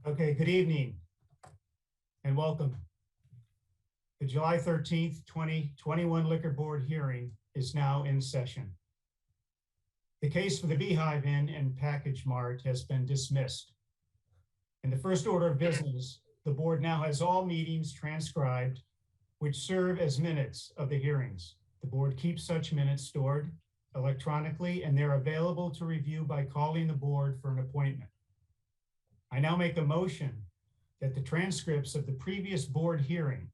Okay, good evening and welcome. The July 13th, 2021 Liquor Board hearing is now in session. The case for the Beehive Inn and Package Mart has been dismissed. In the first order of business, the board now has all meetings transcribed which serve as minutes of the hearings. The board keeps such minutes stored electronically and they're available to review by calling the board for an appointment. I now make a motion that the transcripts of the previous board hearing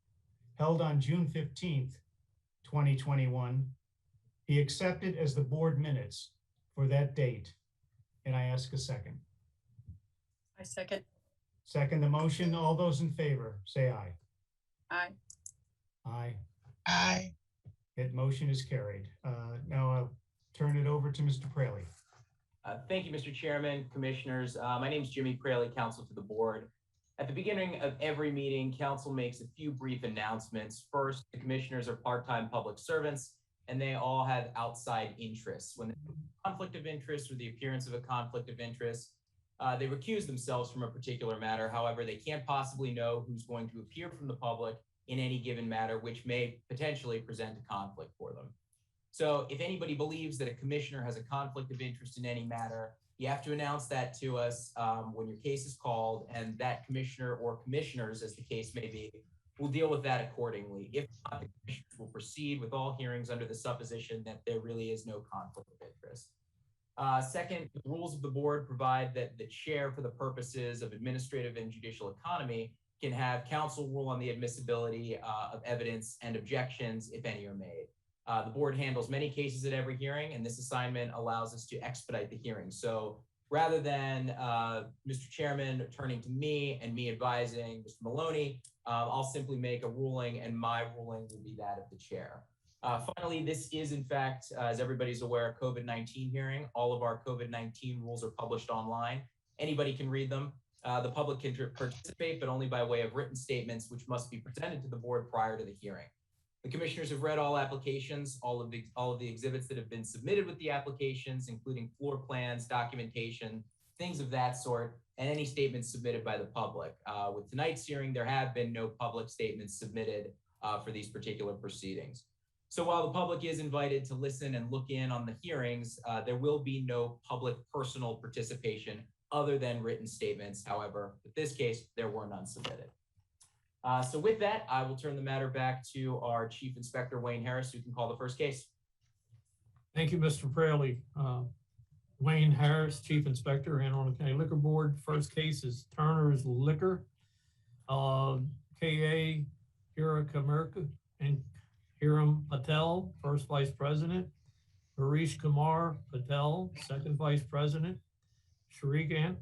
held on June 15th, 2021 be accepted as the board minutes for that date. And I ask a second. I second. Second the motion. All those in favor, say aye. Aye. Aye. Aye. That motion is carried. Now I'll turn it over to Mr. Praley. Thank you, Mr. Chairman, Commissioners. My name is Jimmy Praley, Counsel to the Board. At the beginning of every meeting, Council makes a few brief announcements. First, the Commissioners are part-time public servants, and they all have outside interests. When there's a conflict of interest or the appearance of a conflict of interest, they recuse themselves from a particular matter. However, they can't possibly know who's going to appear from the public in any given matter, which may potentially present a conflict for them. So if anybody believes that a commissioner has a conflict of interest in any matter, you have to announce that to us when your case is called, and that commissioner or commissioners, as the case may be, will deal with that accordingly. If not, the commissioners will proceed with all hearings under the supposition that there really is no conflict of interest. Second, the rules of the board provide that the chair, for the purposes of administrative and judicial economy, can have counsel rule on the admissibility of evidence and objections, if any are made. The board handles many cases at every hearing, and this assignment allows us to expedite the hearing. So rather than Mr. Chairman turning to me and me advising Mr. Maloney, I'll simply make a ruling, and my ruling will be that of the chair. Finally, this is, in fact, as everybody's aware, a COVID-19 hearing. All of our COVID-19 rules are published online. Anybody can read them. The public can participate, but only by way of written statements, which must be presented to the board prior to the hearing. The commissioners have read all applications, all of the exhibits that have been submitted with the applications, including floor plans, documentation, things of that sort, and any statements submitted by the public. With tonight's hearing, there have been no public statements submitted for these particular proceedings. So while the public is invited to listen and look in on the hearings, there will be no public personal participation other than written statements. However, in this case, there were none submitted. So with that, I will turn the matter back to our Chief Inspector, Wayne Harris, who can call the first case. Thank you, Mr. Praley. Wayne Harris, Chief Inspector, Anne Arundel County Liquor Board. First case is Turner's Liquor, K.A. Hirakamerka and Hiram Patel, First Vice President. Harish Kumar Patel, Second Vice President. Shrikant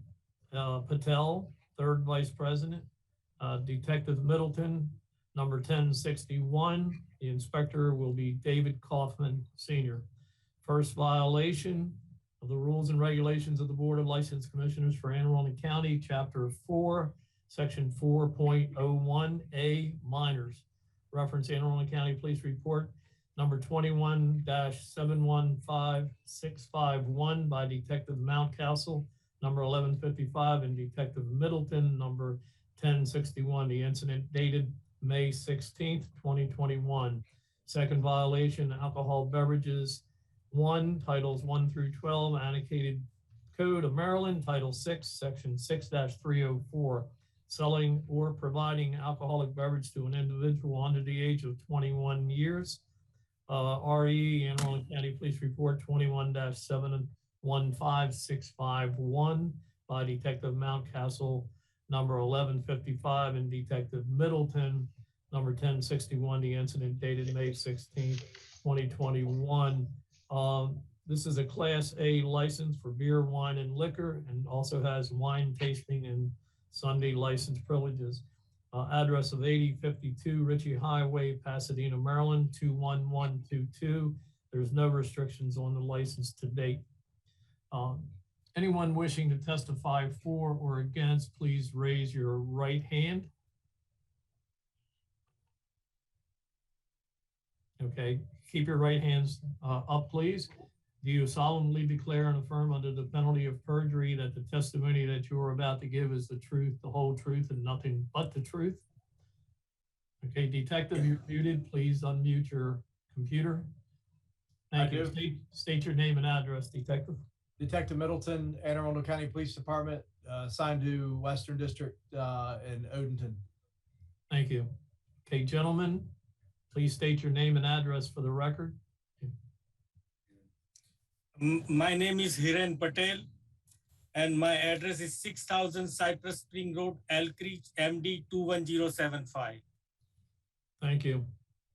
Patel, Third Vice President. Detective Middleton, number 1061. The inspector will be David Kaufman, Sr. First violation of the rules and regulations of the Board of License Commissioners for Anne Arundel County, Chapter 4, Section 4.01A, minors. Reference Anne Arundel County Police Report number 21-715651 by Detective Mountcastle, number 1155, and Detective Middleton, number 1061. The incident dated May 16th, 2021. Second violation, alcohol beverages 1, Titles 1 through 12, Annotated Code of Maryland, Title 6, Section 6-304, selling or providing alcoholic beverage to an individual under the age of 21 years. RE Anne Arundel County Police Report 21-715651 by Detective Mountcastle, number 1155, and Detective Middleton, number 1061. The incident dated May 16th, 2021. This is a Class A license for beer, wine, and liquor, and also has wine tasting and Sunday license privileges. Address of 8052 Ritchie Highway, Pasadena, Maryland, 21122. There's no restrictions on the license to date. Anyone wishing to testify for or against, please raise your right hand. Okay, keep your right hands up, please. Do you solemnly declare and affirm under the penalty of perjury that the testimony that you are about to give is the truth, the whole truth, and nothing but the truth? Okay, Detective, you're muted. Please unmute your computer. Thank you. State your name and address, Detective. Detective Middleton, Anne Arundel County Police Department, assigned to Western District in Odenton. Thank you. Okay, gentlemen, please state your name and address for the record. My name is Hiren Patel, and my address is 6000 Cypress Spring Road, Elkridge, MD 21075. Thank you.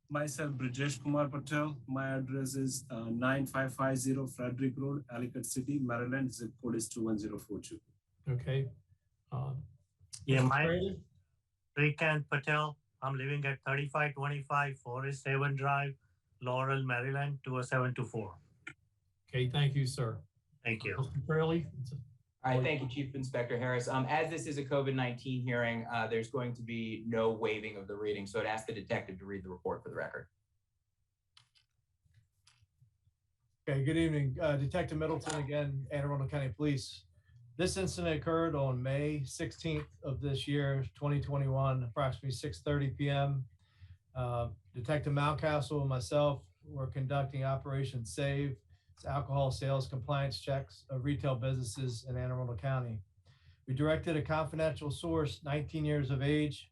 Myself, Brijesh Kumar Patel. My address is 9550 Frederick Road, Ellicott City, Maryland. Zip code is 21042. Okay. Yeah, Mr. my Fraley? Shrikant Patel. I'm living at 3525 Forest Haven Drive, Laurel, Maryland, 20724. Okay, thank you, sir. Thank you. Mr. Fraley? All right, thank you, Chief Inspector Harris. As this is a COVID-19 hearing, there's going to be no waiving of the reading, so I'd ask the detective to read the report for the record. Okay, good evening. Detective Middleton again, Anne Arundel County Police. This incident occurred on May 16th of this year, 2021, approximately 6:30 p.m. Detective Mountcastle and myself were conducting Operation SAVE, alcohol sales compliance checks of retail businesses in Anne Arundel County. We directed a confidential source, 19 years of age,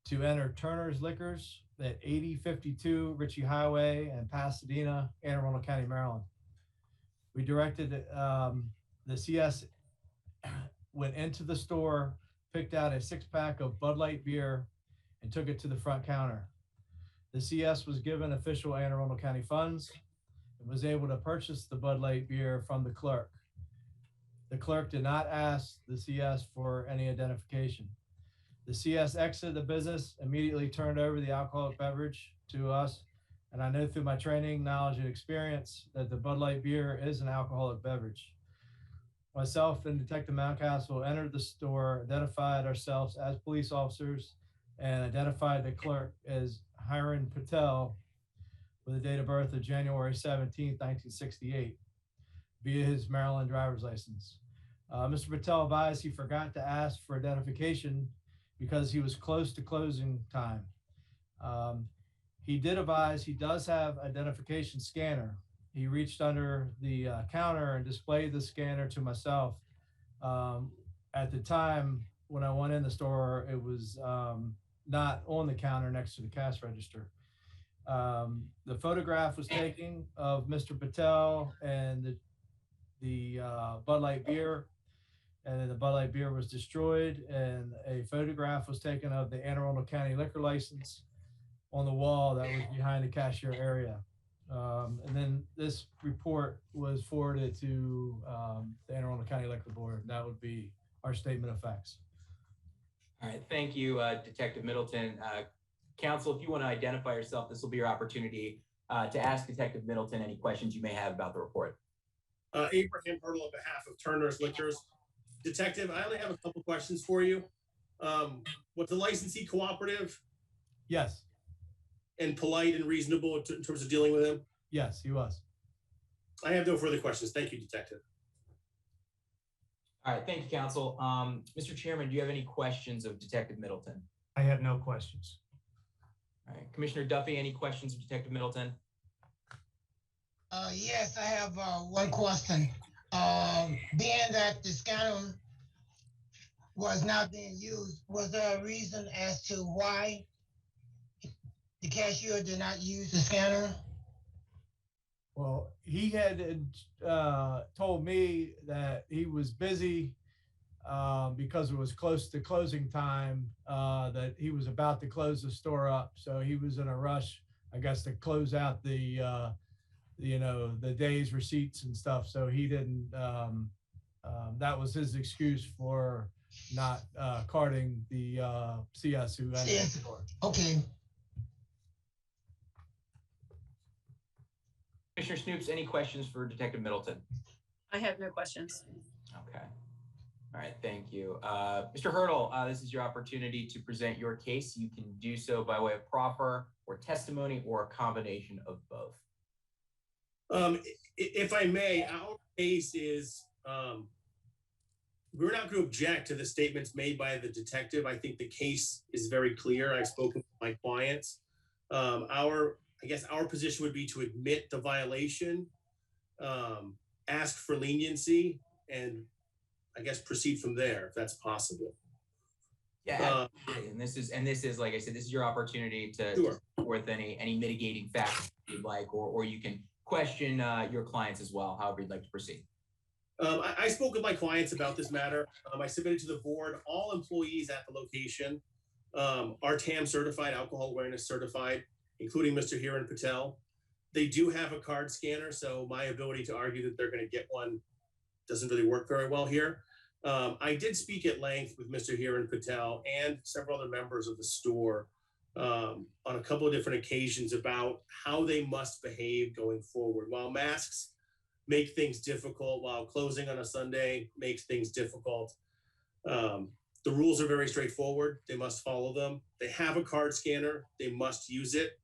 to enter Turner's Liquors at 8052 Ritchie Highway in Pasadena, Anne Arundel County, Maryland. We directed the CS went into the store, picked out a 6-pack of Bud Light beer, and took it to the front counter. The CS was given official Anne Arundel County funds and was able to purchase the Bud Light beer from the clerk. The clerk did not ask the CS for any identification. The CS exited the business, immediately turned over the alcoholic beverage to us, and I know through my training, knowledge, and experience that the Bud Light beer is an alcoholic beverage. Myself and Detective Mountcastle entered the store, identified ourselves as police officers, and identified the clerk as Hiren Patel with a date of birth of January 17th, 1968, via his Maryland driver's license. Mr. Patel advised he forgot to ask for identification because he was close to closing time. He did advise he does have identification scanner. He reached under the counter and displayed the scanner to myself. At the time when I went in the store, it was not on the counter next to the cash register. The photograph was taken of Mr. Patel and the Bud Light beer, and then the Bud Light beer was destroyed, and a photograph was taken of the Anne Arundel County liquor license on the wall that was behind the cashier area. And then this report was forwarded to the Anne Arundel County Liquor Board. That would be our statement of facts. All right, thank you, Detective Middleton. Counsel, if you want to identify yourself, this will be your opportunity to ask Detective Middleton any questions you may have about the report. Abraham Arundel on behalf of Turner's Liquors. Detective, I only have a couple questions for you. Was the licensee cooperative? Yes. And polite and reasonable in terms of dealing with him? Yes, he was. I have no further questions. Thank you, Detective. All right, thank you, Counsel. Mr. Chairman, do you have any questions of Detective Middleton? I have no questions. All right, Commissioner Duffy, any questions of Detective Middleton? Yes, I have one question. Being that the scanner was not being used, was there a reason as to why the cashier did not use the scanner? Well, he had told me that he was busy because it was close to closing time, that he was about to close the store up. So he was in a rush, I guess, to close out the, the day's receipts and stuff. So he didn't, that was his excuse for not carding the CS who entered the store. Okay. Commissioner Snoops, any questions for Detective Middleton? I have no questions. Okay. All right, thank you. Mr. Hurdle, this is your opportunity to present your case. You can do so by way of proffer or testimony or a combination of both. If I may, our case is, we're not going to object to the statements made by the detective. I think the case is very clear. I've spoken with my clients. I guess our position would be to admit the violation, ask for leniency, and I guess proceed from there if that's possible. Yeah, absolutely. And this is like I said, this is your opportunity to Sure. put forth any mitigating factors you'd like, or you can question your clients as well, however you'd like to proceed. I spoke with my clients about this matter. I submitted to the board all employees at the location are TAM certified, alcohol awareness certified, including Mr. Hiran Patel. They do have a card scanner, so my ability to argue that they're going to get one doesn't really work very well here. I did speak at length with Mr. Hiran Patel and several other members of the store on a couple of different occasions about how they must behave going forward. While masks make things difficult, while closing on a Sunday makes things difficult, the rules are very straightforward. They must follow them. They have a card scanner. They must use it.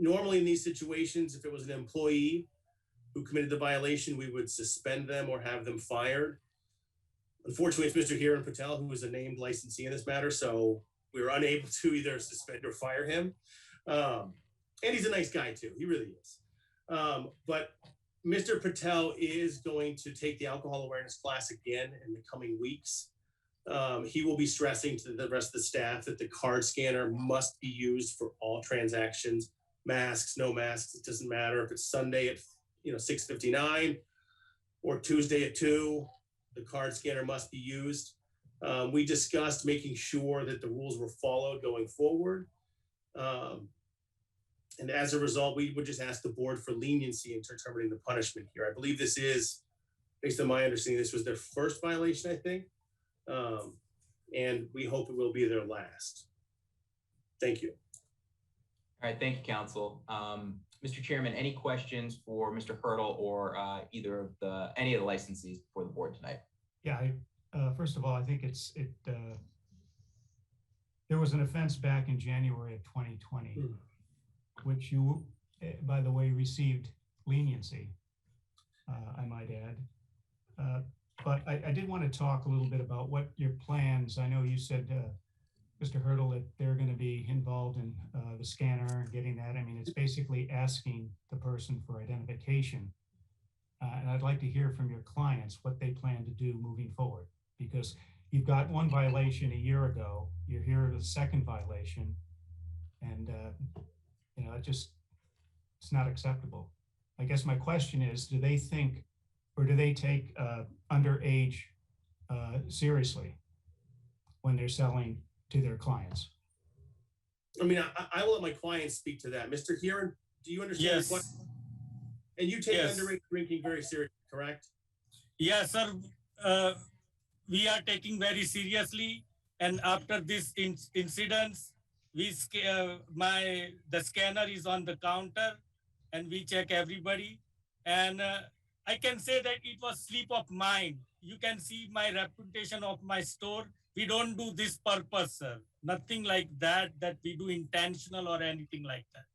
Normally in these situations, if it was an employee who committed the violation, we would suspend them or have them fired. Unfortunately, it's Mr. Hiran Patel who is a named licensee in this matter, so we were unable to either suspend or fire him. And he's a nice guy too, he really is. But Mr. Patel is going to take the alcohol awareness class again in the coming weeks. He will be stressing to the rest of the staff that the card scanner must be used for all transactions, masks, no masks, it doesn't matter if it's Sunday at 6:59 or Tuesday at 2, the card scanner must be used. We discussed making sure that the rules were followed going forward. And as a result, we would just ask the board for leniency in determining the punishment here. I believe this is, based on my understanding, this was their first violation, I think. And we hope it will be their last. Thank you. All right, thank you, counsel. Mr. Chairman, any questions for Mr. Hurdle or any of the licensees before the board tonight? Yeah, first of all, I think there was an offense back in January of 2020, which you, by the way, received leniency, I might add. But I did want to talk a little bit about what your plans. I know you said, Mr. Hurdle, that they're going to be involved in the scanner and getting that. I mean, it's basically asking the person for identification. And I'd like to hear from your clients what they plan to do moving forward, because you've got one violation a year ago, you're here at a second violation, and it's not acceptable. I guess my question is, do they think, or do they take underage seriously when they're selling to their clients? I mean, I will let my clients speak to that. Mr. Hiran, do you understand? Yes. And you take Yes. underage drinking very seriously, correct? Yes, sir. We are taking very seriously. And after this incidents, the scanner is on the counter and we check everybody. And I can say that it was sleep of mind. You can see my reputation of my store. We don't do this purpose, sir. Nothing like that we do intentional or anything like that.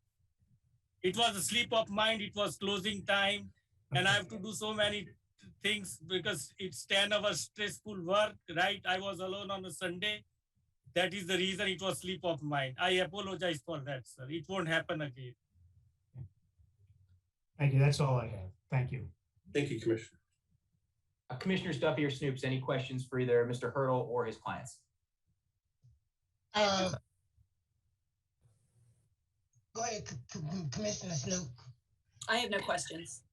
It was a sleep of mind. It was closing time. And I have to do so many things because it's 10 hours stressful work, right? I was alone on a Sunday. That is the reason it was sleep of mind. I apologize for that, sir. It won't happen again. Thank you. That's all I have. Thank you. Thank you, Commissioner. Commissioner Stuffy or Snoops, any questions for either Mr. Hurdle or his clients? Go ahead, Commissioner Snoop. I have no questions.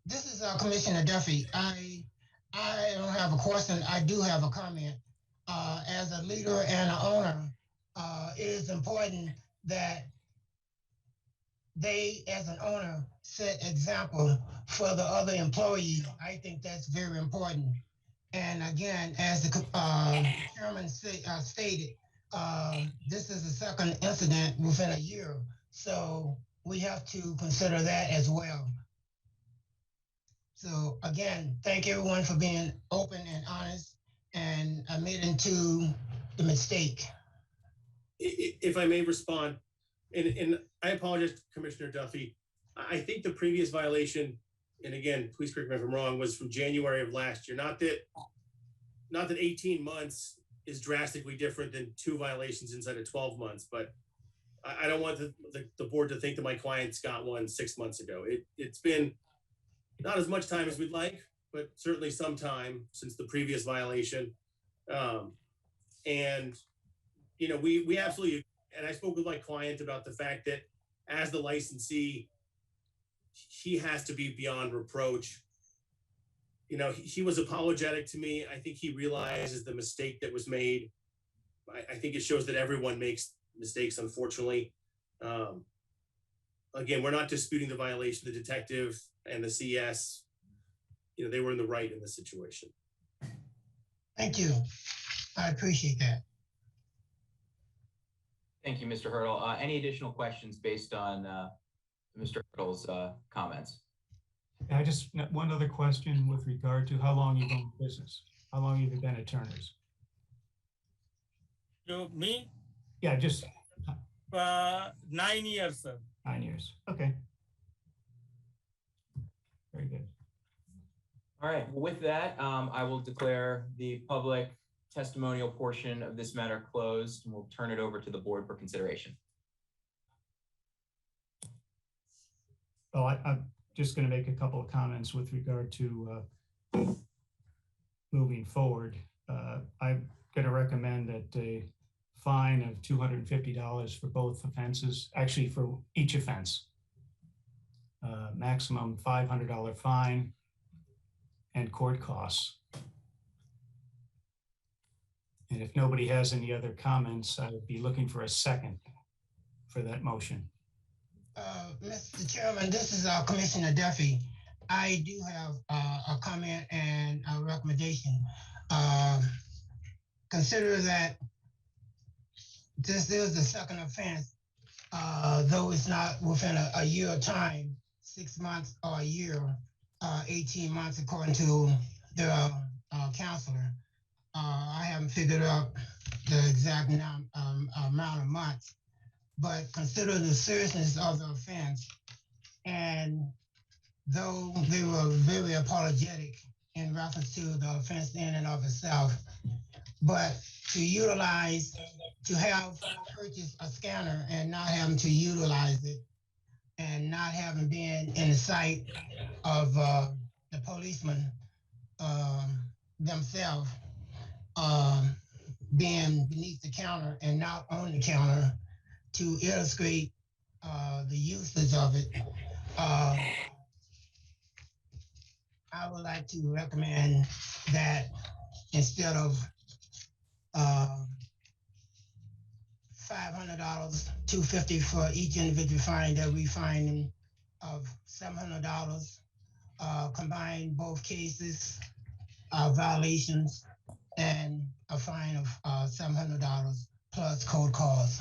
This is Commissioner Duffy. I don't have a question. I do have a comment. As a leader and an owner, it is important that they, as an owner, set example for the other employees. I think that's very important. And again, as the chairman stated, this is the second incident within a year. So we have to consider that as well. So again, thank everyone for being open and honest and admitting to the mistake. If I may respond, And I apologize, Commissioner Duffy. I think the previous violation, and again, please correct me if I'm wrong, was from January of last year. Not that 18 months is drastically different than 2 violations inside of 12 months, but I don't want the board to think that my clients got one 6 months ago. It's been not as much time as we'd like, but certainly some time since the previous violation. And, you know, we absolutely, and I spoke with my client about the fact that as the licensee, he has to be beyond reproach. You know, he was apologetic to me. I think he realizes the mistake that was made. I think it shows that everyone makes mistakes, unfortunately. Again, we're not disputing the violation. The detective and the CS, you know, they were in the right in this situation. Thank you. I appreciate that. Thank you, Mr. Hurdle. Any additional questions based on Mr. Hurdle's comments? I just, one other question with regard to how long you've owned business. How long have you been at Turner's? Me, Yeah, just 9 years, sir. 9 years. Okay. Very good. All right, well, with that, I will declare the public testimonial portion of this matter closed, and we'll turn it over to the board for consideration. Oh, I'm just going to make a couple of comments with regard to moving forward. I'm going to recommend that a fine of $250 for both offenses, actually for each offense, maximum $500 fine and court costs. And if nobody has any other comments, I would be looking for a second for that motion. Mr. Chairman, this is Commissioner Duffy. I do have a comment and a recommendation. Consider that this is the second offense, though it's not within a year of time, 6 months or a year, 18 months according to the counselor. I haven't figured out the exact amount of months, but consider the seriousness of the offense. And though they were very apologetic in reference to the offense in and of itself, but to have purchased a scanner and not having to utilize it and not having been in the sight of the policemen themselves, being beneath the counter and not on the counter to illustrate the uses of it, I would like to recommend that instead of $500, $250 for each individual fine, that we fine them of $700, combine both cases, violations, and a fine of $700 plus court costs.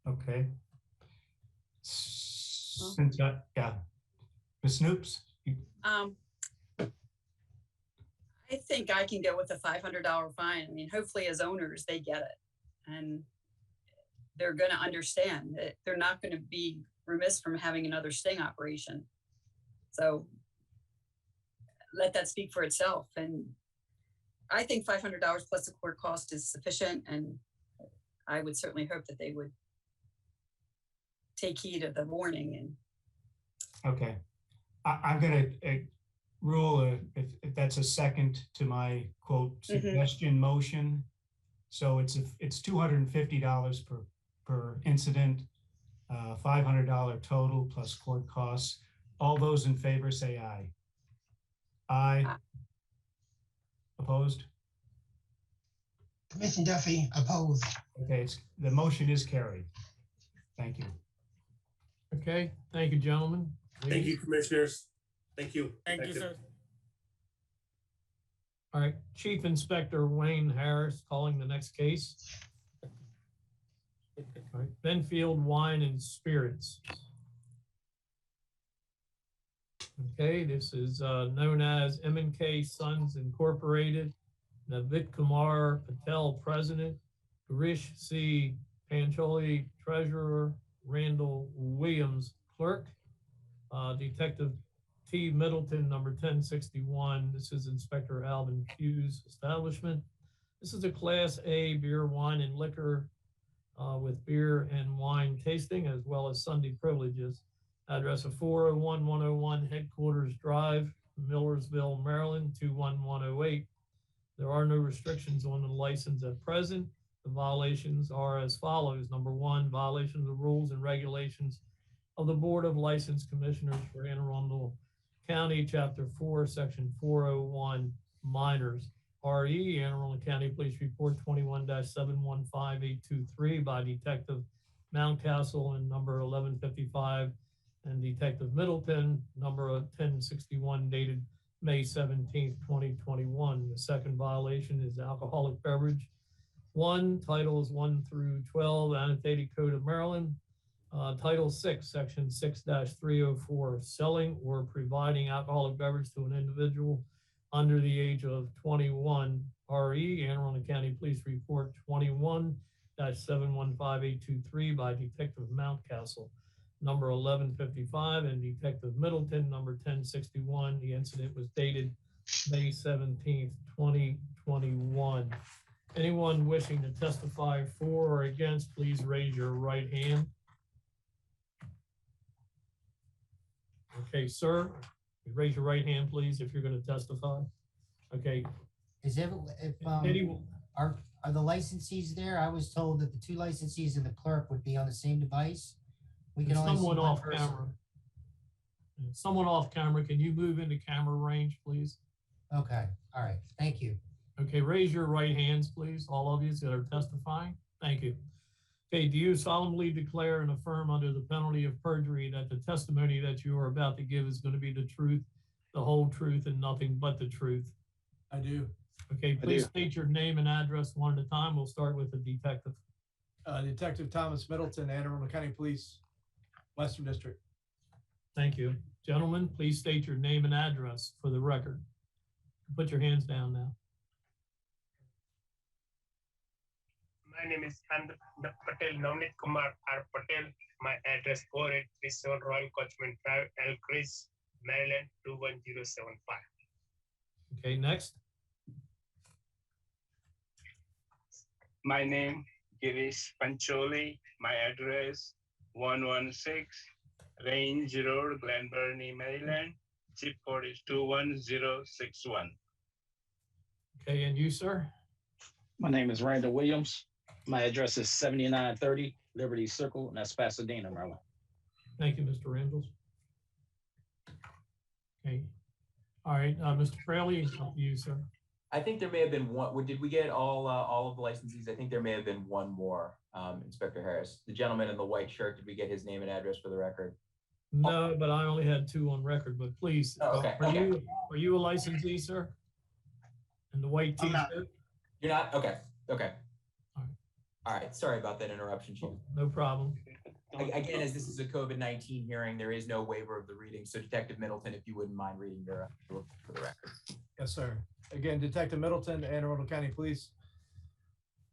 Okay. Since yeah, Ms. Snoops. I think I can go with a $500 fine. I mean, hopefully as owners, they get it and they're going to understand that they're not going to be remiss from having another sting operation. So let that speak for itself. And I think $500 plus the court cost is sufficient. And I would certainly hope that they would take heed of the warning. And Okay. I'm going to rule if that's a second to my quote suggestion motion. So it's $250 per incident, $500 total plus court costs. All those in favor say aye. Aye. Opposed? Commissioner Duffy, opposed. Okay, the motion is carried. Thank you. Okay, thank you, gentlemen. Thank you, commissioners. Thank you. Thank you, sir. All right, Chief Inspector Wayne Harris calling the next case. All right, Benfield Wine and Spirits. Okay, this is known as M&K Sons Incorporated. Navid Kumar Patel, President, Garish C. Pancholi, treasurer, Randall Williams, clerk, Detective T. Middleton, number 1061. This is Inspector Alvin Hughes establishment. This is a Class A beer, wine, and liquor with beer and wine tasting, as well as Sunday privileges. Address of 401-101 Headquarters Drive, Millersville, Maryland, 21108. There are no restrictions on the license at present. The violations are as follows. Number one, violation of the rules and regulations of the Board of License Commissioners for Anne Arundel County, Chapter 4, Section 401, minors. RE, Anne Arundel County Police Report 21-715823 by Detective Mountcastle and number 1155, and Detective Middleton, number 1061, dated May 17th, 2021. The second violation is alcoholic beverage. One, titles 1 through 12, annotated Code of Maryland. Title 6, Section 6-304, selling or providing alcoholic beverage to an individual under the age of 21. RE, Anne Arundel County Police Report 21-715823 by Detective Mountcastle, number 1155, and Detective Middleton, number 1061. The incident was dated May 17th, 2021. Anyone wishing to testify for or against, please raise your right hand. Okay, sir, raise your right hand, please, if you're going to testify. Okay. Is if are the licensees there? I was told that the two licensees and the clerk would be on the same device. We can only see someone one off person. camera. Someone off camera. Can you move into camera range, please? Okay. All right. Thank you. Okay, raise your right hands, please, all of you that are testifying. Thank you. Okay, do you solemnly declare and affirm under the penalty of perjury that the testimony that you are about to give is going to be the truth, the whole truth, and nothing but the truth? I do. Okay, please state your name and address one at a time. We'll start with the detective. Detective Thomas Middleton, Anne Arundel County Police, Western District. Thank you. Gentlemen, please state your name and address for the record. Put your hands down now. My name is Patel, Navneet Kumar R. Patel. My address 4837 Royal Coachman Drive, Elkridge, Maryland 21075. Okay, next. My name Girish Pancholi. My address 116 Range Road, Glen Burnie, Maryland. Zip code is 21061. Okay, and you, sir? My name is Randall Williams. My address is 7930 Liberty Circle, and that's Pasadena, Maryland. Thank you, Mr. Randalls. Okay. All right, Mr. Fraley, it's up to you, sir. I think there may have been one. Did we get all of the licensees? I think there may have been one more, Inspector Harris. The gentleman in the white shirt, did we get his name and address for the record? No, but I only had 2 on record, but please. Oh, okay. Are you a licensee, sir? In the white t-shirt? You're not? Okay. Okay. All right. All right. Sorry about that interruption, Chief. No problem. Again, as this is a COVID-19 hearing, there is no waiver of the reading. So Detective Middleton, if you wouldn't mind reading your for the record. Yes, sir. Again, Detective Middleton, Anne Arundel County Police.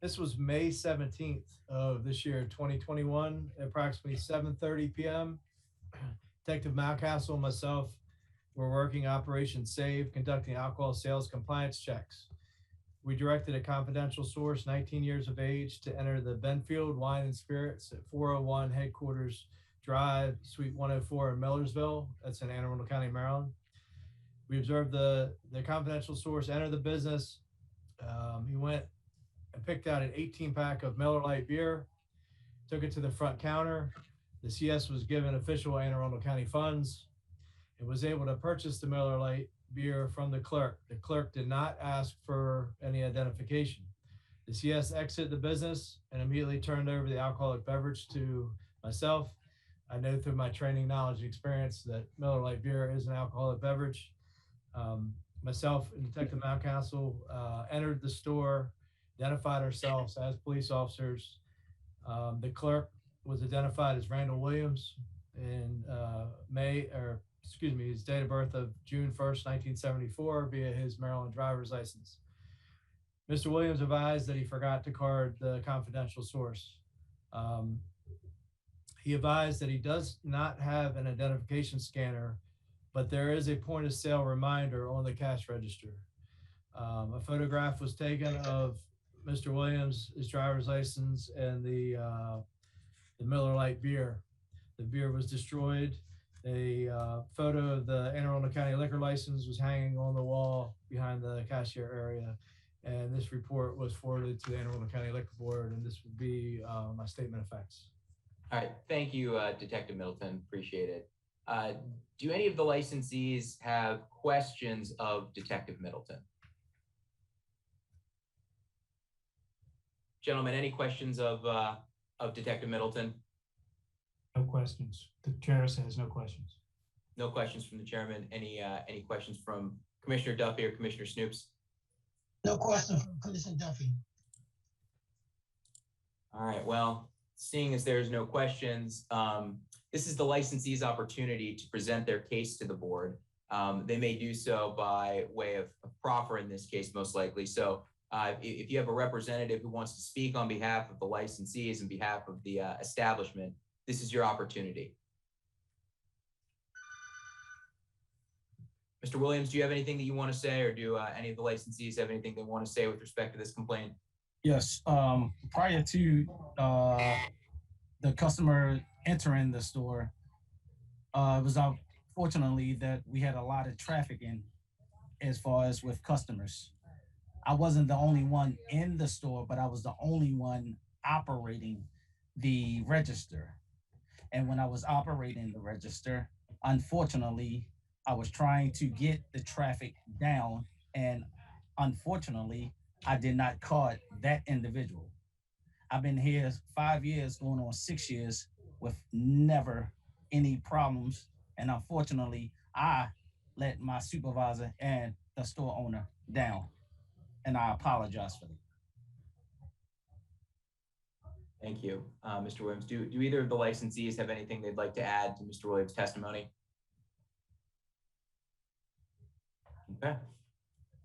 This was May 17th of this year, 2021, at approximately 7:30 p.m. Detective Mountcastle and myself were working Operation Save, conducting alcohol sales compliance checks. We directed a confidential source, 19 years of age, to enter the Benfield Wine and Spirits at 401 Headquarters Drive, Suite 104 in Millersville. That's in Anne Arundel County, Maryland. We observed the confidential source enter the business. He went and picked out an 18-pack of Miller Lite beer, took it to the front counter. The CS was given official Anne Arundel County funds and was able to purchase the Miller Lite beer from the clerk. The clerk did not ask for any identification. The CS exited the business and immediately turned over the alcoholic beverage to myself. I know through my training, knowledge, and experience that Miller Lite beer is an alcoholic beverage. Myself and Detective Mountcastle entered the store, identified ourselves as police officers. The clerk was identified as Randall Williams in his date of birth of June 1st, 1974 via his Maryland driver's license. Mr. Williams advised that he forgot to card the confidential source. He advised that he does not have an identification scanner, but there is a point of sale reminder on the cash register. A photograph was taken of Mr. Williams, his driver's license, and the Miller Lite beer. The beer was destroyed. A photo of the Anne Arundel County liquor license was hanging on the wall behind the cashier area. And this report was forwarded to the Anne Arundel County Liquor Board, and this would be my statement of facts. All right, thank you, Detective Middleton, appreciate it. Do any of the licensees have questions of Detective Middleton? Gentlemen, any questions of Detective Middleton? No questions. The chair has no questions. No questions from the chairman. Any questions from Commissioner Duffy or Commissioner Snoops? No question from Commissioner Duffy. All right, well, seeing as there's no questions, this is the licensee's opportunity to present their case to the board. They may do so by way of proffer in this case, most likely. So if you have a representative who wants to speak on behalf of the licensees and behalf of the establishment, this is your opportunity. Mr. Williams, do you have anything that you want to say, or do any of the licensees have anything they want to say with respect to this complaint? Yes, prior to the customer entering the store, it was unfortunately that we had a lot of traffic in as far as with customers. I wasn't the only one in the store, but I was the only one operating the register. And when I was operating the register, unfortunately, I was trying to get the traffic down, and unfortunately, I did not card that individual. I've been here 5 years, going on 6 years, with never any problems. And unfortunately, I let my supervisor and the store owner down. And I apologize for that. Thank you, Mr. Williams. Do either of the licensees have anything they'd like to add to Mr. Williams' testimony? Okay.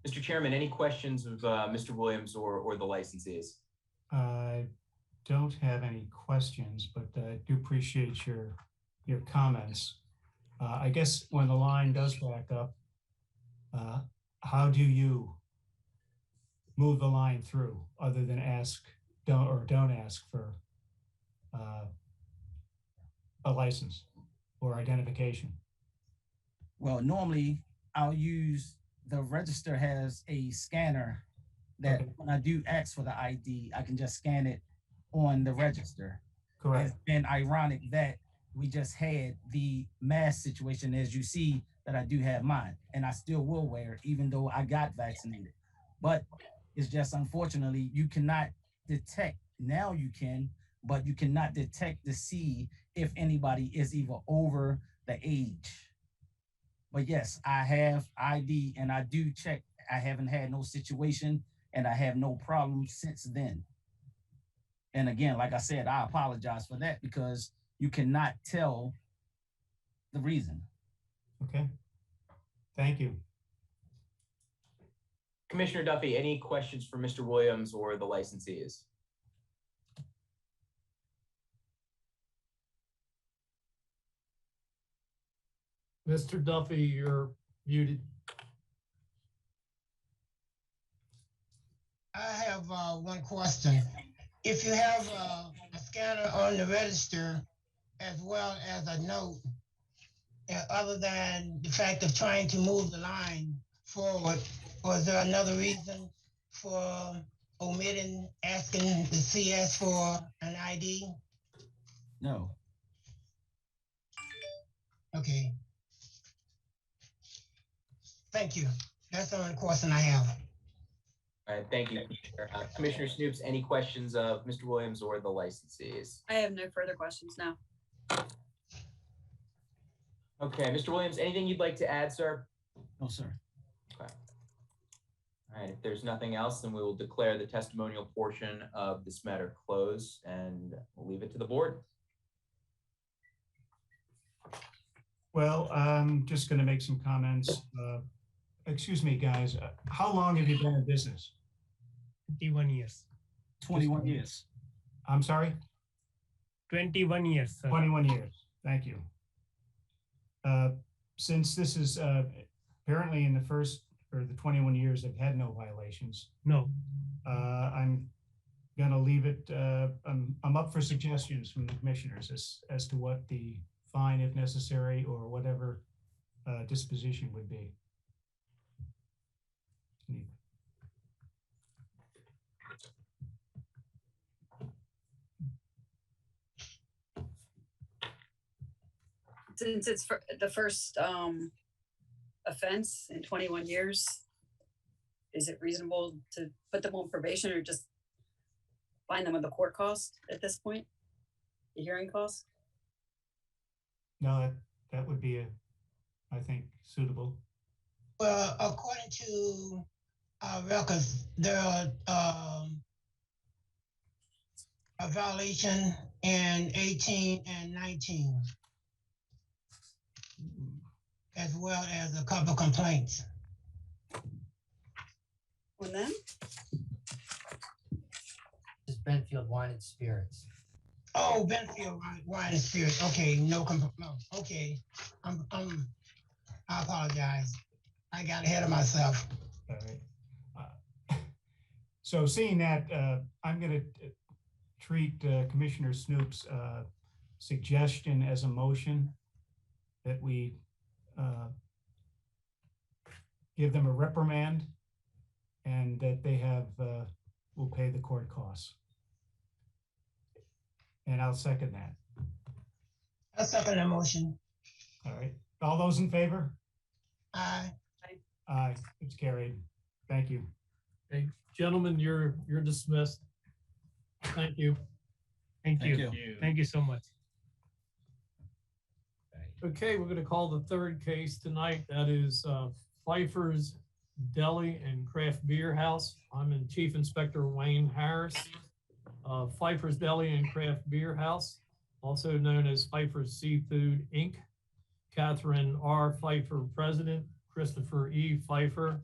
Mr. Chairman, any questions of Mr. Williams or the licensees? I don't have any questions, but I do appreciate your comments. I guess when the line does back up, how do you move the line through other than don't ask for a license or identification? Well, normally I'll use the register has a scanner that Okay. when I do ask for the ID, I can just scan it on the register. Correct. It's been ironic that we just had the mask situation, as you see that I do have mine, and I still will wear it even though I got vaccinated. But it's just unfortunately you cannot detect, now you can, but you cannot detect to see if anybody is even over the age. But yes, I have ID and I do check. I haven't had no situation and I have no problem since then. And again, like I said, I apologize for that because you cannot tell the reason. Okay. Thank you. Commissioner Duffy, any questions for Mr. Williams or the licensees? Mr. Duffy, you're muted. I have one question. If you have a scanner on the register as well as a note, other than the fact of trying to move the line forward, was there another reason for omitting asking the CS for an ID? No. Okay. Thank you. That's the only question I have. All right, thank you, Commissioner. Commissioner Snoops, any questions of Mr. Williams or the licensees? I have no further questions now. Okay, Mr. Williams, anything you'd like to add, sir? No, sir. Okay. All right, if there's nothing else, then we will declare the testimonial portion of this matter closed and we'll leave it to the board. Well, I'm just going to make some comments. Excuse me, guys. How long have you been in business? 21 years. 21 years. I'm sorry? 21 years, sir. 21 years. Thank you. Since this is apparently in the first or the 21 years have had no violations, No. I'm going to leave it. I'm up for suggestions from the commissioners as to what the fine, if necessary, or whatever disposition would be. Since it's for the first offense in 21 years, is it reasonable to put them on probation or just fine them with the court cost at this point? The hearing cost? No, that would be I think, suitable. Well, according to our records, there are a violation in 18 and 19, as well as a couple of complaints. On them? This is Benfield Wine and Spirits. Oh, Benfield Wine and Spirits. Okay, no, okay. I apologize. I got ahead of myself. All right. So seeing that, I'm going to treat Commissioner Snoop's suggestion as a motion that we give them a reprimand and that they will pay the court costs. And I'll second that. I'll second the motion. All right. All those in favor? Aye. Aye. It's carried. Thank you. Okay, gentlemen, you're dismissed. Thank you. Thank you. Thank you so much. Okay, we're going to call the third case tonight. That is Pfeiffer's Deli and Craft Beer House. I'm in Chief Inspector Wayne Harris. Pfeiffer's Deli and Craft Beer House, also known as Pfeiffer's Seafood, Inc. Catherine R. Pfeiffer, President, Christopher E. Pfeiffer,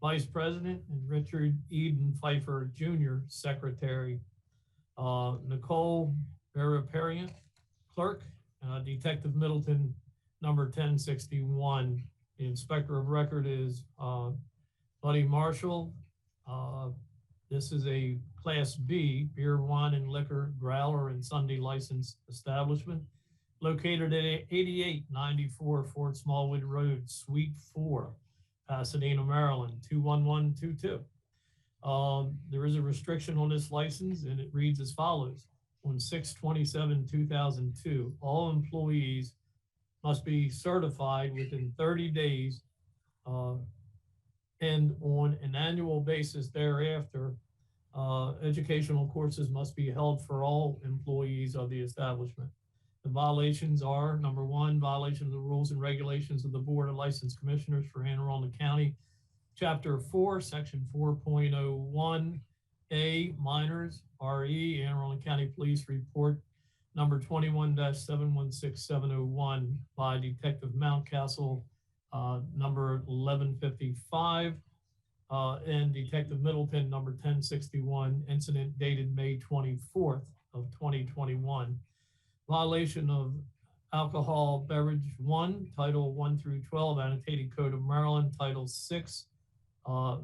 Vice President, and Richard Eden Pfeiffer, Jr., Secretary. Nicole Veraparian, Clerk, Detective Middleton, number 1061. The Inspector of Record is Buddy Marshall. This is a Class B beer, wine, and liquor growler and Sunday license establishment located at 8894 Fort Smallwood Road, Suite 4, Pasadena, Maryland, 21122. There is a restriction on this license, and it reads as follows. On 6/27/2002, all employees must be certified within 30 days and on an annual basis thereafter. Educational courses must be held for all employees of the establishment. The violations are, number one, violation of the rules and regulations of the Board of License Commissioners for Anne Arundel County, Chapter 4, Section 4.01A, minors, RE, Anne Arundel County Police Report number 21-716701 by Detective Mountcastle, number 1155, and Detective Middleton, number 1061, incident dated May 24th of 2021. Violation of Alcohol Beverage 1, Title 1 through 12, Annotated Code of Maryland, Title 6,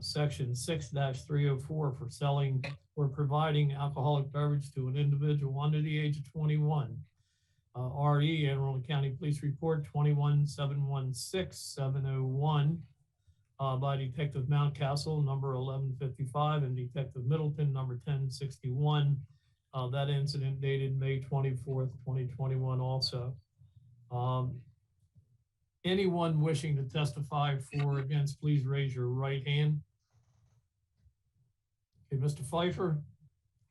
Section 6-304 for selling or providing alcoholic beverage to an individual under the age of 21. RE, Anne Arundel County Police Report 21-716-701 by Detective Mountcastle, number 1155, and Detective Middleton, number 1061. That incident dated May 24th, 2021 also. Anyone wishing to testify for or against, please raise your right hand. Okay, Mr. Pfeiffer,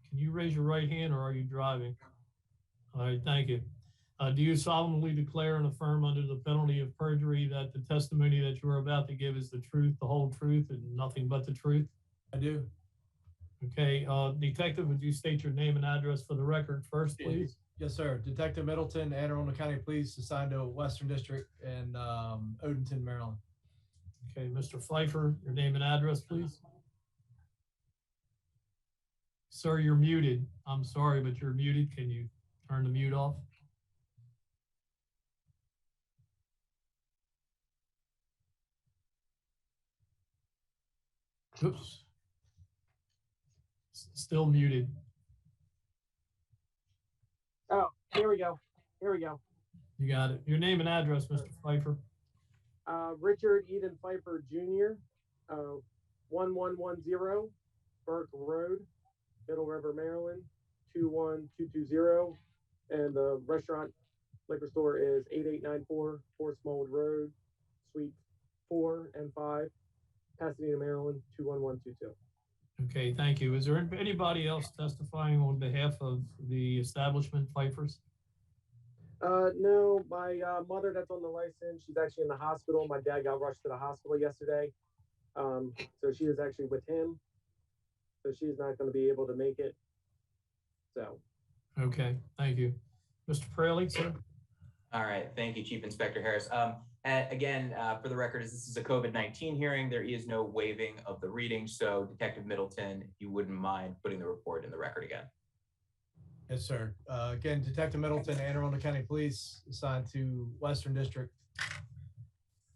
can you raise your right hand or are you driving? All right, thank you. Do you solemnly declare and affirm under the penalty of perjury that the testimony that you are about to give is the truth, the whole truth, and nothing but the truth? I do. Okay, Detective, would you state your name and address for the record first, please? Yes, sir. Detective Middleton, Anne Arundel County Police, assigned to Western District in Odenton, Maryland. Okay, Mr. Pfeiffer, your name and address, please. Sir, you're muted. I'm sorry, but you're muted. Can you turn the mute off? Oops. Still muted. Oh, here we go. Here we go. You got it. Your name and address, Mr. Pfeiffer. Richard Eden Pfeiffer Jr., 1110 Burke Road, Middle River, Maryland, 21220. And the restaurant liquor store is 8894 Fort Smallwood Road, Suite 4 and 5, Pasadena, Maryland, 21122. Okay, thank you. Is there anybody else testifying on behalf of the establishment, Pfeiffer's? No, my mother that's on the license, she's actually in the hospital. My dad got rushed to the hospital yesterday. So she is actually with him. So she's not going to be able to make it. So. Okay, thank you. Mr. Fraley, sir? All right, thank you, Chief Inspector Harris. And again, for the record, as this is a COVID-19 hearing, there is no waiving of the reading. So Detective Middleton, if you wouldn't mind putting the report in the record again. Yes, sir. Again, Detective Middleton, Anne Arundel County Police, assigned to Western District.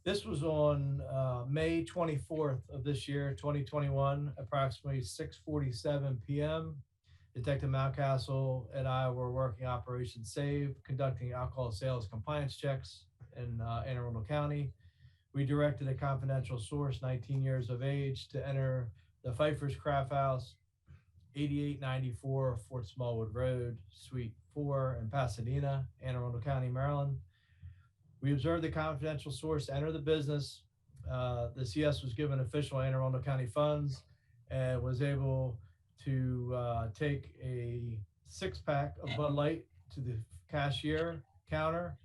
This was on May 24th of this year, 2021, approximately 6:47 p.m. Detective Mountcastle and I were working Operation Save, conducting alcohol sales compliance checks in Anne Arundel County. We directed a confidential source, 19 years of age, to enter the Pfeiffer's Craft House, 8894 Fort Smallwood Road, Suite 4 in Pasadena, Anne Arundel County, Maryland. We observed the confidential source enter the business. The CS was given official Anne Arundel County funds and was able to take a 6-pack of Bud Light to the cashier counter.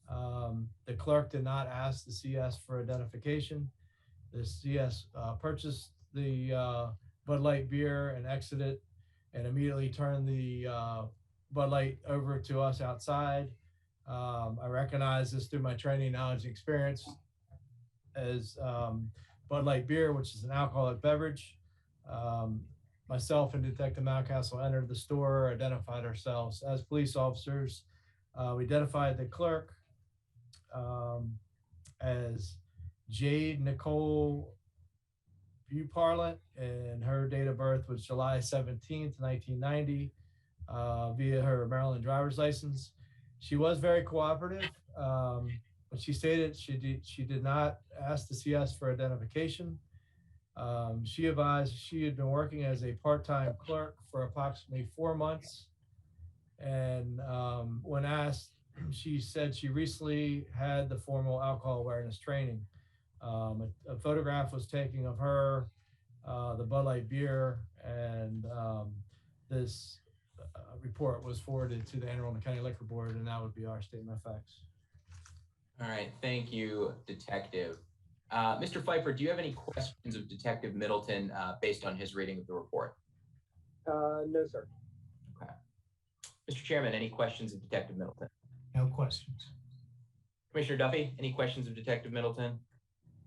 The clerk did not ask the CS for identification. The CS purchased the Bud Light beer and exited and immediately turned the Bud Light over to us outside. I recognize this through my training, knowledge, and experience as Bud Light beer, which is an alcoholic beverage. Myself and Detective Mountcastle entered the store, identified ourselves as police officers. We identified the clerk as Jade Nicole Buparlant, and her date of birth was July 17th, 1990, via her Maryland driver's license. She was very cooperative, but she stated she did not ask the CS for identification. She advised she had been working as a part-time clerk for approximately 4 months. And when asked, she said she recently had the formal alcohol awareness training. A photograph was taken of her, the Bud Light beer, and this report was forwarded to the Anne Arundel County Liquor Board, and that would be our statement of facts. All right, thank you, Detective. Mr. Pfeiffer, do you have any questions of Detective Middleton based on his reading of the report? No, sir. Okay. Mr. Chairman, any questions of Detective Middleton? No questions. Commissioner Duffy, any questions of Detective Middleton?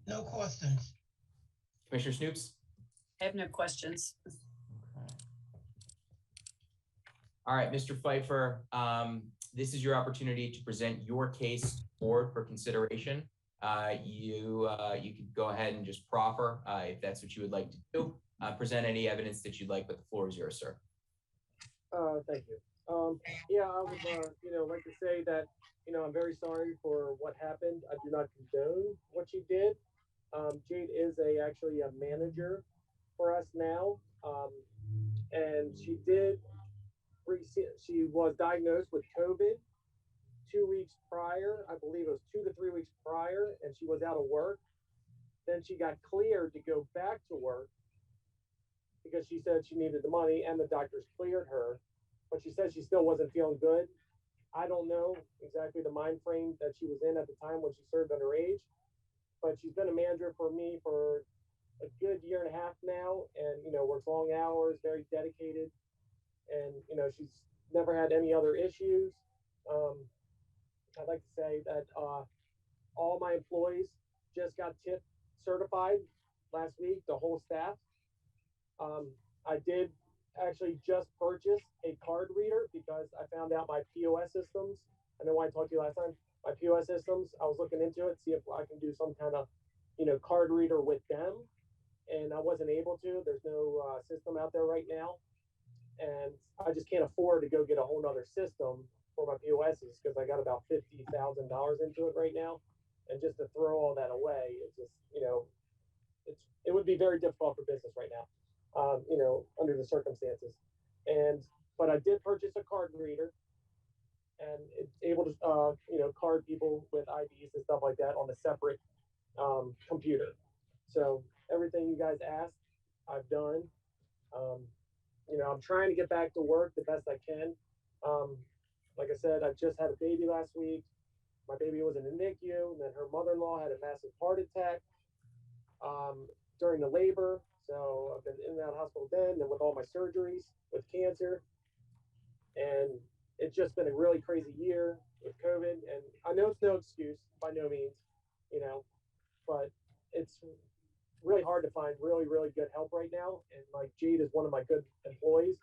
No questions. Commissioner Snoops? I have no questions. Okay. All right, Mr. Pfeiffer, this is your opportunity to present your case to the board for consideration. You could go ahead and just proffer if that's what you would like to do. Present any evidence that you'd like, but the floor is yours, sir. Thank you. Yeah, I would, like to say that, I'm very sorry for what happened. I do not condone what she did. Jade is actually a manager for us now. And she was diagnosed with COVID 2 weeks prior. I believe it was 2 to 3 weeks prior, and she was out of work. Then she got cleared to go back to work because she said she needed the money, and the doctors cleared her. But she said she still wasn't feeling good. I don't know exactly the mind frame that she was in at the time when she served underage, but she's been a manager for me for a good year and a half now, and works long hours, very dedicated, and she's never had any other issues. I'd like to say that all my employees just got tip certified last week, the whole staff. I did actually just purchased a card reader because I found out my POS systems. I know I talked to you last time. My POS systems, I was looking into it, see if I can do some kind of, card reader with them. And I wasn't able to. There's no system out there right now. And I just can't afford to go get a whole nother system for my POSs because I got about $50,000 into it right now. And just to throw all that away, it's just, it would be very difficult for business right now, under the circumstances. But I did purchase a card reader, and it's able to, card people with IDs and stuff like that on a separate computer. So everything you guys asked, I've done. I'm trying to get back to work the best I can. Like I said, I just had a baby last week. My baby was in the NICU, and then her mother-in-law had a massive heart attack during the labor. So I've been in and out of hospital then, and with all my surgeries with cancer. And it's just been a really crazy year with COVID. And I know it's no excuse by no means, but it's really hard to find really, really good help right now. And like Jade is one of my good employees.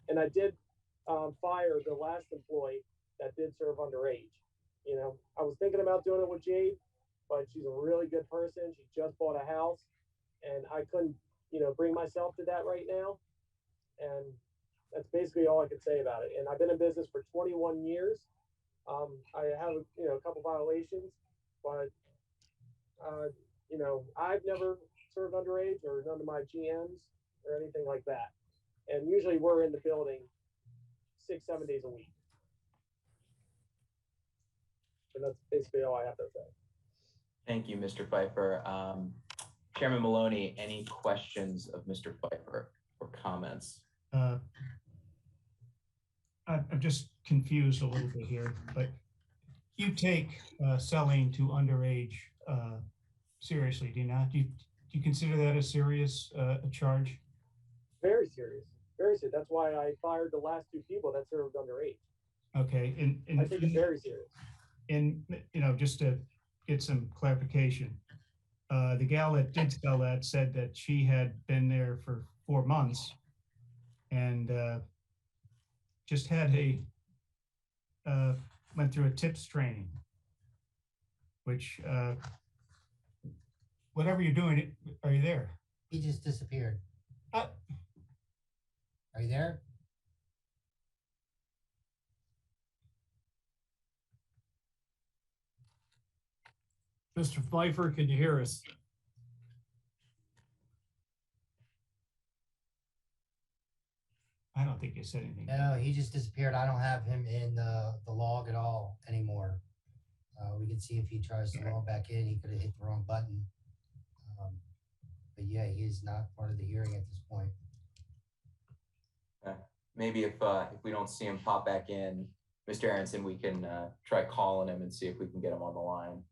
And I did fire the last employee that did serve underage. I was thinking about doing it with Jade, but she's a really good person. She just bought a house, and I couldn't, bring myself to that right now. And that's basically all I could say about it. And I've been in business for 21 years. I have, a couple violations, but, I've never served underage or none of my GMs or anything like that. And usually we're in the building 6-7 days a week. And that's basically all I have to say. Thank you, Mr. Pfeiffer. Chairman Maloney, any questions of Mr. Pfeiffer or comments? I'm just confused a little bit here, but you take selling to underage seriously, do you not? Do you consider that a serious charge? Very serious, very serious. That's why I fired the last 2 people that served underage. Okay, and I think it's very serious. And just to get some clarification, the gal that did sell that said that she had been there for 4 months and just had went through a tips training, which whatever you're doing, are you there? He just disappeared. Are you there? Mr. Pfeiffer, can you hear us? I don't think you said anything. No, he just disappeared. I don't have him in the log at all anymore. We can see if he tries to log back in. He could have hit the wrong button. But yeah, he is not part of the hearing at this point. Maybe if we don't see him pop back in, Mr. Aronson, we can try calling him and see if we can get him on the line.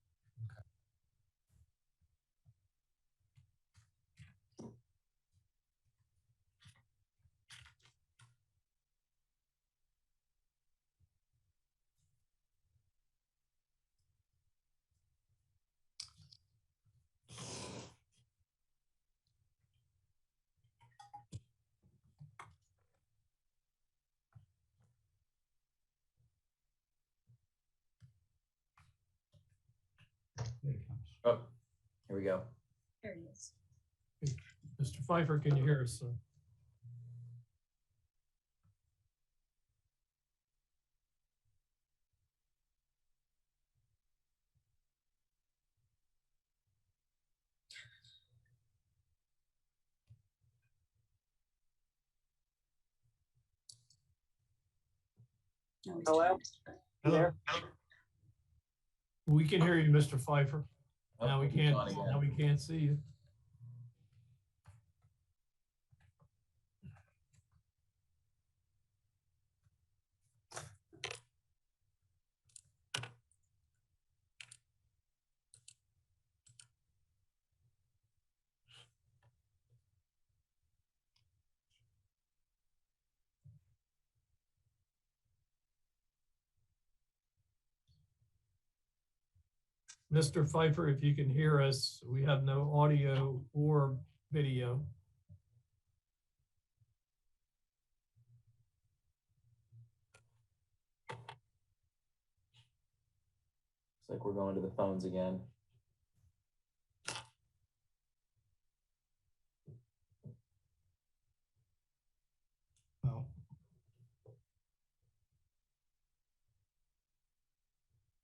There it comes. Oh, here we go. There he is. Mr. Pfeiffer, can you hear us? Sir? No, he's Hello? trying to- Hello. We can hear you, Mr. Pfeiffer. Oh, Now we he's can't. on again. Now we can't see you. Mr. Pfeiffer, if you can hear us, we have no audio or video. like we're going to the phones again. Well.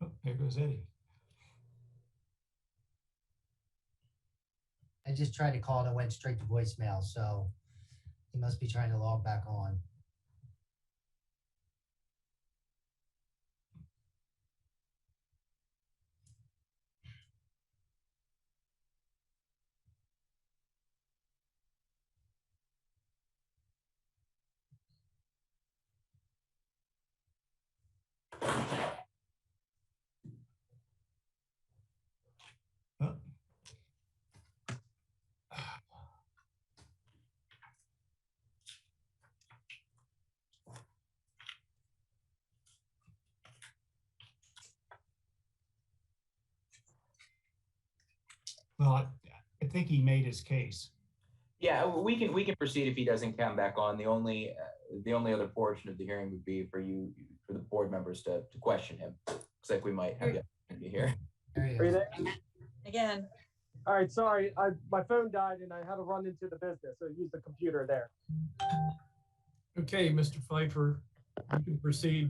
Oh, there goes Eddie. I just tried to call and it went straight to voicemail, so he must be trying to log back on. Oh. Well, I think he made his case. Yeah, we can proceed if he doesn't come back on. The only other portion of the hearing would be for the board members to question him. Looks like we might have the opportunity here. Are you there? Again. All right, sorry, my phone died and I had to run into the business, so use the computer there. Okay, Mr. Pfeiffer, you can proceed.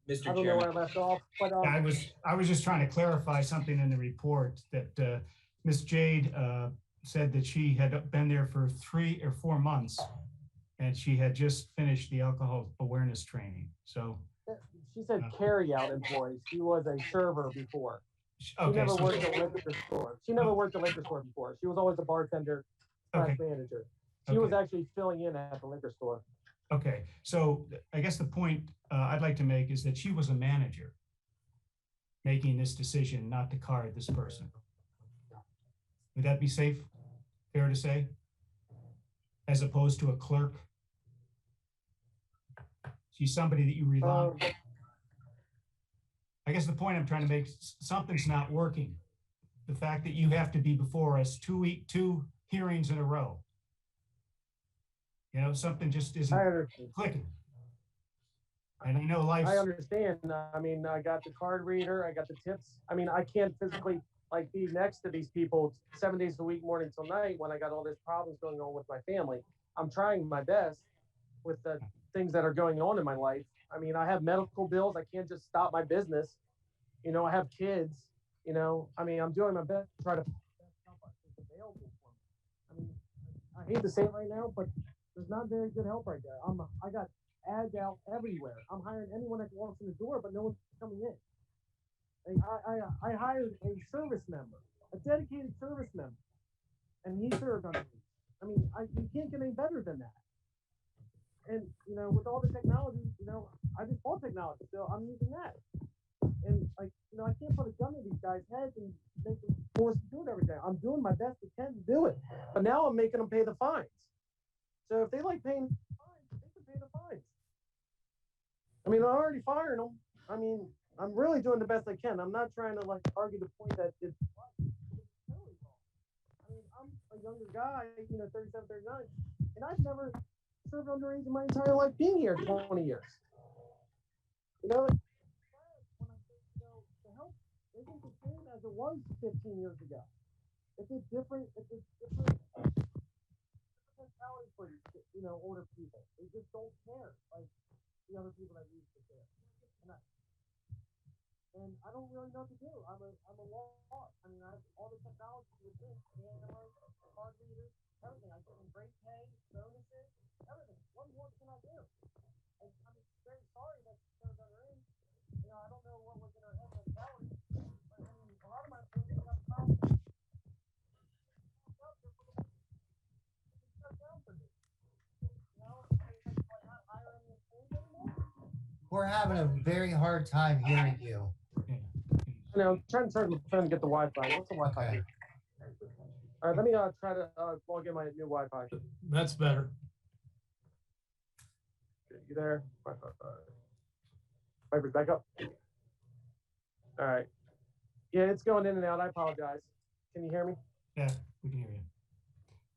Mr. I don't know where I left off, but I was just trying to clarify something in the report that Miss Jade said that she had been there for 3 or 4 months, and she had just finished the alcohol awareness training. So she said carry-out employee. She was a server before. She never worked at a liquor store. She never worked at a liquor store before. She was always a bartender, manager. She was actually filling in at the liquor store. Okay, so I guess the point I'd like to make is that she was a manager making this decision not to card this person. Would that be safe, fair to say? As opposed to a clerk? She's somebody that you rely on. I guess the point I'm trying to make, something's not working. The fact that you have to be before us 2 hearings in a row. You know, something just isn't clicking. And I know life. I understand. I mean, I got the card reader, I got the tips. I mean, I can't physically like be next to these people 7 days a week, morning till night, when I got all these problems going on with my family. I'm trying my best with the things that are going on in my life. I mean, I have medical bills. I can't just stop my business. You know, I have kids. You know, I mean, I'm doing my best to try to put the best help available for me. I mean, I hate to say it right now, but there's not very good help right there. I got ads out everywhere. I'm hiring anyone that walks in the door, but no one's coming in. I hired a service member, a dedicated service member, and he served under me. I mean, you can't get any better than that. And, you know, with all the technology, you know, I just bought technology, so I'm using that. And, like, you know, I can't put a gun to these guys' heads and make them forced to do it every day. I'm doing my best I can to do it. But now I'm making them pay the fines. So if they like paying fines, they can pay the fines. I mean, I'm already firing them. I mean, I'm really doing the best I can. I'm not trying to, like, argue the point that it's right. It's totally wrong. I mean, I'm a younger guy, you know, 37, 39, and I've never served underage in my entire life being here 20 years. You know, when I say, you know, the help isn't the same as it was 15 years ago. It's a different mentality for, you know, older people. They just don't care like the other people that used to care. And I don't really know what to do. I'm a lost. I mean, I have all the technology with this, cameras, card readers, everything. I give them great pay, bonuses, everything. What more can I do? And I'm very sorry that they're in. You know, I don't know what was in her head mentality, but I mean, a lot of my friends have problems. We're having a very hard time hearing you. No, I'm trying to get the Wi-Fi. What's the Wi-Fi? Okay. All right, let me try to log in my new Wi-Fi. That's better. You there? Wi-Fi back up. All right. Yeah, it's going in and out. I apologize. Can you hear me? Yeah, we can hear you.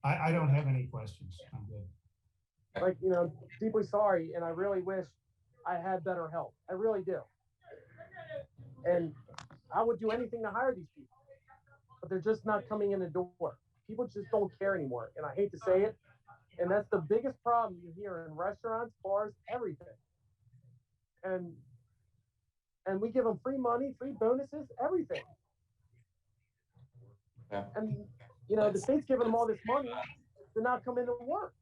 I don't have any questions. I'm good. Like, you know, deeply sorry, and I really wish I had better help. I really do. And I would do anything to hire these people, but they're just not coming in the door. People just don't care anymore. And I hate to say it. And that's the biggest problem you hear in restaurants, bars, everything. And we give them free money, free bonuses, everything. Okay. And you know, the state's giving them all this money to not come into work.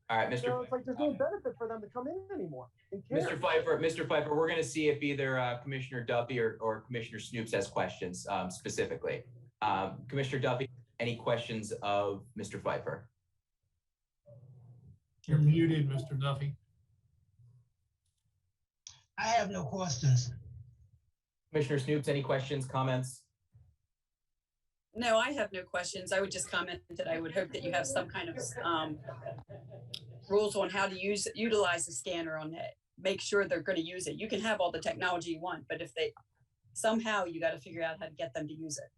All right, Mr. So it's like there's no benefit for them to come in anymore. Mr. Pfeiffer, we're going to see if either Commissioner Duffy or Commissioner Snoops has questions specifically. Commissioner Duffy, any questions of Mr. Pfeiffer? You're muted, Mr. Duffy. I have no questions. Commissioner Snoops, any questions, comments? No, I have no questions. I would just comment that I would hope that you have some kind of rules on how to utilize the scanner on that. Make sure they're going to use it. You can have all the technology you want, but if they somehow you got to figure out how to get them to use it.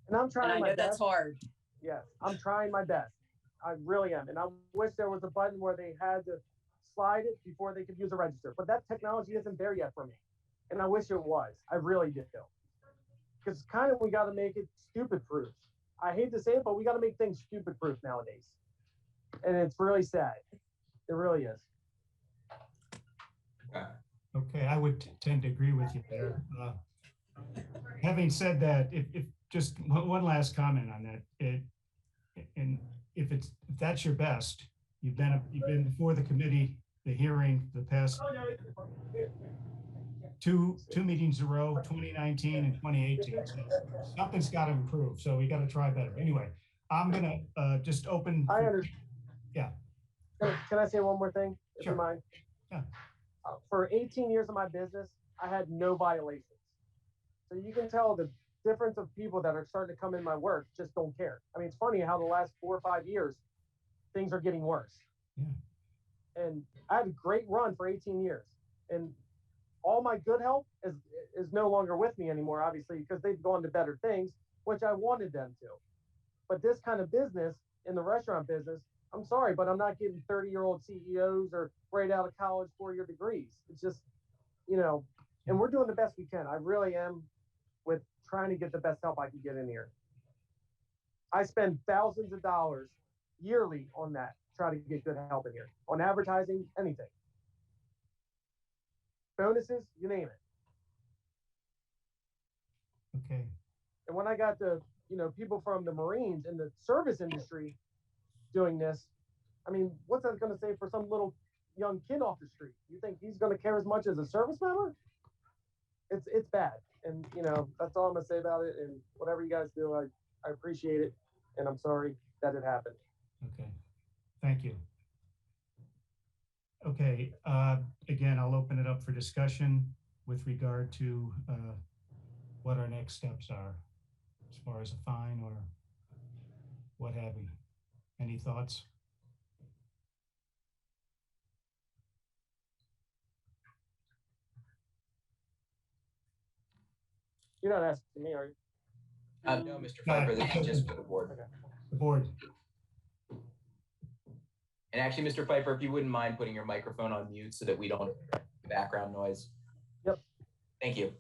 And I'm trying. And I know that's hard. Yes, I'm trying my best. I really am. And I wish there was a button where they had to slide it before they could use a register. But that technology isn't there yet for me. And I wish it was. I really do. Because kind of we got to make it stupid proof. I hate to say it, but we got to make things stupid proof nowadays. And it's really sad. It really is. Okay, I would tend to agree with you there. Having said that, if just one last comment on that, and if that's your best, you've been before the committee, the hearing, the past two meetings in a row, 2019 and 2018. So something's got to improve. So we got to try better. Anyway, I'm gonna just open. I understand. Yeah. Can I say one more thing, if Sure. you mind? Yeah. For 18 years of my business, I had no violations. So you can tell the difference of people that are starting to come in my work just don't care. I mean, it's funny how the last 4 or 5 years, things are getting worse. Yeah. And I had a great run for 18 years. And all my good help is no longer with me anymore, obviously, because they've gone to better things, which I wanted them to. But this kind of business, in the restaurant business, I'm sorry, but I'm not getting 30-year-old CEOs or right out of college 4-year degrees. It's just, you know, and we're doing the best we can. I really am with trying to get the best help I can get in here. I spend thousands of dollars yearly on that, try to get good help in here, on advertising, anything. Bonuses, you name it. Okay. And when I got the, you know, people from the Marines and the service industry doing this, I mean, what's that going to say for some little young kid off the street? You think he's going to care as much as a service member? It's bad. And, you know, that's all I'm going to say about it. And whatever you guys do, I appreciate it. And I'm sorry that it happened. Okay. Thank you. Okay. Again, I'll open it up for discussion with regard to what our next steps are as far as a fine or what have you. Any thoughts? You're not asking me, are you? No, Mr. Pfeiffer, this is just for the board. Okay. The board. And actually, Mr. Pfeiffer, if you wouldn't mind putting your microphone on mute so that we don't hear background noise. Yep. Thank you.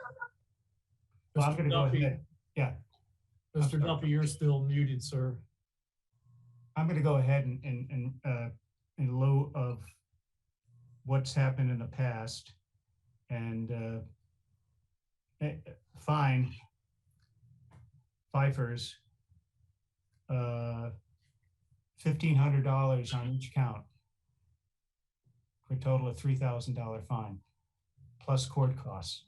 Well, I'm going to go Duffy. ahead. Yeah. Mr. Duffy, you're still muted, sir. I'm going to go ahead and in lieu of what's happened in the past and fine Pfeiffer's $1,500 on each count for a total of $3,000 fine plus court costs.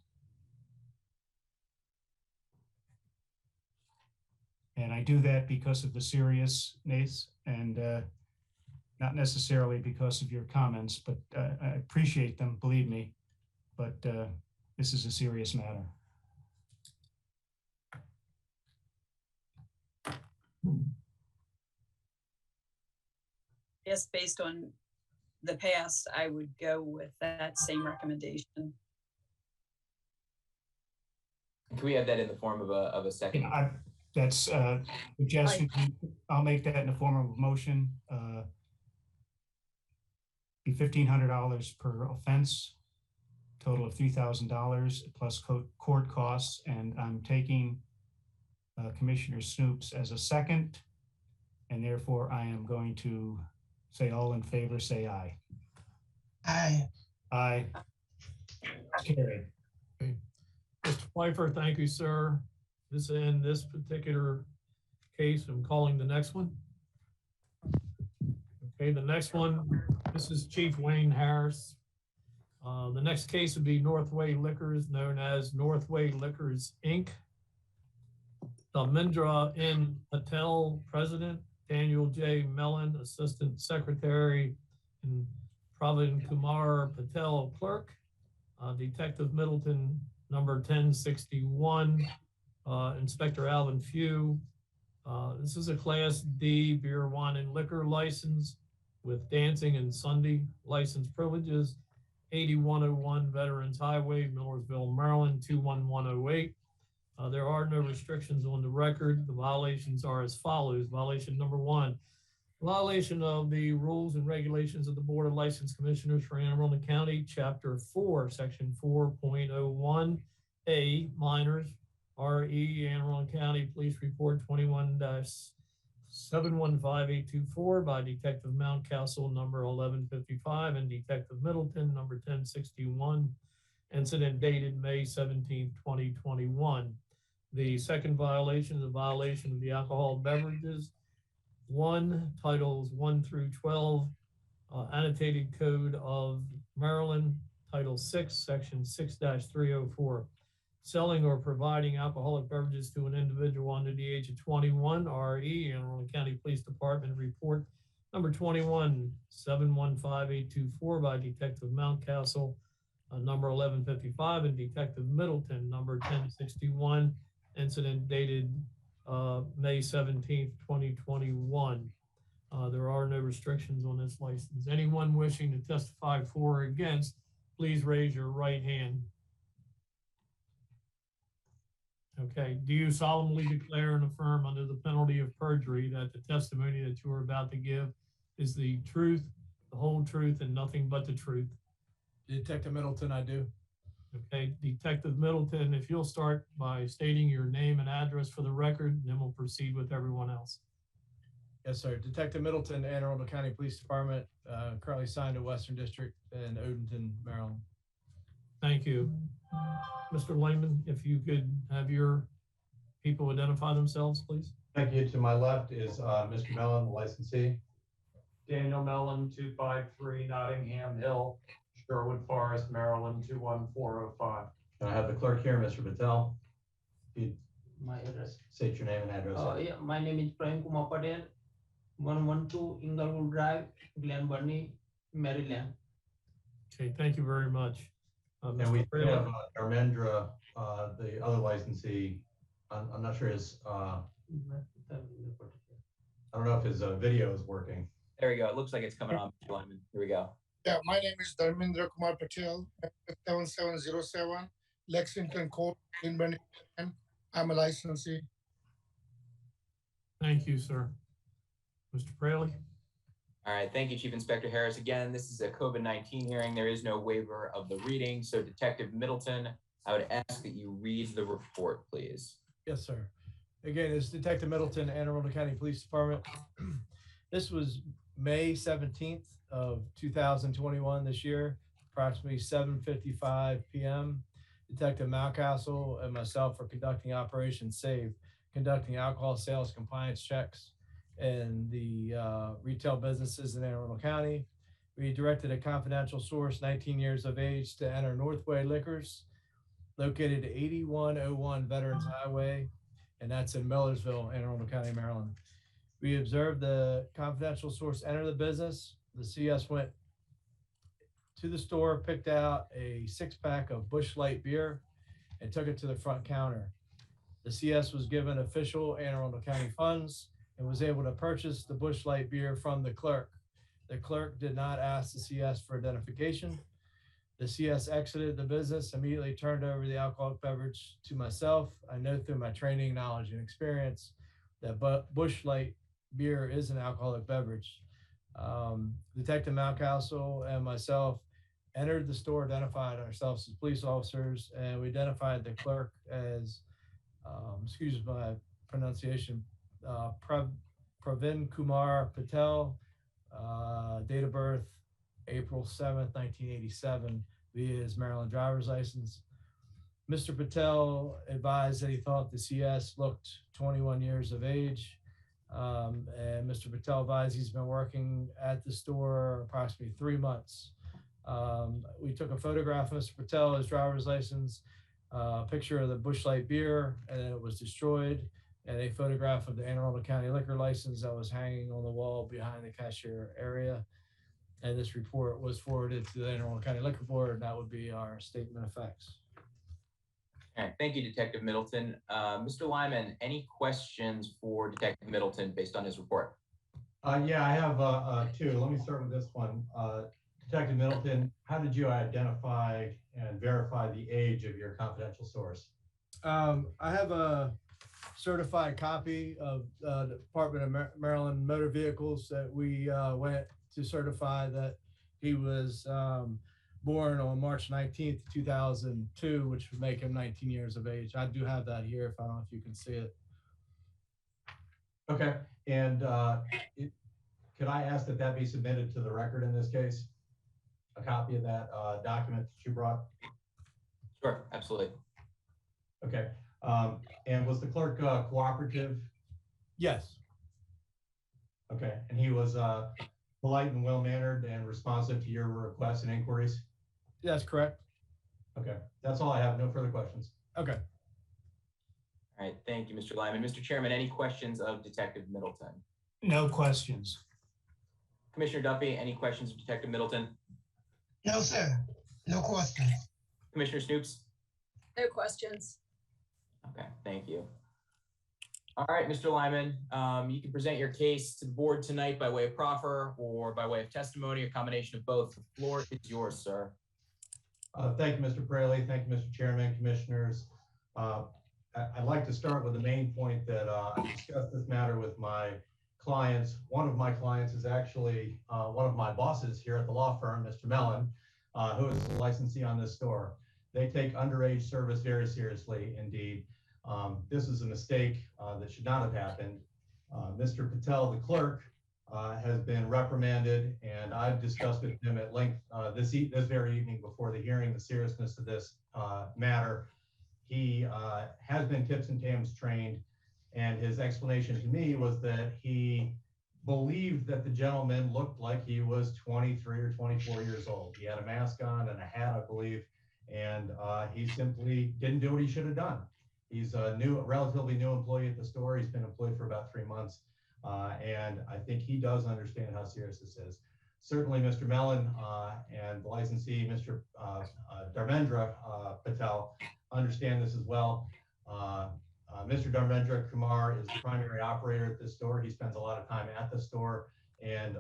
And I do that because of the seriousness and not necessarily because of your comments, but I appreciate them, believe me, but this is a serious matter. Yes, based on the past, I would go with that same recommendation. Can we have that in the form of a second? That's a suggestion. I'll make that in the form of a motion. Be $1,500 per offense total of $3,000 plus court costs. And I'm taking Commissioner Snoops as a second. And therefore I am going to say all in favor, say aye. Aye. Aye. Carried. Okay. Mr. Pfeiffer, thank you, sir. This in this particular case, I'm calling the next one. Okay, the next one, this is Chief Wayne Harris. The next case would be Northway Liquors, known as Northway Liquors, Inc. Dharmendra N. Patel, President, Daniel J. Mellon, Assistant Secretary, and Pravin Kumar Patel, Clerk. Detective Middleton, number 1061, Inspector Alvin Few. This is a Class D beer, wine, and liquor license with dancing and Sunday license privileges, 8101 Veterans Highway, Millersville, Maryland, 21108. There are no restrictions on the record. The violations are as follows. Violation number 1, violation of the rules and regulations of the Board of License Commissioners for Anne Arundel County, Chapter 4, Section 4.01A, minors, RE, Anne Arundel County Police Report 21-715824 by Detective Mountcastle, number 1155, and Detective Middleton, number 1061, incident dated May 17, 2021. The second violation is a violation of the alcohol beverages 1, Titles 1 through 12, Annotated Code of Maryland, Title 6, Section 6-304, selling or providing alcoholic beverages to an individual under the age of 21, RE, Anne Arundel County Police Department Report number 21-715824 by Detective Mountcastle, number 1155, and Detective Middleton, number 1061, incident dated May 17th, 2021. There are no restrictions on this license. Anyone wishing to testify for or against, please raise your right hand. Okay, do you solemnly declare and affirm under the penalty of perjury that the testimony that you are about to give is the truth, the whole truth, and nothing but the truth? Detective Middleton, I do. Okay, Detective Middleton, if you'll start by stating your name and address for the record, and then we'll proceed with everyone else. Yes, sir. Detective Middleton, Anne Arundel County Police Department, currently signed to Western District in Odenton, Maryland. Thank you. Mr. Lehman, if you could have your people identify themselves, please. Thank you. To my left is Mr. Mellon, the licensee. Daniel Mellon, 253 Nottingham Hill, Sherwood Forest, Maryland, 21405. Can I have the clerk here, Mr. Patel? My address. State your name and address. Yeah, my name is Pravin Kumar Patel, 112 Inglewood Drive, Glen Burnie, Maryland. Okay, thank you very much. And we have Dharmendra, the other licensee. I'm not sure his, I don't know if his video is working. There we go. It looks like it's coming on, Mr. Lyman. Here we go. Yeah, my name is Dharmendra Kumar Patel, 7707 Lexington Court, in Birmingham. I'm a licensee. Thank you, sir. Mr. Fraley. All right, thank you, Chief Inspector Harris. Again, this is a COVID-19 hearing. There is no waiver of the reading. So Detective Middleton, I would ask that you read the report, please. Yes, sir. Again, it's Detective Middleton, Anne Arundel County Police Department. This was May 17th of 2021 this year, approximately 7:55 p.m. Detective Mountcastle and myself are conducting Operation SAVE, conducting alcohol sales compliance checks in the retail businesses in Anne Arundel County. We directed a confidential source, 19 years of age, to enter Northway Liquors, located at 8101 Veterans Highway, and that's in Millersville, Anne Arundel County, Maryland. We observed the confidential source enter the business. The CS went to the store, picked out a 6-pack of Busch Light beer, and took it to the front counter. The CS was given official Anne Arundel County funds and was able to purchase the Busch Light beer from the clerk. The clerk did not ask the CS for identification. The CS exited the business, immediately turned over the alcoholic beverage to myself. I know through my training, knowledge, and experience that Busch Light beer is an alcoholic beverage. Detective Mountcastle and myself entered the store, identified ourselves as police officers, and we identified the clerk as, excuse my pronunciation, Pravin Kumar Patel, date of birth April 7th, 1987, via his Maryland driver's license. Mr. Patel advised that he thought the CS looked 21 years of age. And Mr. Patel advised he's been working at the store approximately 3 months. We took a photograph of Mr. Patel, his driver's license, a picture of the Busch Light beer, and then it was destroyed, and a photograph of the Anne Arundel County liquor license that was hanging on the wall behind the cashier area. And this report was forwarded to the Anne Arundel County Liquor Board, and that would be our statement of facts. All right, thank you, Detective Middleton. Mr. Lyman, any questions for Detective Middleton based on his report? Yeah, I have two. Let me start with this one. Detective Middleton, how did you identify and verify the age of your confidential source? I have a certified copy of the Department of Maryland Motor Vehicles that we went to certify that he was born on March 19th, 2002, which would make him 19 years of age. I do have that here, if I don't know if you can see it. Okay, and could I ask that that be submitted to the record in this case? A copy of that document that you brought? Sure, absolutely. Okay, and was the clerk cooperative? Yes. Okay, and he was polite and well-mannered and responsive to your requests and inquiries? That's correct. Okay, that's all I have. No further questions. Okay. All right, thank you, Mr. Lyman. Mr. Chairman, any questions of Detective Middleton? No questions. Commissioner Duffy, any questions of Detective Middleton? No, sir. No questions. Commissioner Snoops? No questions. Okay, thank you. All right, Mr. Lyman, you can present your case to the board tonight by way of proffer or by way of testimony, a combination of both. The floor is yours, sir. Thank you, Mr. Fraley. Thank you, Mr. Chairman, commissioners. I'd like to start with the main point that I discussed this matter with my clients. One of my clients is actually one of my bosses here at the law firm, Mr. Mellon, who is a licensee on this store. They take underage service very seriously indeed. This is a mistake that should not have happened. Mr. Patel, the clerk, has been reprimanded, and I've discussed with him at length this very evening before the hearing the seriousness of this matter. He has been tips and tams trained, and his explanation to me was that he believed that the gentleman looked like he was 23 or 24 years old. He had a mask on and a hat, I believe, and he simply didn't do what he should have done. He's a relatively new employee at the store. He's been employed for about 3 months. And I think he does understand how serious this is. Certainly, Mr. Mellon and the licensee, Mr. Dharmendra Patel, understand this as well. Mr. Dharmendra Kumar is the primary operator at this store. He spends a lot of time at the store. And,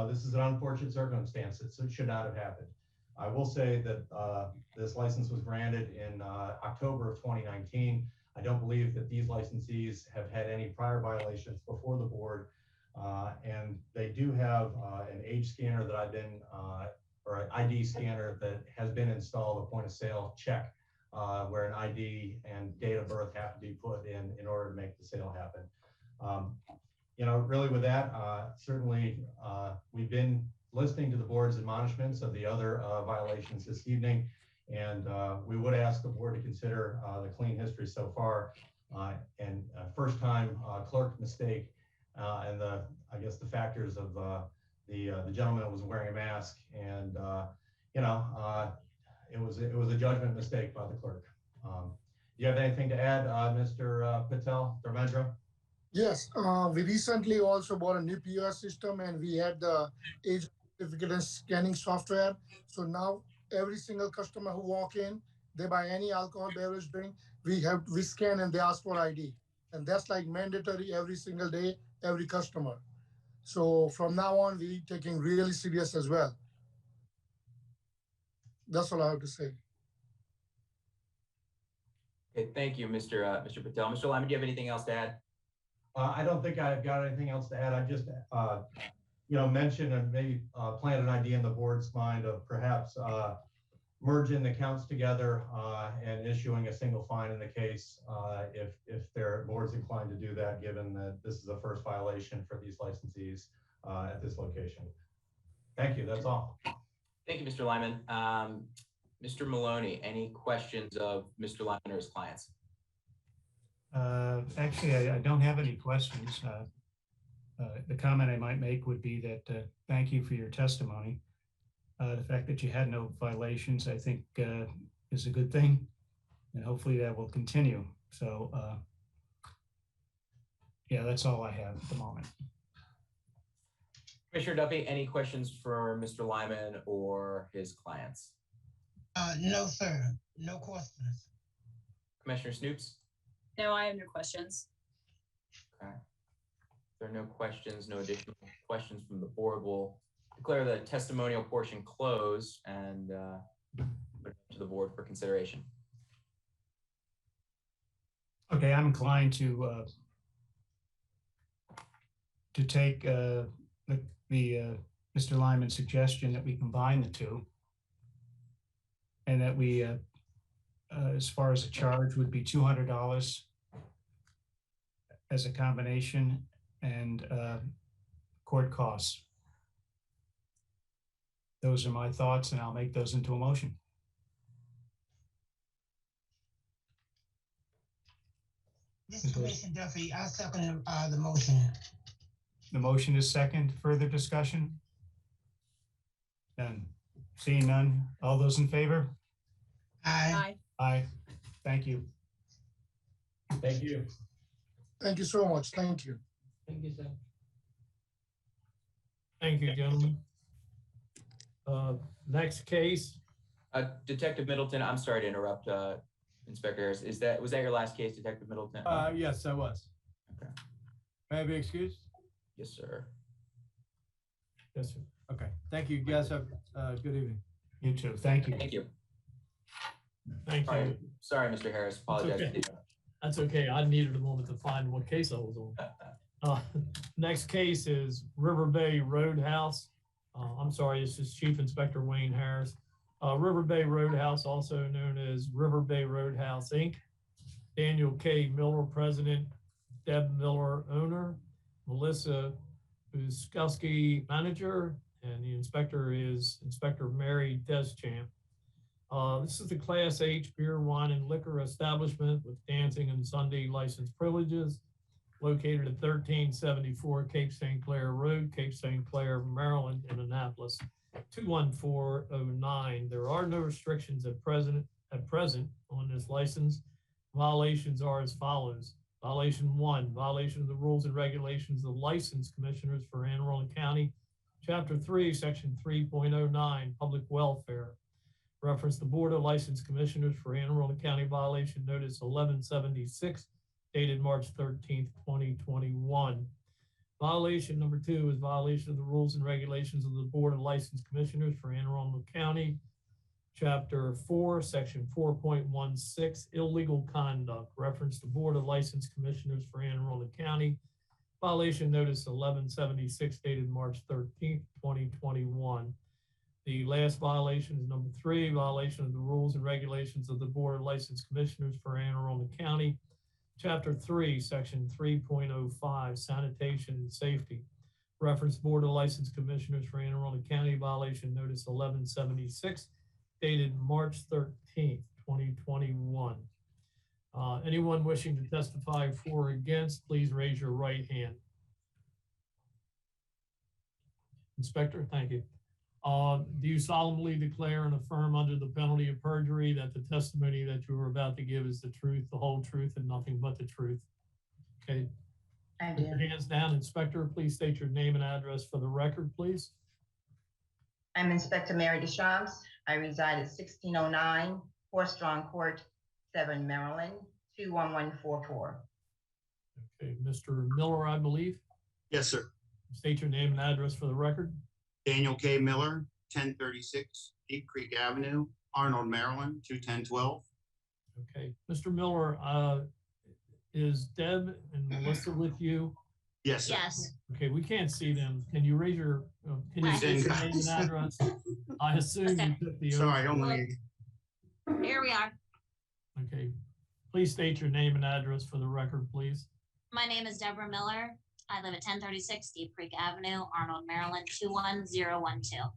this is an unfortunate circumstance. It should not have happened. I will say that this license was granted in October of 2019. I don't believe that these licensees have had any prior violations before the board. And they do have an age scanner that or an ID scanner that has been installed, a point of sale check, where an ID and date of birth have to be put in order to make the sale happen. Really with that, certainly we've been listening to the board's admonishments of the other violations this evening. And we would ask the board to consider the clean history so far and first time clerk mistake and I guess the factors of the gentleman was wearing a mask and it was a judgment mistake by the clerk. Do you have anything to add, Mr. Patel, Dharmendra? Yes, we recently also bought a new POS system and we had the age certificate and scanning software. So now every single customer who walk in, they buy any alcohol beverage drink, we scan and they ask for ID. And that's like mandatory every single day, every customer. So from now on, we taking really serious as well. That's all I have to say. Okay, thank you, Mr. Patel. Mr. Lyman, do you have anything else to add? I don't think I've got anything else to add. I just, mention and maybe plant an idea in the board's mind of perhaps merging the counts together and issuing a single fine in the case if their board's inclined to do that, given that this is the first violation for these licensees at this location. Thank you. That's all. Thank you, Mr. Lyman. Mr. Maloney, any questions of Mr. Lyman or his clients? Actually, I don't have any questions. The comment I might make would be that thank you for your testimony. The fact that you had no violations, I think, is a good thing, and hopefully that will continue. So, yeah, that's all I have at the moment. Commissioner Duffy, any questions for Mr. Lyman or his clients? No, sir. No questions. Commissioner Snoops? No, I have no questions. Okay. If there are no questions, no additional questions from the board, we'll declare the testimonial portion closed and put it to the board for consideration. Okay, I'm inclined to take the Mr. Lyman's suggestion that we combine the two, and that we, as far as the charge, would be $200 as a combination, and court costs. Those are my thoughts, and I'll make those into a motion. This is Commissioner Duffy. I second the motion. The motion is second. Further discussion? None. Seeing none. All those in favor? Aye. Aye. Thank you. Thank you. Thank you so much. Thank you. Thank you, sir. Thank you, gentlemen. Next case. Detective Middleton, I'm sorry to interrupt, Inspector Harris. Was that your last case, Detective Middleton? Yes, I was. Okay. May I be excused? Yes, sir. Yes, sir. Okay. Thank you. Guys have a good evening. You too. Thank you. Thank you. Thank you. Sorry, Mr. Harris. Apologize. Okay. That's okay. I needed a moment to find what case I was on. Next case is River Bay Roadhouse. I'm sorry, this is Chief Inspector Wayne Harris. River Bay Roadhouse, also known as River Bay Roadhouse, Inc. Daniel K. Miller, President. Deb Miller, owner. Melissa Uskowski, manager. And the inspector is Inspector Mary Deschamps. This is the Class H beer, wine, and liquor establishment with dancing and Sunday license privileges, located at 1374 Cape St. Clair Road, Cape St. Clair, Maryland, in Annapolis, 21409. There are no restrictions at present on this license. Violations are as follows. Violation 1, violation of the rules and regulations of the License Commissioners for Anne Arundel County, Chapter 3, Section 3.09, Public Welfare. Reference the Board of License Commissioners for Anne Arundel County Violation Notice 1176, dated March 13th, 2021. Violation number 2 is violation of the rules and regulations of the Board of License Commissioners for Anne Arundel County, Chapter 4, Section 4.16, illegal conduct. Reference the Board of License Commissioners for Anne Arundel County. Violation notice 1176, dated March 13th, 2021. The last violation is number 3, violation of the rules and regulations of the Board of License Commissioners for Anne Arundel County, Chapter 3, Section 3.05, sanitation and safety. Reference Board of License Commissioners for Anne Arundel County, violation notice 1176, dated March 13th, 2021. Anyone wishing to testify for or against, please raise your right hand. Inspector, thank you. Do you solemnly declare and affirm under the penalty of perjury that the testimony that you are about to give is the truth, the whole truth, and nothing but the truth? Okay. I Put do. your hands down. Inspector, please state your name and address for the record, please. I'm Inspector Mary Deschamps. I reside at 1609 Horse-Drawn Court, Severn, Maryland, 21144. Okay, Mr. Miller, I believe. Yes, sir. State your name and address for the record. Daniel K. Miller, 1036 Deep Creek Avenue, Arnold, Maryland, 21012. Okay, Mr. Miller, is Deb and Melissa with you? Yes, sir. Yes. Okay, we can't see them. Can you raise your, can you Hi. state your name and address? I assume you took the oath. Sorry, only. Here we are. Okay, please state your name and address for the record, please. My name is Deborah Miller. I live at 1036 Deep Creek Avenue, Arnold, Maryland, 21012.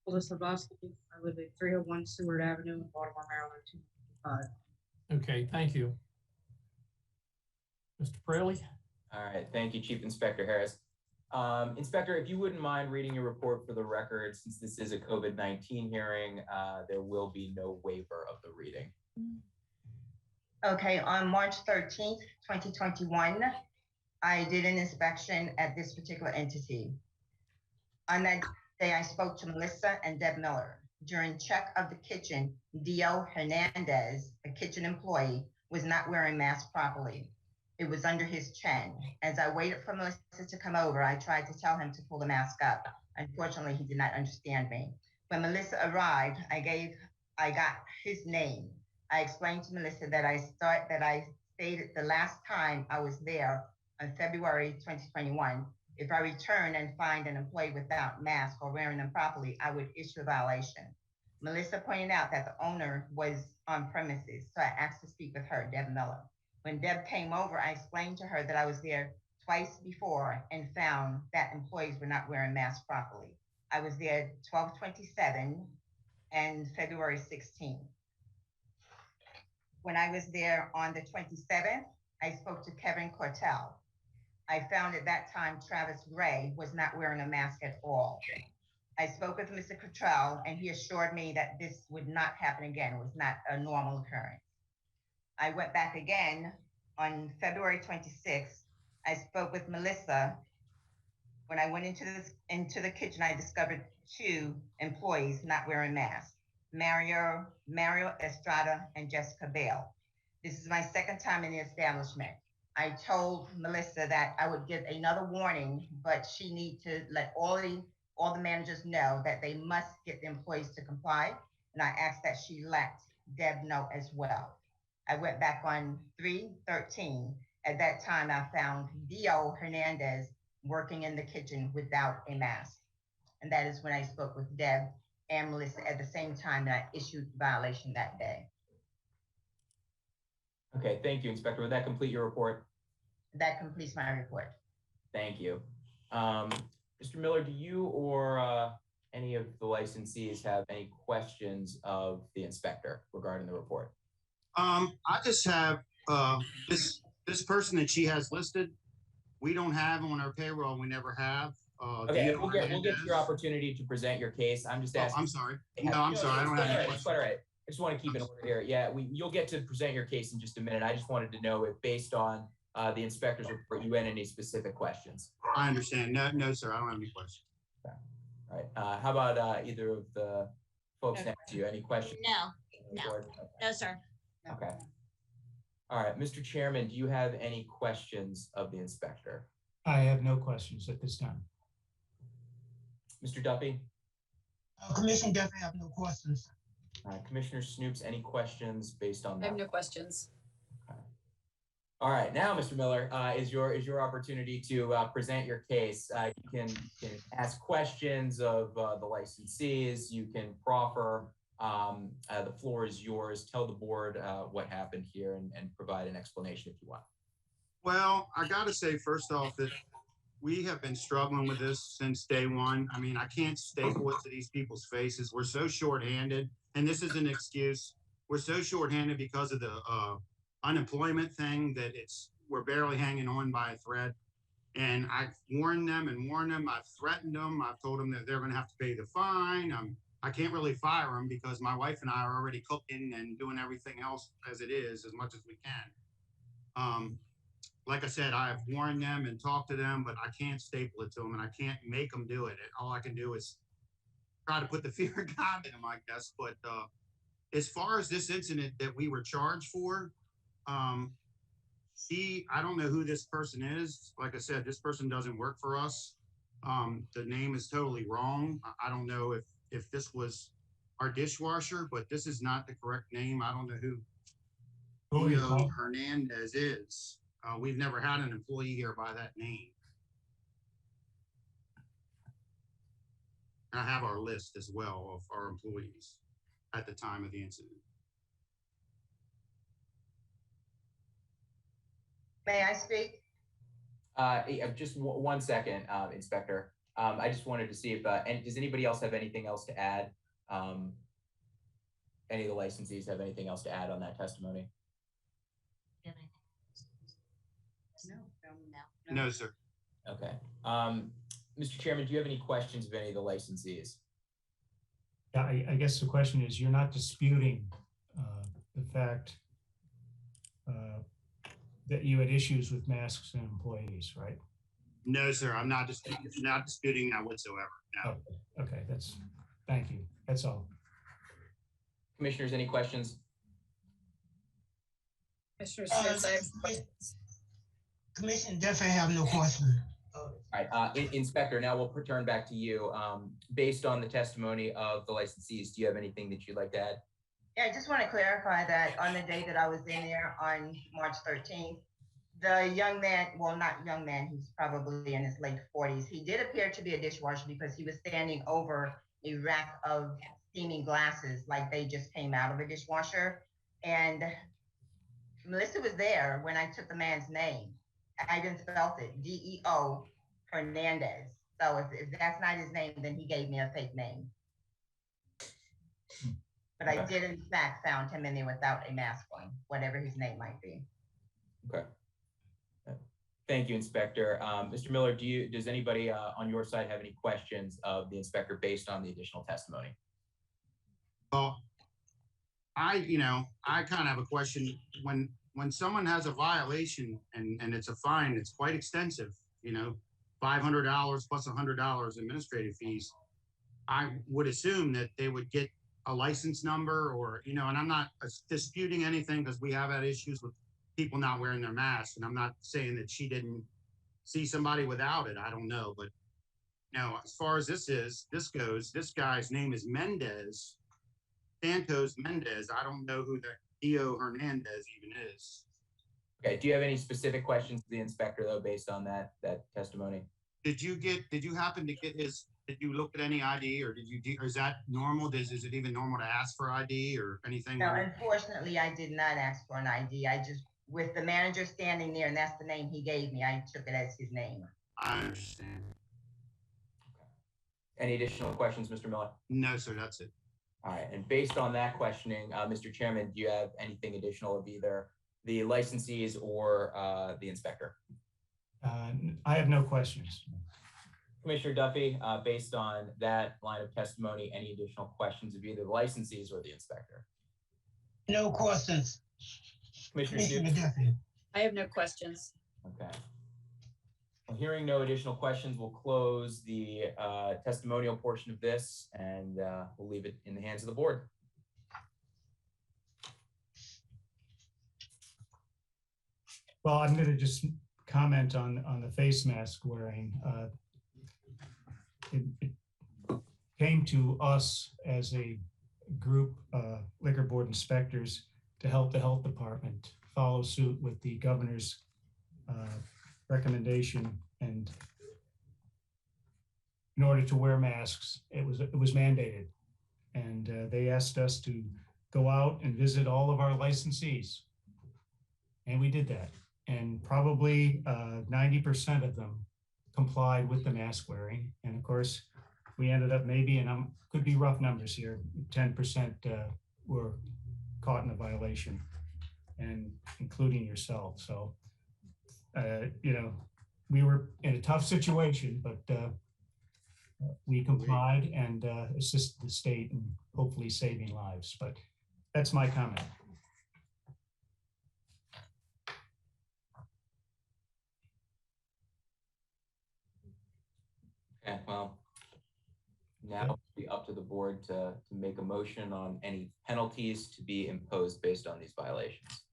Melissa Bosky. I live at 301 Seward Avenue, Baltimore, Maryland, 255. Okay, thank you. Mr. Fraley? All right, thank you, Chief Inspector Harris. Inspector, if you wouldn't mind reading your report for the record, since this is a COVID-19 hearing, there will be no waiver of the reading. Okay, on March 13th, 2021, I did an inspection at this particular entity. On that day, I spoke to Melissa and Deb Miller. During check of the kitchen, Dio Hernandez, a kitchen employee, was not wearing masks properly. It was under his chin. As I waited for Melissa to come over, I tried to tell him to pull the mask up. Unfortunately, he did not understand me. When Melissa arrived, I got his name. I explained to Melissa that I stated the last time I was there on February 2021, if I return and find an employee without mask or wearing them properly, I would issue a violation. Melissa pointed out that the owner was on premises, so I asked to speak with her, Deb Miller. When Deb came over, I explained to her that I was there twice before and found that employees were not wearing masks properly. I was there 12/27 and February 16. When I was there on the 27th, I spoke to Kevin Cortell. I found at that time Travis Gray was not wearing a mask at all. I spoke with Mr. Cortell and he assured me that this would not happen again. It was not a normal occurrence. I went back again on February 26th. I spoke with Melissa. When I went into the kitchen, I discovered 2 employees not wearing masks. Mario Estrada and Jessica Bale. This is my second time in the establishment. I told Melissa that I would give another warning, but she needs to let all the managers know that they must get the employees to comply. And I asked that she let Deb know as well. I went back on 3/13. At that time, I found Dio Hernandez working in the kitchen without a mask. And that is when I spoke with Deb and Melissa at the same time that I issued the violation that day. Okay, thank you, Inspector. Would that complete your report? That completes my report. Thank you. Mr. Miller, do you or any of the licensees have any questions of the inspector regarding the report? I just have this person that she has listed. We don't have on our payroll. We never have. Okay, we'll get to your opportunity to present your case. I'm just asking. I'm sorry. No, I'm sorry. I don't have any questions. All right. I just want to keep it in order here. Yeah, you'll get to present your case in just a minute. I just wanted to know if, based on the inspector's report, you had any specific questions. I understand. No, sir. I don't have any questions. Okay. All right. How about either of the folks next to you? Any questions? No, sir. Okay. All right, Mr. Chairman, do you have any questions of the inspector? I have no questions at this time. Mr. Duffy? Commissioner Duffy, I have no questions. Commissioner Snoops, any questions based on that? I have no questions. Okay. All right, now, Mr. Miller, is your opportunity to present your case. You can ask questions of the licensees. You can proffer. The floor is yours. Tell the board what happened here and provide an explanation if you want. Well, I got to say, first off, that we have been struggling with this since day one. I mean, I can't staple it to these people's faces. We're so shorthanded, and this is an excuse. We're so shorthanded because of the unemployment thing that we're barely hanging on by a thread. And I've warned them. I've threatened them. I've told them that they're going to have to pay the fine. I can't really fire them because my wife and I are already cooking and doing everything else as it is, as much as we can. Like I said, I have warned them and talked to them, but I can't staple it to them and I can't make them do it. All I can do is try to put the fear of God in them, I guess. But as far as this incident that we were charged for, I don't know who this person is. Like I said, this person doesn't work for us. The name is totally wrong. I don't know if this was our dishwasher, but this is not the correct name. I don't know who Julio Hernandez is. We've never had an employee here by that name. And I have our list as well of our employees at the time of the incident. May I speak? Just 1 second, Inspector. I just wanted to see if, and does anybody else have anything else to add? Any of the licensees have anything else to add on that testimony? No, sir. Okay. Mr. Chairman, do you have any questions of any of the licensees? Yeah, I guess the question is, you're not disputing the fact that you had issues with masks and employees, right? No, sir. I'm not disputing that whatsoever. No. Okay, thank you. That's all. Commissioners, any questions? Commissioner Smith, I have Commission definitely have no question. All right, Inspector, now we'll return back to you. Based on the testimony of the licensees, do you have anything that you'd like to add? Yeah, I just want to clarify that on the day that I was in there on March 13th, the young man, well, not young man, he's probably in his late 40s. He did appear to be a dishwasher because he was standing over a rack of steaming glasses like they just came out of a dishwasher. And Melissa was there when I took the man's name. I even spelled it, D-E-O Hernandez. So if that's not his name, then he gave me a fake name. But I did in fact found him in there without a mask on, whatever his name might be. Okay. Thank you, Inspector. Mr. Miller, does anybody on your side have any questions of the inspector based on the additional testimony? Well, I kind of have a question. When someone has a violation and it's a fine, it's quite extensive, $500 plus $100 administrative fees. I would assume that they would get a license number or, and I'm not disputing anything because we have had issues with people not wearing their masks. And I'm not saying that she didn't see somebody without it. I don't know. But as far as this goes, this guy's name is Mendez, Santos Mendez. I don't know who the D.O. Hernandez even is. Okay. Do you have any specific questions to the inspector though, based on that testimony? Did you happen to get did you look at any ID or or is that normal? Is it even normal to ask for ID or anything? No, unfortunately, I did not ask for an ID. I just, with the manager standing there and that's the name he gave me, I took it as his name. I understand. Okay. Any additional questions, Mr. Miller? No, sir, that's it. All right. And based on that questioning, Mr. Chairman, do you have anything additional of either the licensees or the inspector? I have no questions. Commissioner Duffy, based on that line of testimony, any additional questions of either the licensees or the inspector? No questions. Commissioner Duffy. I have no questions. Okay. Well, hearing no additional questions, we'll close the testimonial portion of this and we'll leave it in the hands of the board. Well, I'm going to just comment on the face mask wearing. It came to us as a group, liquor board inspectors, to help the health department follow suit with the governor's recommendation. And in order to wear masks, it was mandated. And they asked us to go out and visit all of our licensees. And we did that. And probably 90% of them complied with the mask wearing. And of course, we ended up maybe, and could be rough numbers here, 10% were caught in a violation, and including yourself. So, we were in a tough situation, but we complied and assisted the state in hopefully saving lives. But that's my comment. Okay, well, now it'll be up to the board to make a motion on any penalties to be imposed based on these violations.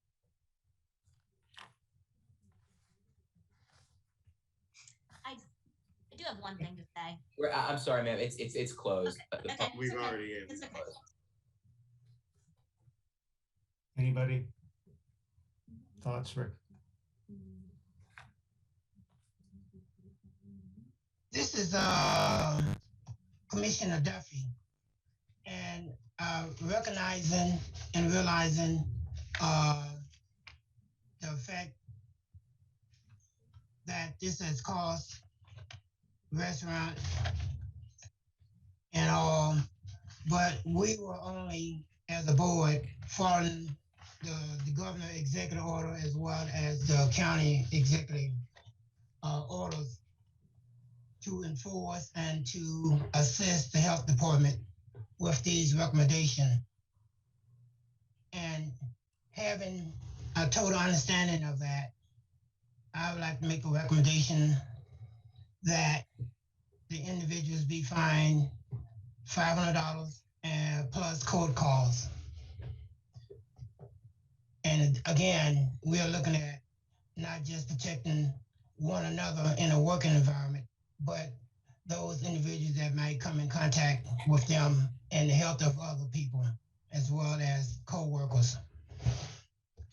I do have one thing to say. I'm sorry, ma'am. It's closed. Okay. The We've okay. already It's okay. Anybody? Thoughts, Rick? This is Commissioner Duffy, and recognizing and realizing the fact that this has caused restaurant and all, but we were only as a board following the governor executive order as well as the county executive orders to enforce and to assist the health department with these recommendations. And having a total understanding of that, I would like to make a recommendation that the individuals be fined $500 and plus court calls. And again, we are looking at not just protecting one another in a working environment, but those individuals that might come in contact with them and the health of other people, as well as co-workers.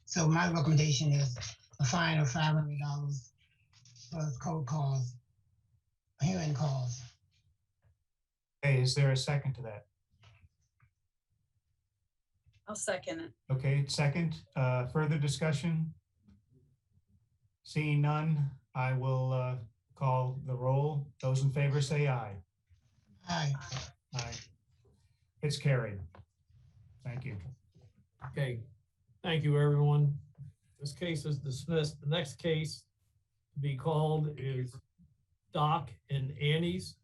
So my recommendation is a fine of $500 plus court calls, hearing calls. Okay, is there a second to that? I'll second it. Okay, second, further discussion? Seeing none, I will call the roll. Those in favor say aye. Aye. Aye. It's carried. Thank you. Okay, thank you, everyone. This case is dismissed. The next case to be called is Doc and Annie's.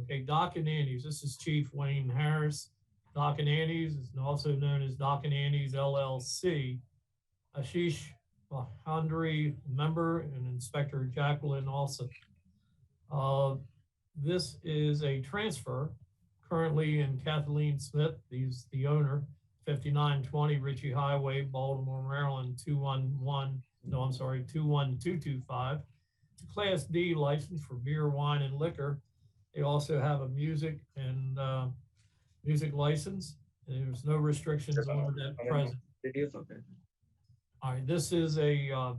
Okay, Doc and Annie's. This is Chief Wayne Harris. Doc and Annie's is also known as Doc and Annie's LLC. Ashish Mahandri, member, and Inspector Jacqueline also. This is a transfer currently in Kathleen Smith, he's the owner, 5920 Ritchie Highway, Baltimore, Maryland, 21225. It's a Class D license for beer, wine, and liquor. They also have a music and music license. There's no restrictions on it at present. All right, this is the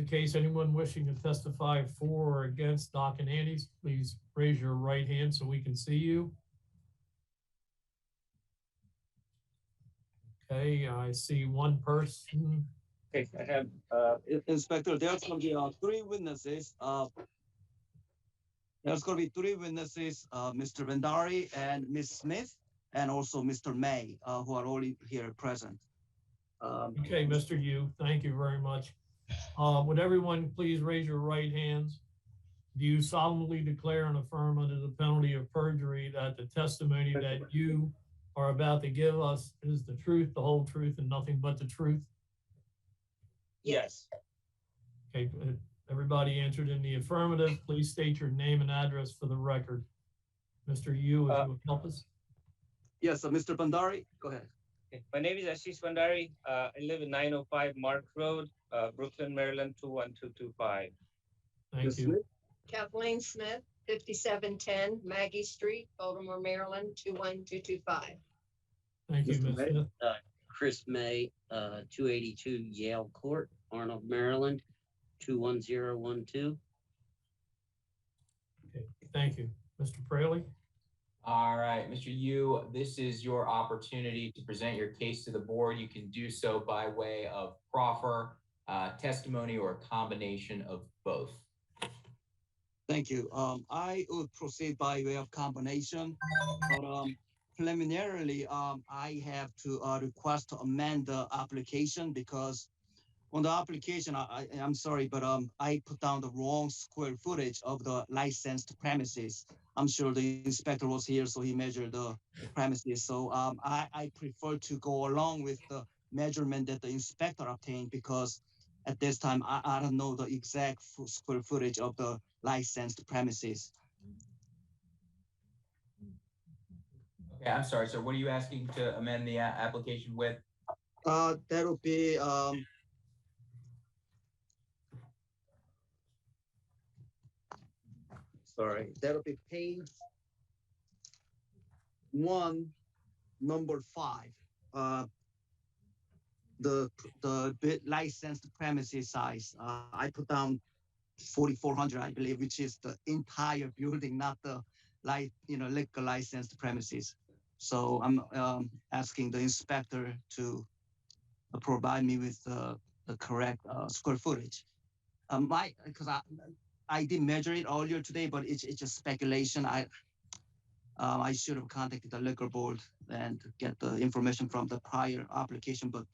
case. Anyone wishing to testify for or against Doc and Annie's, please raise your right hand so we can see you. Okay, I see one person. Okay, I have Inspector. There's going to be three witnesses. There's going to be three witnesses: Mr. Bhandari and Ms. Smith, and also Mr. May, who are already here present. Okay, Mr. Yu, thank you very much. Would everyone please raise your right hands? Do you solemnly declare and affirm under the penalty of perjury that the testimony that you are about to give us is the truth, the whole truth, and nothing but the truth? Yes. Okay, everybody answered in the affirmative. Please state your name and address for the record. Mr. Yu, if you would help us. Yes, Mr. Bhandari, go ahead. Okay. My name is Ashish Bhandari. I live in 905 Mark Road, Brooklyn, Maryland, 21225. Thank you. Kathleen Smith, 5710 Maggie Street, Baltimore, Maryland, 21225. Thank you, Ms. Smith. Chris May, 282 Yale Court, Arnold, Maryland, 21012. Okay, thank you. Mr. Praley? All right, Mr. Yu, this is your opportunity to present your case to the board. You can do so by way of proffer, testimony, or a combination of both. Thank you. I would proceed by way of combination, but preliminarily, I have to request to amend the application because on the application, I'm sorry, but I put down the wrong square footage of the licensed premises. I'm sure the inspector was here, so he measured the premises. So I prefer to go along with the measurement that the inspector obtained because at this time, I don't know the exact square footage of the licensed premises. Okay, I'm sorry, sir. What are you asking to amend the application with? That would be, sorry, that'll be page 1, number 5. The licensed premises size. I put down 4,400, I believe, which is the entire building, not the liquor licensed premises. So I'm asking the inspector to provide me with the correct square footage. Because I did measure it earlier today, but it's just speculation. I should have contacted the liquor board and get the information from the prior application, but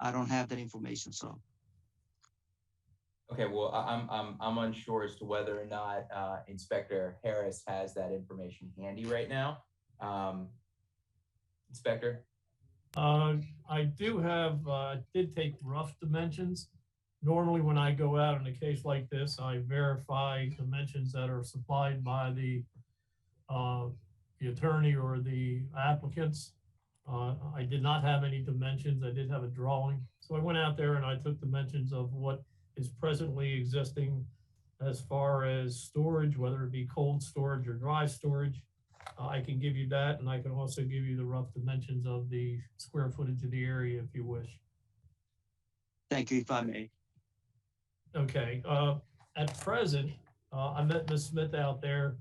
I don't have that information. So Okay, well, I'm unsure as to whether or not Inspector Harris has that information handy right now. Inspector? I do have, did take rough dimensions. Normally when I go out in a case like this, I verify dimensions that are supplied by the attorney or the applicants. I did not have any dimensions. I did have a drawing. So I went out there and I took dimensions of what is presently existing as far as storage, whether it be cold storage or dry storage. I can give you that, and I can also give you the rough dimensions of the square footage of the area if you wish. thank you, if I may. Okay, at present, I met Ms. Smith out there.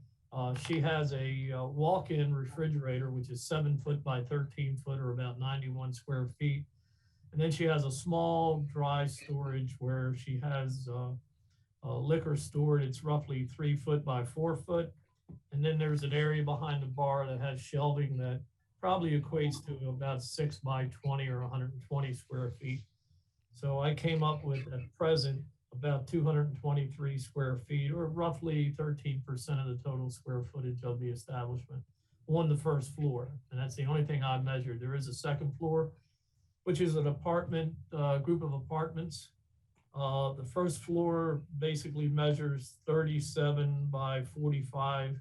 She has a walk-in refrigerator, which is 7 foot by 13 foot, or about 91 square feet. And then she has a small dry storage where she has liquor stored. It's roughly 3 foot by 4 foot. And then there's an area behind the bar that has shelving that probably equates to about 6 by 20 or 120 square feet. So I came up with at present about 223 square feet, or roughly 13% of the total square footage of the establishment on the first floor. And that's the only thing I measured. There is a second floor, which is an apartment, group of apartments. The first floor basically measures 37 by 45,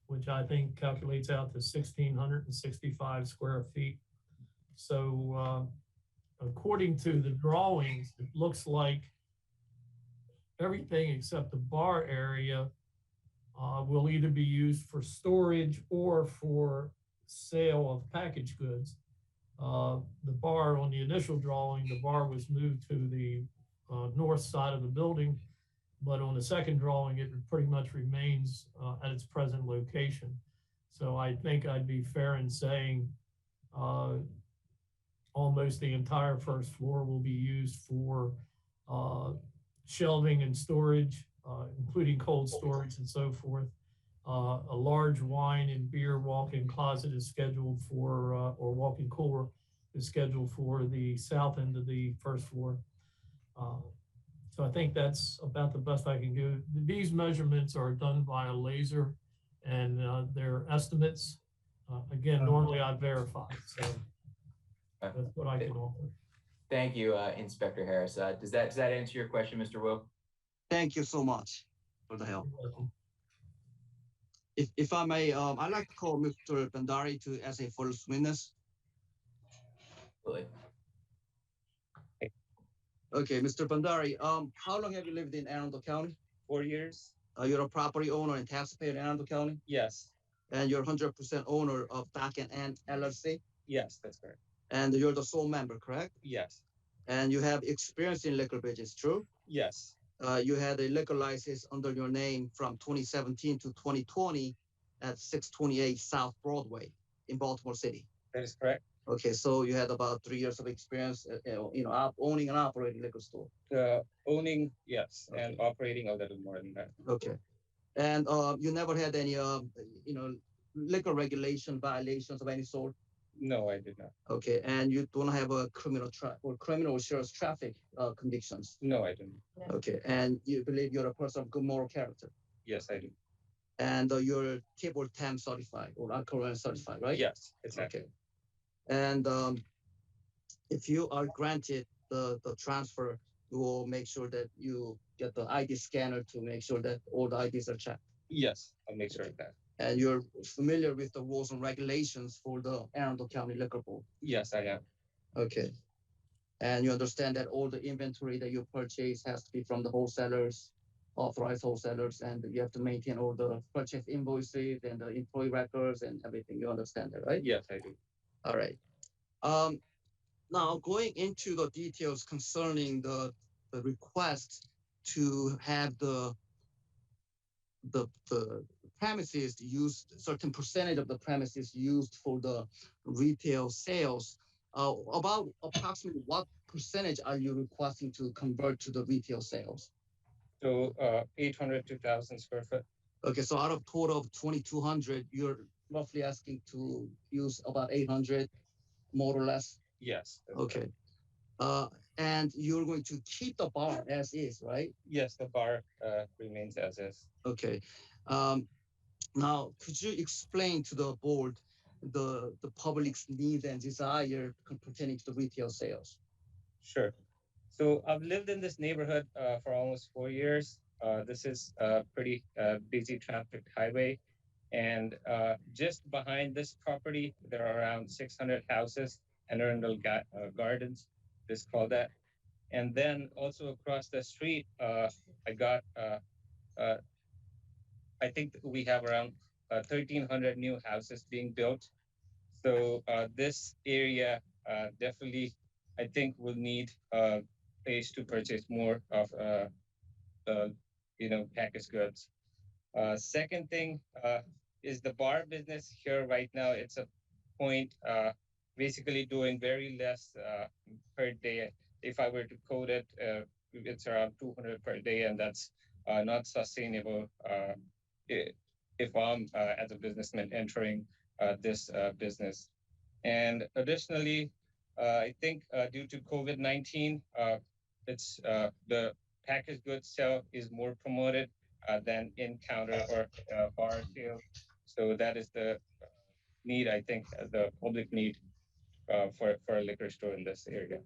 which I think calculates out to 1,665 square feet. So according to the drawings, it looks like everything except the bar area will either be used for storage or for sale of packaged goods. The bar on the initial drawing, the bar was moved to the north side of the building, but on the second drawing, it pretty much remains at its present location. So I think I'd be fair in saying almost the entire first floor will be used for shelving and storage, including cold storage and so forth. A large wine and beer walk-in closet is scheduled for, or walk-in cooler is scheduled for the south end of the first floor. So I think that's about the best I can do. These measurements are done via laser, and they're estimates. Again, normally I verify, so that's what I can offer. Thank you, Inspector Harris. Does that answer your question, Mr. Wu? Thank you so much for the help. If I may, I'd like to call Mr. Bandari to as a first witness. Absolutely. Okay, Mr. Bandari, how long have you lived in Arundel County? 4 years. You're a property owner and taxpayer in Arundel County? Yes. And you're 100% owner of Dock and LLC? Yes, that's correct. And you're the sole member, correct? Yes. And you have experience in liquor business, true? Yes. You had a liquor license under your name from 2017 to 2020 at 628 South Broadway in Baltimore City. That is correct. Okay, so you had about 3 years of experience, owning and operating liquor store. Owning, yes, okay. And operating a little more than that. Okay, and you never had any, liquor regulation violations of any sort? No, I did not. Okay, and you don't have a criminal shares traffic convictions? No, I don't. Okay, and you believe you're a person of good moral character? Yes, I do. And you're table 10 certified or alcohol certified, right? Yes, exactly. Okay. And if you are granted the transfer, you will make sure that you get the ID scanner to make sure that all the IDs are checked. Yes, I'll make sure of that. And you're familiar with the rules and regulations for the Arundel County Liquor Board? Yes, I am. Okay. And you understand that all the inventory that you purchase has to be from the wholesalers, authorized wholesalers, and you have to maintain all the purchase invoices and the employee records and everything. You understand that, right? Yes, I do. All right. Now going into the details concerning the request to have the the premises used, certain percentage of the premises used for the retail sales. About approximately what percentage are you requesting to convert to the retail sales? So 800 to 1,000 square foot. Okay, so out of total of 2,200, you're roughly asking to use about 800, more or less. Yes. Okay. And you're going to keep the bar as is, right? Yes, the bar remains as is. Okay. Now, could you explain to the board the public's needs and desire pertaining to the retail sales? Sure. So I've lived in this neighborhood for almost 4 years. This is a pretty busy traffic highway. And just behind this property, there are around 600 houses and Arundel Gardens, is called that. And then also across the street, I got, I think we have around 1,300 new houses being built. So this area definitely, I think, will need a place to purchase more of, packaged goods. Second thing is the bar business here right now. It's a point, basically doing very less per day. If I were to code it, it's around 200 per day, and that's not sustainable if I'm as a businessman entering this business. And additionally, I think due to COVID-19, it's the packaged goods sale is more promoted than in counter or bar sales. So that is the need, I think, the public need for a liquor store in this area.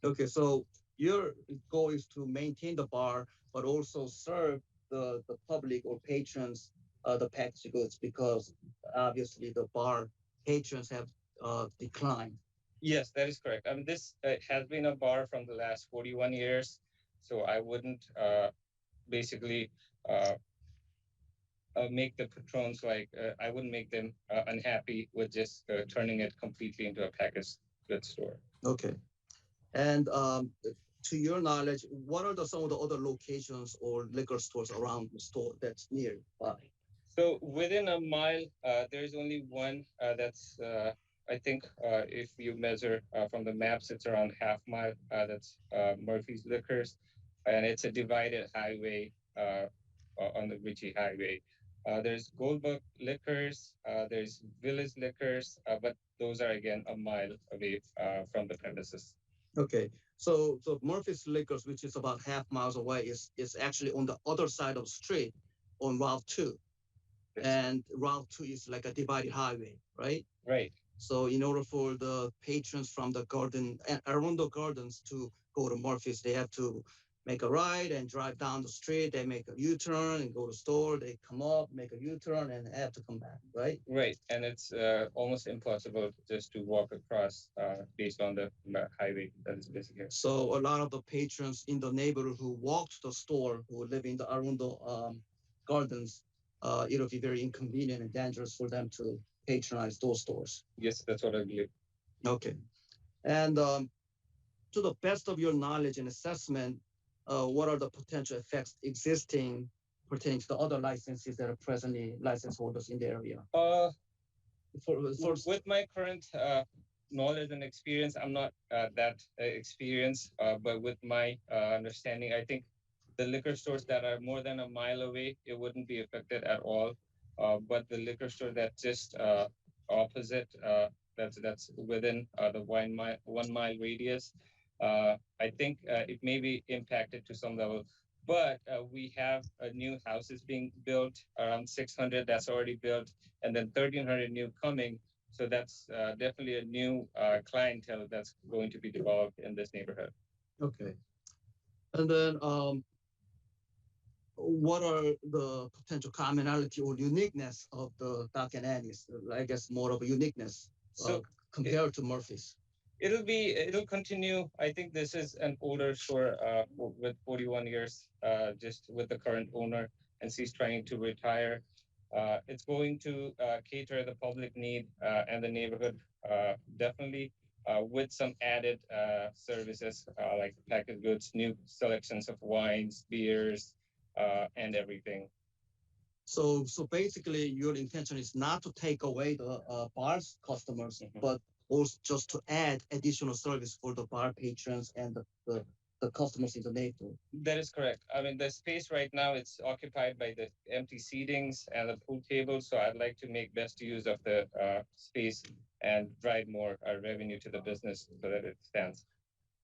Okay, so your goal is to maintain the bar, but also serve the public or patrons the packaged goods, because obviously the bar patrons have declined. Yes, that is correct. I mean, this has been a bar from the last 41 years, so I wouldn't basically make the patrons I wouldn't make them unhappy with just turning it completely into a packaged goods store. Okay. And to your knowledge, what are some of the other locations or liquor stores around the store that's nearby? So within a mile, there's only one that's, I think, if you measure from the maps, it's around half mile. That's Murphy's Liquors, and it's a divided highway on the Ritchie Highway. There's Goldbrook Liquors, there's Village Liquors, but those are again a mile away from the premises. Okay, so Murphy's Liquors, which is about half miles away, is actually on the other side of the street on Route 2. And Route 2 is like a divided highway, right? Right. So in order for the patrons from the Arundel Gardens to go to Murphy's, they have to make a right and drive down the street. They make a U-turn and go to the store. They come up, make a U-turn, and have to come back, right? Right, and it's almost impossible just to walk across based on the highway that is busy here. So a lot of the patrons in the neighborhood who walk to the store, who live in the Arundel Gardens, it'll be very inconvenient and dangerous for them to patronize those stores. Yes, that's what I believe. Okay. And to the best of your knowledge and assessment, what are the potential effects existing pertaining to the other licenses that are presently license holders in the area? With my current knowledge and experience, I'm not that experienced, but with my understanding, I think the liquor stores that are more than a mile away, it wouldn't be affected at all. But the liquor store that's just opposite, that's within the 1 mile radius, I think it may be impacted to some level. But we have new houses being built, around 600 that's already built, and then 1,300 new coming. So that's definitely a new clientele that's going to be developed in this neighborhood. Okay. And then what are the potential commonality or uniqueness of the Doc and Annie's? I guess more of a uniqueness compared to Murphy's. It'll continue. I think this is an older store with 41 years, just with the current owner, and she's trying to retire. It's going to cater the public need and the neighborhood, definitely, with some added services like packaged goods, new selections of wines, beers, and everything. So basically, your intention is not to take away the bar's customers, but also just to add additional service for the bar patrons and the customers in the neighborhood. That is correct. I mean, the space right now, it's occupied by the empty seatings and the pool table. So I'd like to make best use of the space and drive more revenue to the business so that it stands.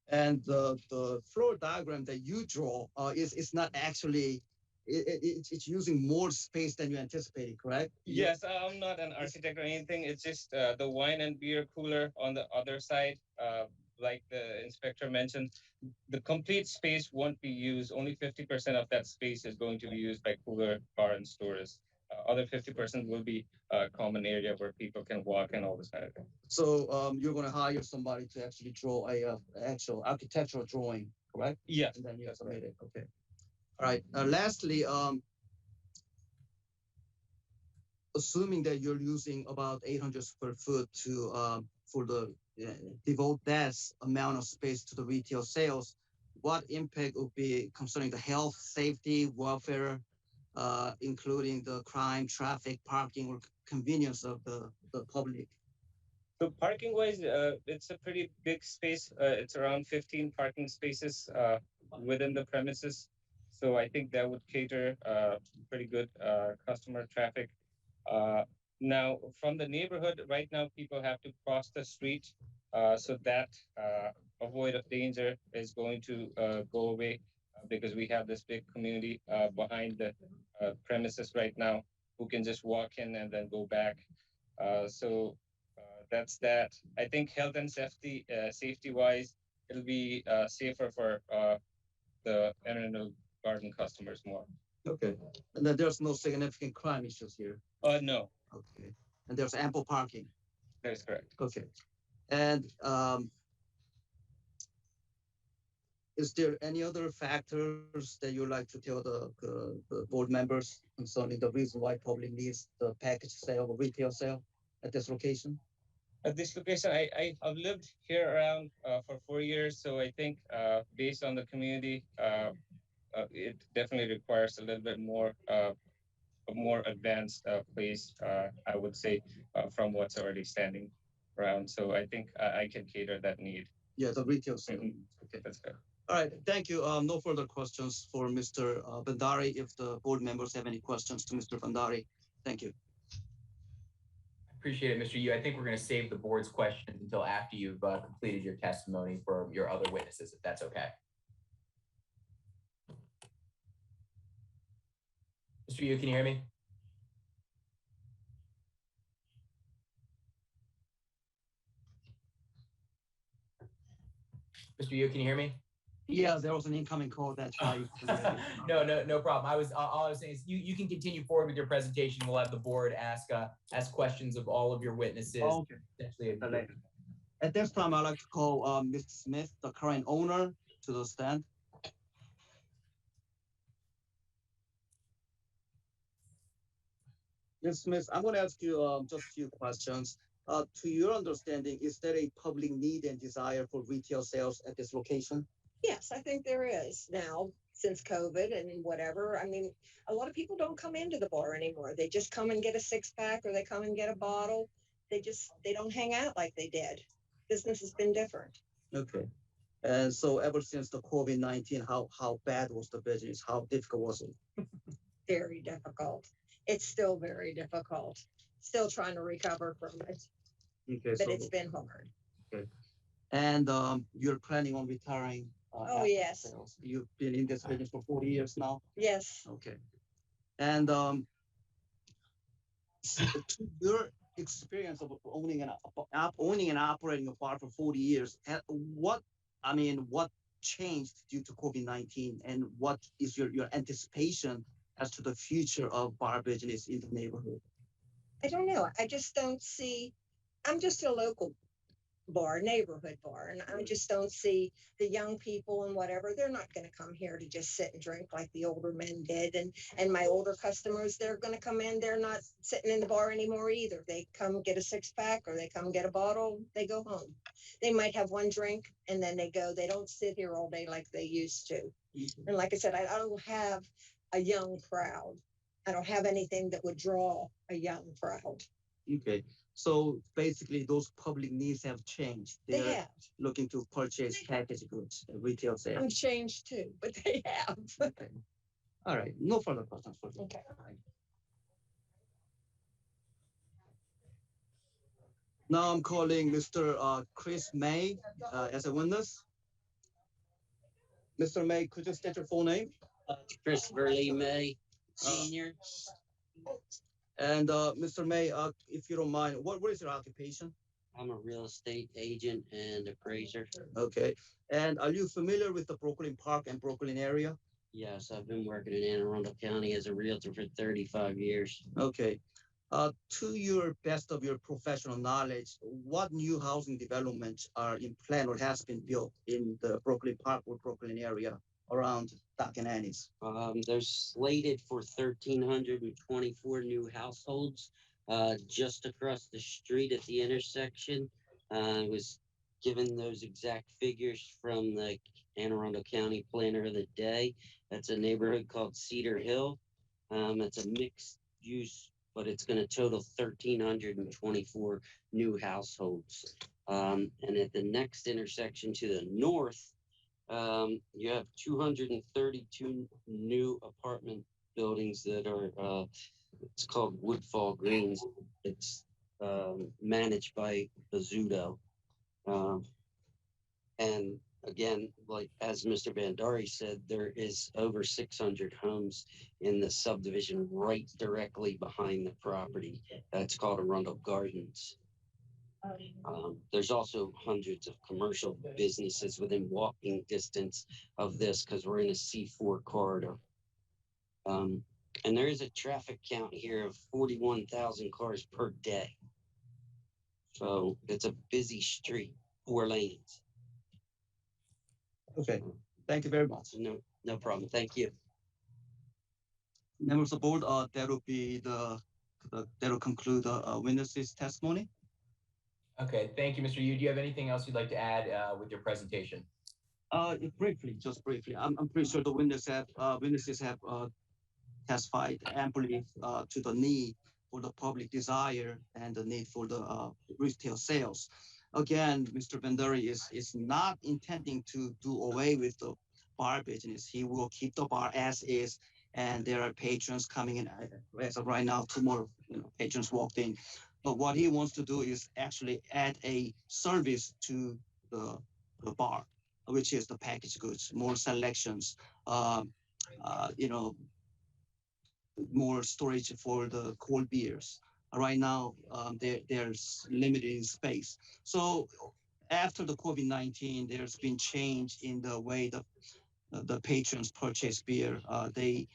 And the floor diagram that you draw is not actually, it's using more space than you anticipated, correct? Yes, I'm not an architect or anything. It's just the wine and beer cooler on the other side. Like the inspector mentioned, the complete space won't be used. Only 50% of that space is going to be used by cooler, bar, and stores. Other 50% will be a common area where people can walk and all this kind of thing. So you're going to hire somebody to actually draw a actual architectural drawing, correct? Yes. And then you submit it. Okay. All right. Lastly, assuming that you're using about 800 square foot to for the devote that amount of space to the retail sales, what impact would be concerning the health, safety, welfare, including the crime, traffic, parking, or convenience of the public? So parking wise, it's a pretty big space. It's around 15 parking spaces within the premises. So I think that would cater pretty good customer traffic. Now, from the neighborhood, right now, people have to cross the street. So that avoid of danger is going to go away because we have this big community behind the premises right now who can just walk in and then go back. So that's that. I think health and safety wise, it'll be safer for the Arundel Garden customers more. Okay. And then there's no significant crime issues here? No. Okay. And there's ample parking? That is correct. Okay. And is there any other factors that you'd like to tell the board members concerning the reason why public needs the package sale or retail sale at this location? At this location, I've lived here around for 4 years, so I think based on the community, it definitely requires a little bit more a more advanced place, I would say, from what's already standing around. So I think I can cater that need. Yeah, the retail sale. Okay, that's good. All right, thank you. No further questions for Mr. Bandari. If the board members have any questions to Mr. Bandari, thank you. Appreciate it, Mr. Yu. I think we're going to save the board's questions until after you've completed your testimony for your other witnesses, if that's okay. Mr. Yu, can you hear me? Mr. Yu, can you hear me? Yeah, there was an incoming call. That's why. No problem. All I was saying is you can continue forward with your presentation. We'll have the board ask questions of all of your witnesses. Oh, okay. At this time, I'd like to call Ms. Smith, the current owner, to the stand. Ms. Smith, I'm going to ask you just a few questions. To your understanding, is there a public need and desire for retail sales at this location? Yes, I think there is now since COVID and whatever. I mean, a lot of people don't come into the bar anymore. They just come and get a 6-pack or they come and get a bottle. They don't hang out like they did. Business has been different. Okay. And so ever since the COVID-19, how bad was the business? How difficult was it? Very difficult. It's still very difficult. Still trying to recover from it. Okay, but it's been hard. Okay. And you're planning on retiring? Oh, yes. Sales. You've been in this business for 40 years now? Yes. Okay. And to your experience of owning and operating a bar for 40 years, what changed due to COVID-19, and what is your anticipation as to the future of bar business in the neighborhood? I don't know. I just don't see, I'm just a local bar, neighborhood bar, and I just don't see the young people and whatever. They're not going to come here to just sit and drink like the older men did. And my older customers, they're going to come in, they're not sitting in the bar anymore either. They come get a 6-pack or they come get a bottle, they go home. They might have one drink and then they go. They don't sit here all day like they used to. And like I said, I don't have a young crowd I don't have anything that would draw a young crowd. Okay, so basically those public needs have changed. They They're have. looking to purchase packaged goods, retail I've sales. changed too, but they have. Okay. All right, no further questions for you. Okay. Now I'm calling Mr. Chris May as a witness. Mr. May, could you state your full name? Christopher Lee May, Senior. And Mr. May, if you don't mind, what is your occupation? I'm a real estate agent and appraiser. Okay. And are you familiar with the Brooklyn Park and Brooklyn area? Yes, I've been working in Anne Arundel County as a realtor for 35 years. Okay. To your best of your professional knowledge, what new housing developments are in plan or has been built in the Brooklyn Park or Brooklyn area around Dock and Annie's? There's slated for 1,324 new households just across the street at the intersection. I was given those exact figures from the Anne Arundel County Planner of the Day. That's a neighborhood called Cedar Hill. It's a mixed use, but it's going to total 1,324 new households. And at the next intersection to the north, you have 232 new apartment buildings that are, it's called Woodfall Greens. It's managed by Bozzuto. And again, like as Mr. Bandari said, there is over 600 homes in the subdivision right directly behind the property. It's called Arundel Gardens. There's also hundreds of commercial businesses within walking distance of this because we're in a C4 corridor. And there is a traffic count here of 41,000 cars per day. So it's a busy street, 4 lanes. Okay, thank you very much. No problem. Thank you. Members of the board, that will conclude the witness's testimony. Okay, thank you, Mr. Yu. Do you have anything else you'd like to add with your presentation? Briefly, just briefly. I'm pretty sure the witnesses have testified amply to the need for the public desire and the need for the retail sales. Again, Mr. Bandari is not intending to do away with the bar business. He will keep the bar as is, and there are patrons coming in. As of right now, 2 more patrons walked in. But what he wants to do is actually add a service to the bar, which is the packaged goods, more selections, more storage for the cold beers. Right now, there's limited space. So after the COVID-19, there's been change in the way the patrons purchase beer. They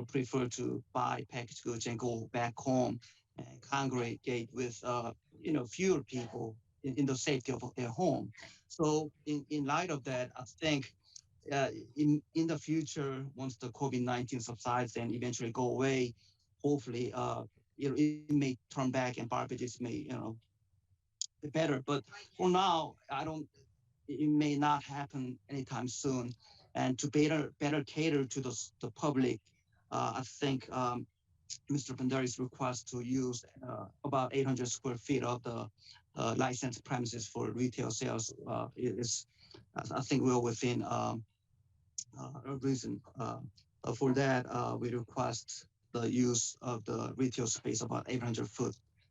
prefer to buy packaged goods and go back home and congregate with fewer people in the safety of their home. So in light of that, I think in the future, once the COVID-19 subsides and eventually go away, hopefully it may turn back and bar business may be better. But for now, it may not happen anytime soon. And to better cater to the public, I think Mr. Bandari's request to use about 800 square feet of the licensed premises for retail sales is, I think, well within a reason. For that, we request the use of the retail space about 800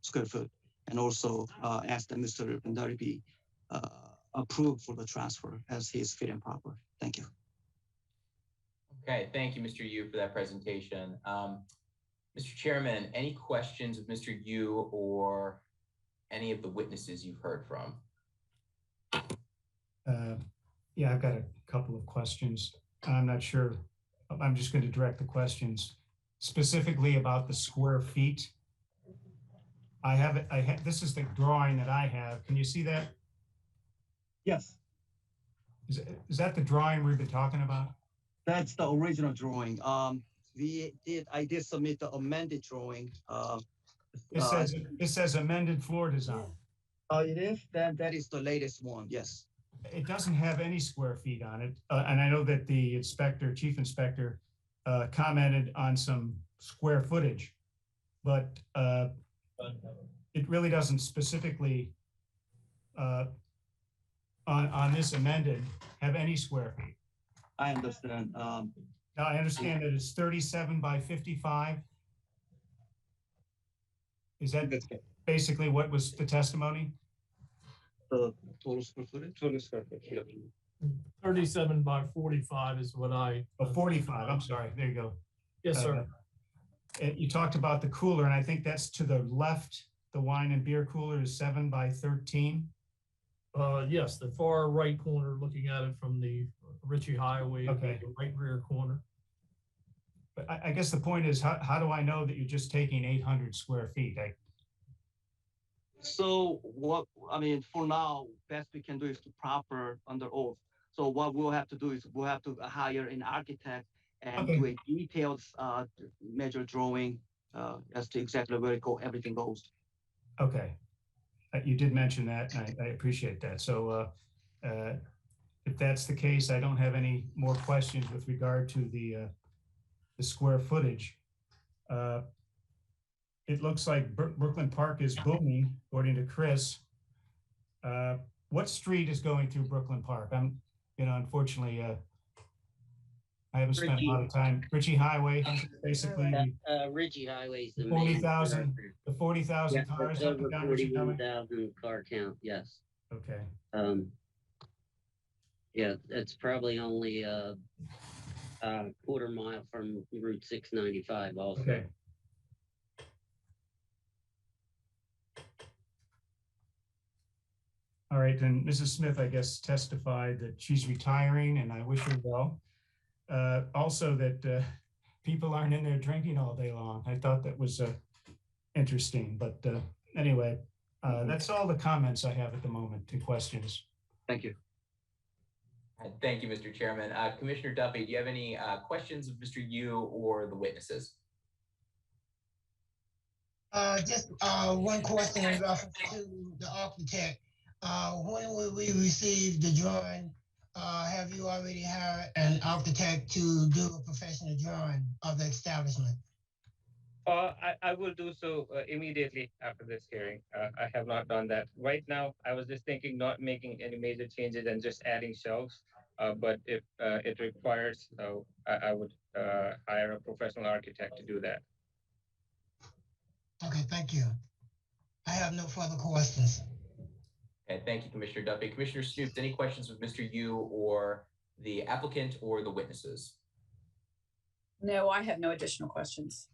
square foot, and also ask that Mr. Bandari be approved for the transfer as he is fit and proper. Thank you. Okay, thank you, Mr. Yu, for that presentation. Mr. Chairman, any questions of Mr. Yu or any of the witnesses you've heard from? Yeah, I've got a couple of questions. I'm not sure. I'm just going to direct the questions specifically about the square feet. I have it. This is the drawing that I have. Can you see that? Yes. Is that the drawing we've been talking about? That's the original drawing. I did submit the amended drawing. It says amended floor design. Oh, it is? Then that is the latest one, yes. It doesn't have any square feet on it. And I know that the chief inspector commented on some square footage, but it really doesn't specifically on this amended have any square feet. I understand. Now, I understand that it's 37 by 55. Is that basically what was the testimony? The total square footage? Total square footage. 37 by 45 is what I. Oh, 45, I'm sorry, there you go. Yes, sir. You talked about the cooler, and I think that's to the left. The wine and beer cooler is 7 by 13. Yes, the far right corner, looking at it from the Ritchie Highway, Okay. the right rear corner. But I guess the point is, how do I know that you're just taking 800 square feet? So what, I mean, for now, best we can do is to proper under oath. So what we'll have to do is we'll have to hire an architect and do a detailed measure drawing as to exactly where everything goes. Okay. You did mention that, and I appreciate that. So if that's the case, I don't have any more questions with regard to the square footage. It looks like Brooklyn Park is booming, according to Chris. What street is going through Brooklyn Park? Unfortunately, I haven't spent a lot of time. Ritchie Highway, basically. Ritchie Highway is the 40,000. The 40,000 yeah, cars it's up and over down Ritchie Highway. 41,000 car count. Yes. Okay. Yeah, it's probably only a quarter mile from Route 695 also. Okay. All right, then Mrs. Smith, I guess, testified that she's retiring, and I wish her well. Also that people aren't in there drinking all day long. I thought that was interesting, but anyway, that's all the comments I have at the moment and questions. Thank you. Thank you, Mr. Chairman. Commissioner Duffy, do you have any questions of Mr. Yu or the witnesses? Just one question in reference to the architect. When will we receive the drawing? Have you already hired an architect to do a professional drawing of the establishment? I will do so immediately after this hearing. I have not done that. Right now, I was just thinking not making any major changes and just adding shelves. But if it requires, I would hire a professional architect to do that. Okay, thank you. I have no further questions. Okay, thank you, Commissioner Duffy. Commissioner Snoops, any questions with Mr. Yu or the applicant or the witnesses? No, I have no additional questions.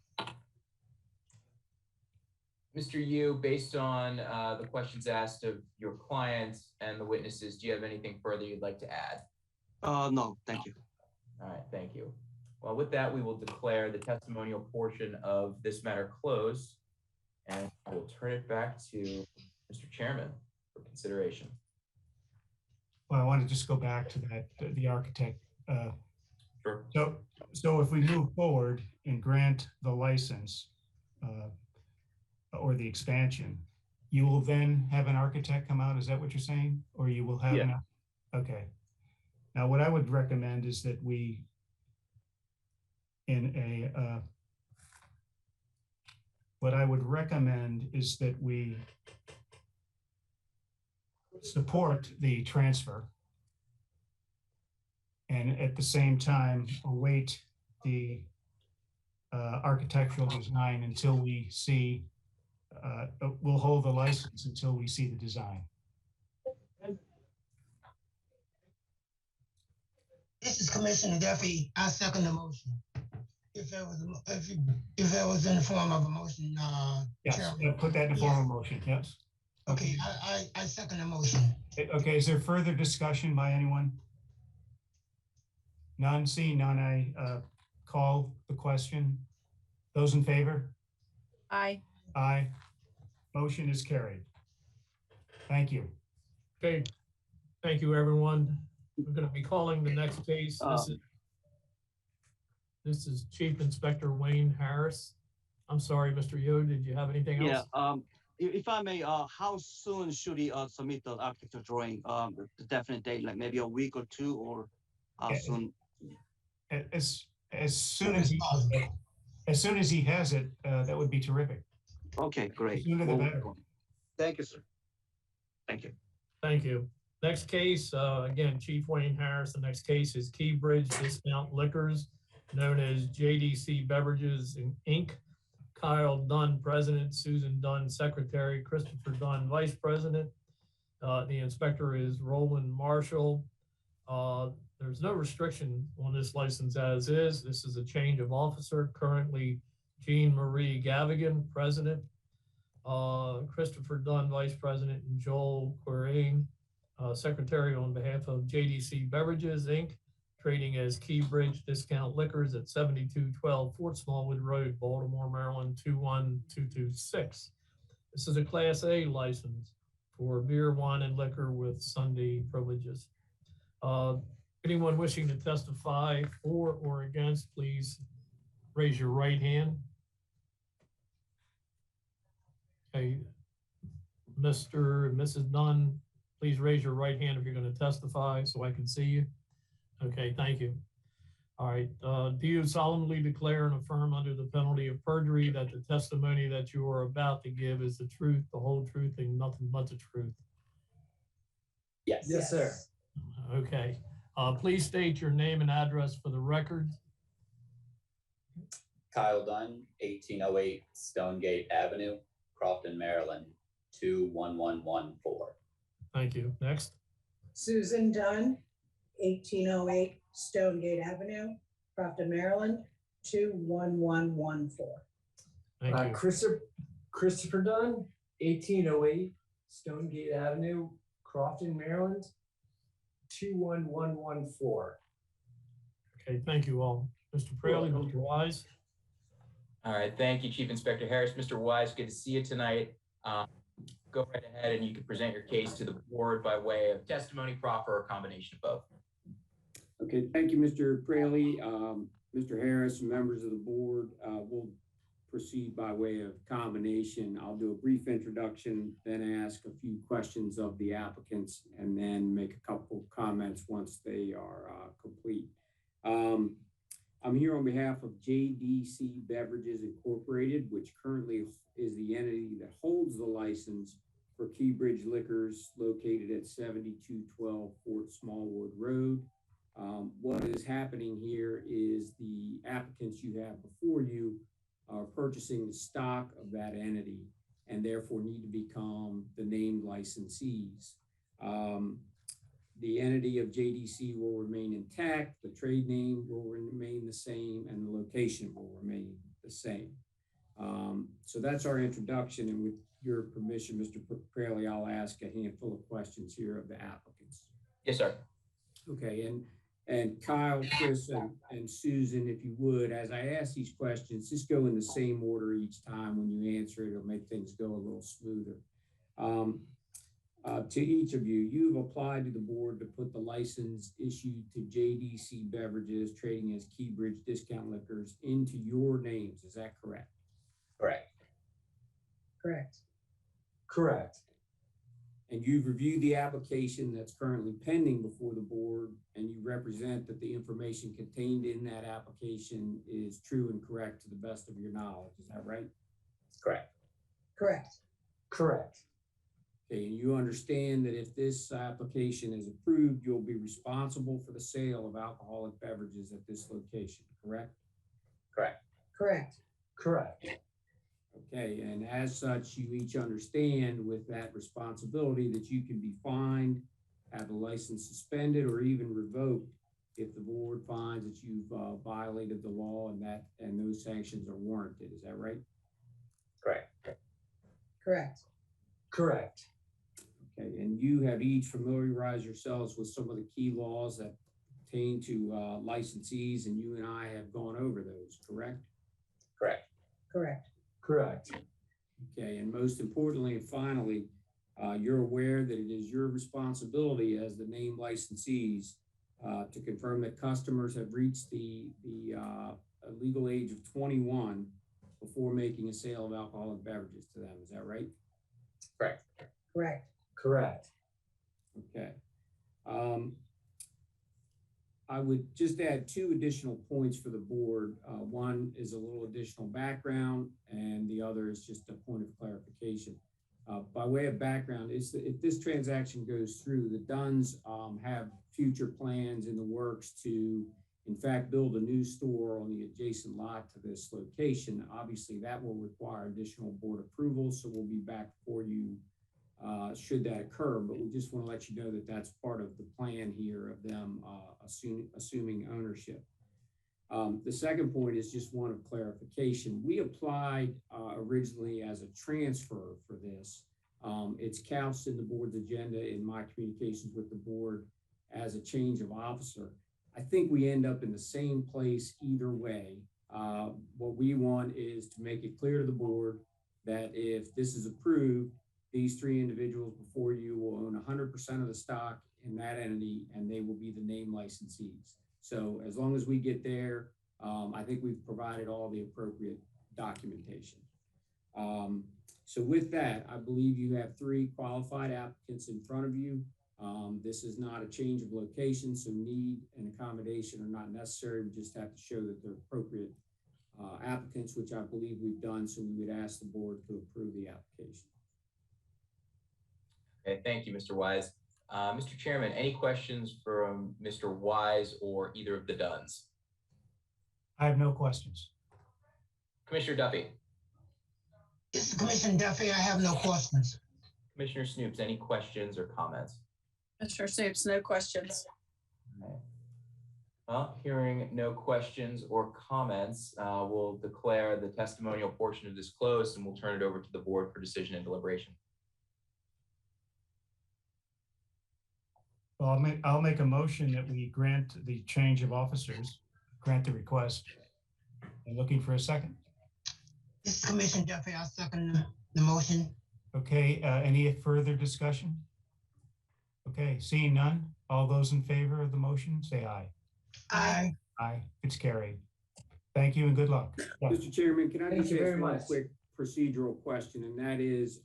Mr. Yu, based on the questions asked of your clients and the witnesses, do you have anything further you'd like to add? No, thank you. All right, thank you. Well, with that, we will declare the testimonial portion of this matter closed, and I will turn it back to Mr. Chairman for consideration. Well, I want to just go back to that, the architect. Sure. So if we move forward and grant the license or the expansion, you will then have an architect come out, is that what you're saying? Or you will have an, okay. Now, what I would recommend is that we, what I would recommend is that we support the transfer and at the same time await the architectural design until we see, we'll hold the license until we see the design. This is Commissioner Duffy. I second the motion. If it was in the form of a motion, yes, Chairman. Put that in the form of a motion, yes. Okay, I second the motion. Okay, is there further discussion by anyone? None, seeing none, I call the question. Those in favor? Aye. Aye. Motion is carried. Thank you. Okay, thank you, everyone. We're going to be calling the next case. This is Chief Inspector Wayne Harris. I'm sorry, Mr. Yu, did you have anything else? Yeah, if I may, how soon should he submit the architecture drawing? The definite date, like maybe a week or two, or how soon? As soon as soon as he has it, that would be terrific. Okay, great. Sooner the better. Thank you, sir. Thank you. Thank you. Next case, again, Chief Wayne Harris. The next case is Key Bridge Discount Liquors, known as JDC Beverages Inc. Kyle Dunn, President, Susan Dunn, Secretary, Christopher Dunn, Vice President. The inspector is Roland Marshall. There's no restriction on this license as is. This is a change of officer. Currently, Jean Marie Gavigan, President, Christopher Dunn, Vice President, and Joel Quirain, Secretary on behalf of JDC Beverages, Inc., trading as Key Bridge Discount Liquors at 7212 Fort Smallwood Road, Baltimore, Maryland, 21226. This is a Class A license for beer, wine, and liquor with Sunday privileges. Anyone wishing to testify for or against, please raise your right hand. Okay, Mr. and Mrs. Dunn, please raise your right hand if you're going to testify so I can see you. Okay, thank you. All right, do you solemnly declare and affirm under the penalty of perjury that the testimony that you are about to give is the truth, the whole truth, and nothing but the truth? Yes. Yes, sir. Okay, please state your name and address for the record. Kyle Dunn, 1808 Stonegate Avenue, Crofton, Maryland, 21114. Thank you. Next. Susan Dunn, 1808 Stonegate Avenue, Crofton, Maryland, 21114. Thank you. Christopher Dunn, 1808 Stonegate Avenue, Crofton, Maryland, 21114. Okay, thank you all. Mr. Praley, Mr. Wise. All right, thank you, Chief Inspector Harris. Mr. Wise, good to see you tonight. Go right ahead and you can present your case to the board by way of testimony, proffer, or combination of both. Okay, thank you, Mr. Praley. Mr. Harris, members of the board, will proceed by way of combination. I'll do a brief introduction, then ask a few questions of the applicants, and then make a couple comments once they are complete. I'm here on behalf of JDC Beverages Incorporated, which currently is the entity that holds the license for Key Bridge Liquors located at 7212 Fort Smallwood Road. What is happening here is the applicants you have before you are purchasing the stock of that entity and therefore need to become the named licensees. The entity of JDC will remain intact, the trade name will remain the same, and the location will remain the same. So that's our introduction, and with your permission, Mr. Praley, I'll ask a handful of questions here of the applicants. Yes, sir. Okay, and Kyle, Chris, and Susan, if you would, as I ask these questions, just go in the same order each time when you answer it. It'll make things go a little smoother. To each of you, you've applied to the board to put the license issued to JDC Beverages, trading as Key Bridge Discount Liquors, into your names. Is that correct? Correct. Correct. Correct. And you've reviewed the application that's currently pending before the board, and you represent that the information contained in that application is true and correct to the best of your knowledge. Is that right? Correct. Correct. Correct. Okay, and you understand that if this application is approved, you'll be responsible for the sale of alcoholic beverages at this location, correct? Correct. Correct. Correct. Okay, and as such, you each understand with that responsibility that you can be fined, have the license suspended, or even revoked if the board finds that you've violated the law and those sanctions are warranted. Is that right? Correct. Correct. Correct. Okay, and you have each familiarized yourselves with some of the key laws that pertain to licensees, and you and I have gone over those, correct? Correct. Correct. Correct. Okay, and most importantly and finally, you're aware that it is your responsibility as the named licensees to confirm that customers have reached the legal age of 21 before making a sale of alcoholic beverages to them. Is that right? Correct. Correct. Correct. Okay. I would just add two additional points for the board. One is a little additional background, and the other is just a point of clarification. By way of background, is that if this transaction goes through, the Dunns have future plans in the works to, in fact, build a new store on the adjacent lot to this location. Obviously, that will require additional board approval, so we'll be back for you should that occur, but we just want to let you know that that's part of the plan here of them assuming ownership. The second point is just one of clarification. We applied originally as a transfer for this. It's couched in the board's agenda in my communications with the board as a change of officer. I think we end up in the same place either way. What we want is to make it clear to the board that if this is approved, these three individuals before you will own 100% of the stock in that entity, and they will be the name licensees. So as long as we get there, I think we've provided all the appropriate documentation. So with that, I believe you have three qualified applicants in front of you. This is not a change of location, so need and accommodation are not necessary. We just have to show that they're appropriate applicants, which I believe we've done. So we would ask the board to approve the application. Okay, thank you, Mr. Wise. Mr. Chairman, any questions from Mr. Wise or either of the Dunns? I have no questions. Commissioner Duffy. This is Commissioner Duffy. I have no questions. Commissioner Snoops, any questions or comments? Commissioner Snoops, no questions. All right. Well, hearing no questions or comments, we'll declare the testimonial portion of this closed, and we'll turn it over to the board for decision and deliberation. Well, I'll make a motion that we grant the change of officers, grant the request. I'm looking for a second. This is Commissioner Duffy. I'll second the motion. Okay, any further discussion? Okay, seeing none, all those in favor of the motion, say aye. Aye. Aye, it's carried. Thank you and good luck. Yeah. Mr. Chairman, can I Thank just you very ask one much. quick procedural question? And that is,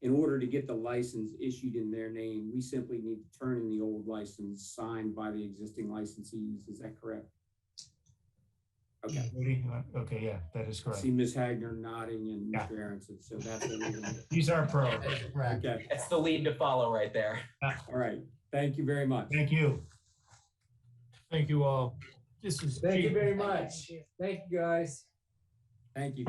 in order to get the license issued in their name, we simply need to turn in the old license signed by the existing licensees. Is that correct? Okay. Okay, yeah, that is I correct. see Ms. Hagner nodding and Mr. Aronson, so that's what we're gonna do. He's our pro. Okay, That's the lead to follow right there. all right. Thank you very much. Thank you. Thank you all. This is Thank you Chief- very much. Thank you, guys. Thank you.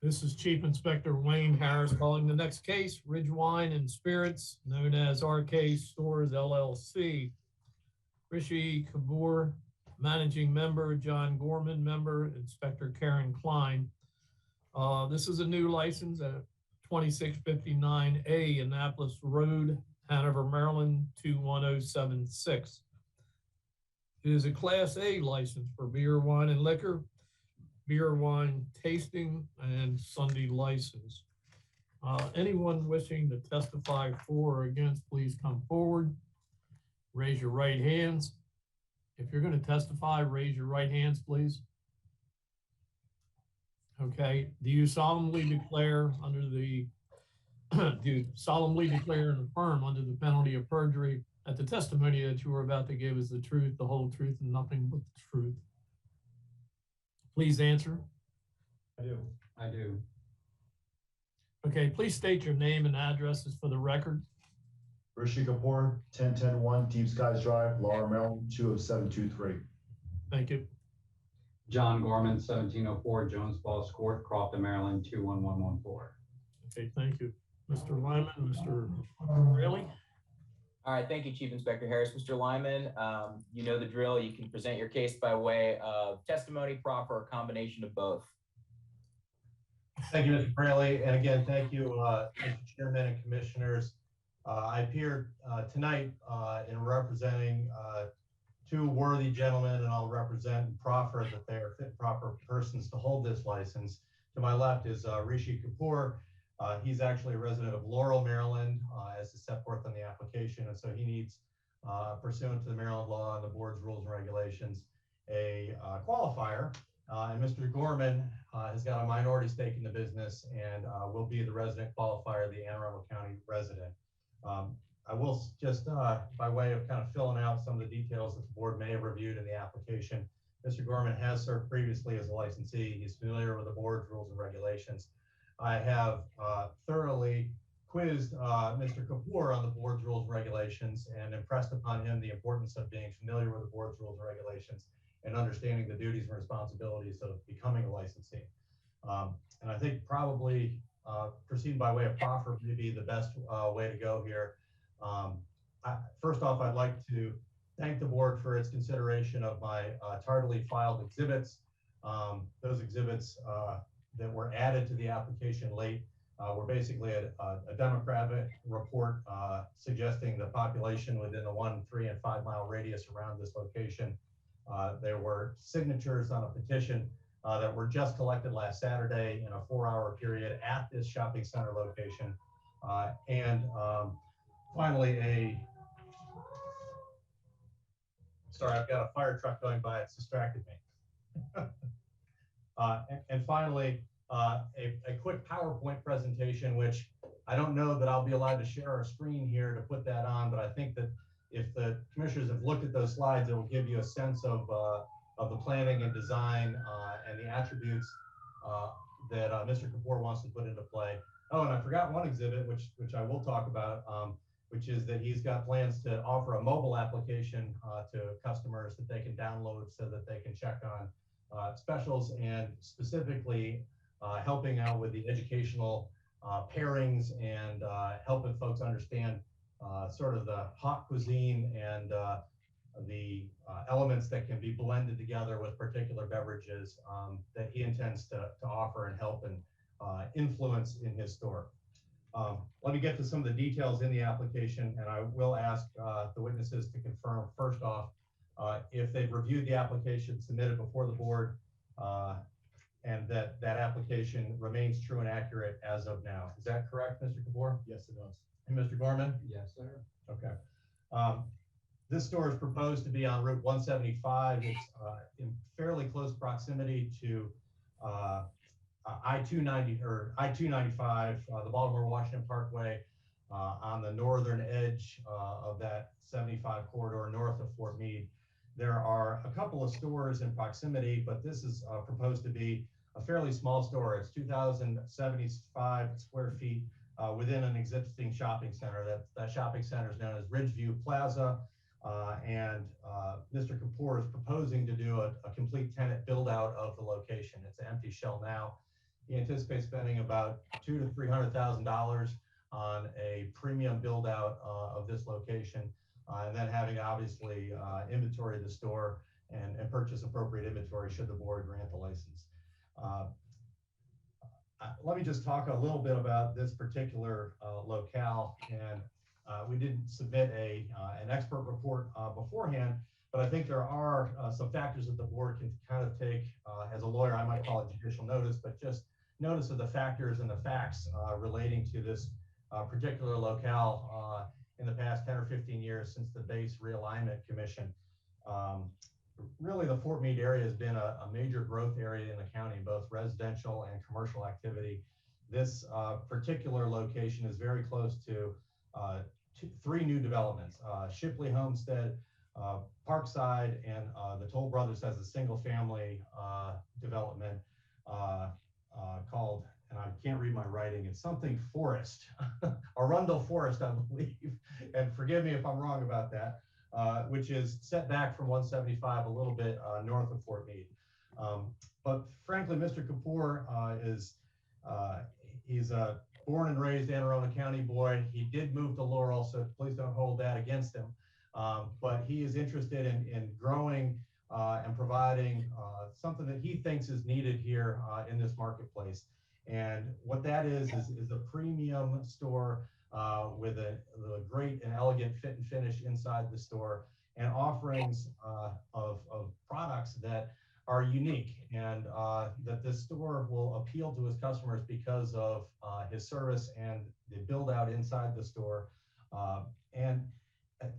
This is Chief Inspector Wayne Harris calling the next case, Ridge Wine and Spirits, known as RK Stores LLC. Rishi Kapoor, Managing Member, John Gorman, Member, Inspector Karen Klein. This is a new license at 2659A Annapolis Road, Hanover, Maryland, 21076. It is a Class A license for beer, wine, and liquor, beer, wine tasting, and Sunday license. Anyone wishing to testify for or against, please come forward. Raise your right hands. If you're going to testify, raise your right hands, please. Okay. Do you solemnly declare under the, do you solemnly declare and affirm under the penalty of perjury that the testimony that you are about to give is the truth, the whole truth, and nothing but the truth? Please answer. I do. I do. Okay, please state your name and addresses for the record. Rishi Kapoor, 1010-1 Deep Skies Drive, Laura, Maryland, 20723. Thank you. John Gorman, 1704 Jones Falls Court, Crofton, Maryland, 21114. Okay, thank you. Mr. Lyman, Mr. Raley. All right, thank you, Chief Inspector Harris. Mr. Lyman, you know the drill. You can present your case by way of testimony, proffer, or combination of both. Thank you, Mr. Braley. And again, thank you, Mr. Chairman and Commissioners. I appeared tonight in representing two worthy gentlemen, and I'll represent and proffer that they are fit, proper persons to hold this license. To my left is Rishi Kapoor. He's actually a resident of Laurel, Maryland, as is set forth on the application. And so he needs, pursuant to the Maryland law and the board's rules and regulations, a qualifier. And Mr. Gorman has got a minority stake in the business and will be the resident qualifier, the Anne Arundel County resident. I will just, by way of kind of filling out some of the details that the board may have reviewed in the application, Mr. Gorman has served previously as a licensee. He's familiar with the board's rules and regulations. I have thoroughly quizzed Mr. Kapoor on the board's rules and regulations and impressed upon him the importance of being familiar with the board's rules and regulations and understanding the duties and responsibilities of becoming a licensee. And I think probably proceeding by way of proffer may be the best way to go here. First off, I'd like to thank the board for its consideration of my tardily filed exhibits. Those exhibits that were added to the application late were basically a demographic report suggesting the population within the 1, 3, and 5 mile radius around this location. There were signatures on a petition that were just collected last Saturday in a 4-hour period at this shopping center location. Finally, sorry, I've got a fire truck going by, it's distracted me. And finally, a quick PowerPoint presentation, which I don't know that I'll be allowed to share our screen here to put that on, but I think that if the commissioners have looked at those slides, it will give you a sense of the planning and design and the attributes that Mr. Kapoor wants to put into play. Oh, and I forgot one exhibit, which I will talk about, which is that he's got plans to offer a mobile application to customers that they can download so that they can check on specials, and specifically helping out with the educational pairings and helping folks understand sort of the hot cuisine and the elements that can be blended together with particular beverages that he intends to offer and help and influence in his store. Let me get to some of the details in the application, and I will ask the witnesses to confirm first off if they've reviewed the application submitted before the board and that application remains true and accurate as of now. Is that correct, Mr. Kapoor? Yes, it does. And Mr. Gorman? Yes, sir. Okay. This store is proposed to be on Route 175. It's in fairly close proximity to I-290 or I-295, the Baltimore-Washington Parkway, on the northern edge of that 75 corridor north of Fort Meade. There are a couple of stores in proximity, but this is proposed to be a fairly small store. It's 2,075 square feet within an existing shopping center. That shopping center is known as Ridgeview Plaza. Mr. Kapoor is proposing to do a complete tenant build out of the location. It's an empty shell now. He anticipates spending about $200,000 to $300,000 on a premium build out of this location, and then having obviously inventory the store and purchase appropriate inventory should the board grant the license. Let me just talk a little bit about this particular locale. And we didn't submit an expert report beforehand, but I think there are some factors that the board can kind of take as a lawyer. I might call it judicial notice, but just notice of the factors and the facts relating to this particular locale in the past 10 or 15 years since the base realignment commission. Really, the Fort Meade area has been a major growth area in the county, both residential and commercial activity. This particular location is very close to 3 new developments, Shipley Homestead, Parkside, and the Toll Brothers has a single family development called, and I can't read my writing, it's something Forest, Arundel Forest, I believe, and forgive me if I'm wrong about that, which is set back from 175 a little bit north of Fort Meade. But frankly, Mr. Kapoor he's a born and raised Anne Arundel County boy. He did move to Laurel, so please don't hold that against him. But he is interested in growing and providing something that he thinks is needed here in this marketplace. And what that is a premium store with a great and elegant fit and finish inside the store, and offerings of products that are unique, and that this store will appeal to his customers because of his service and the build out inside the store. And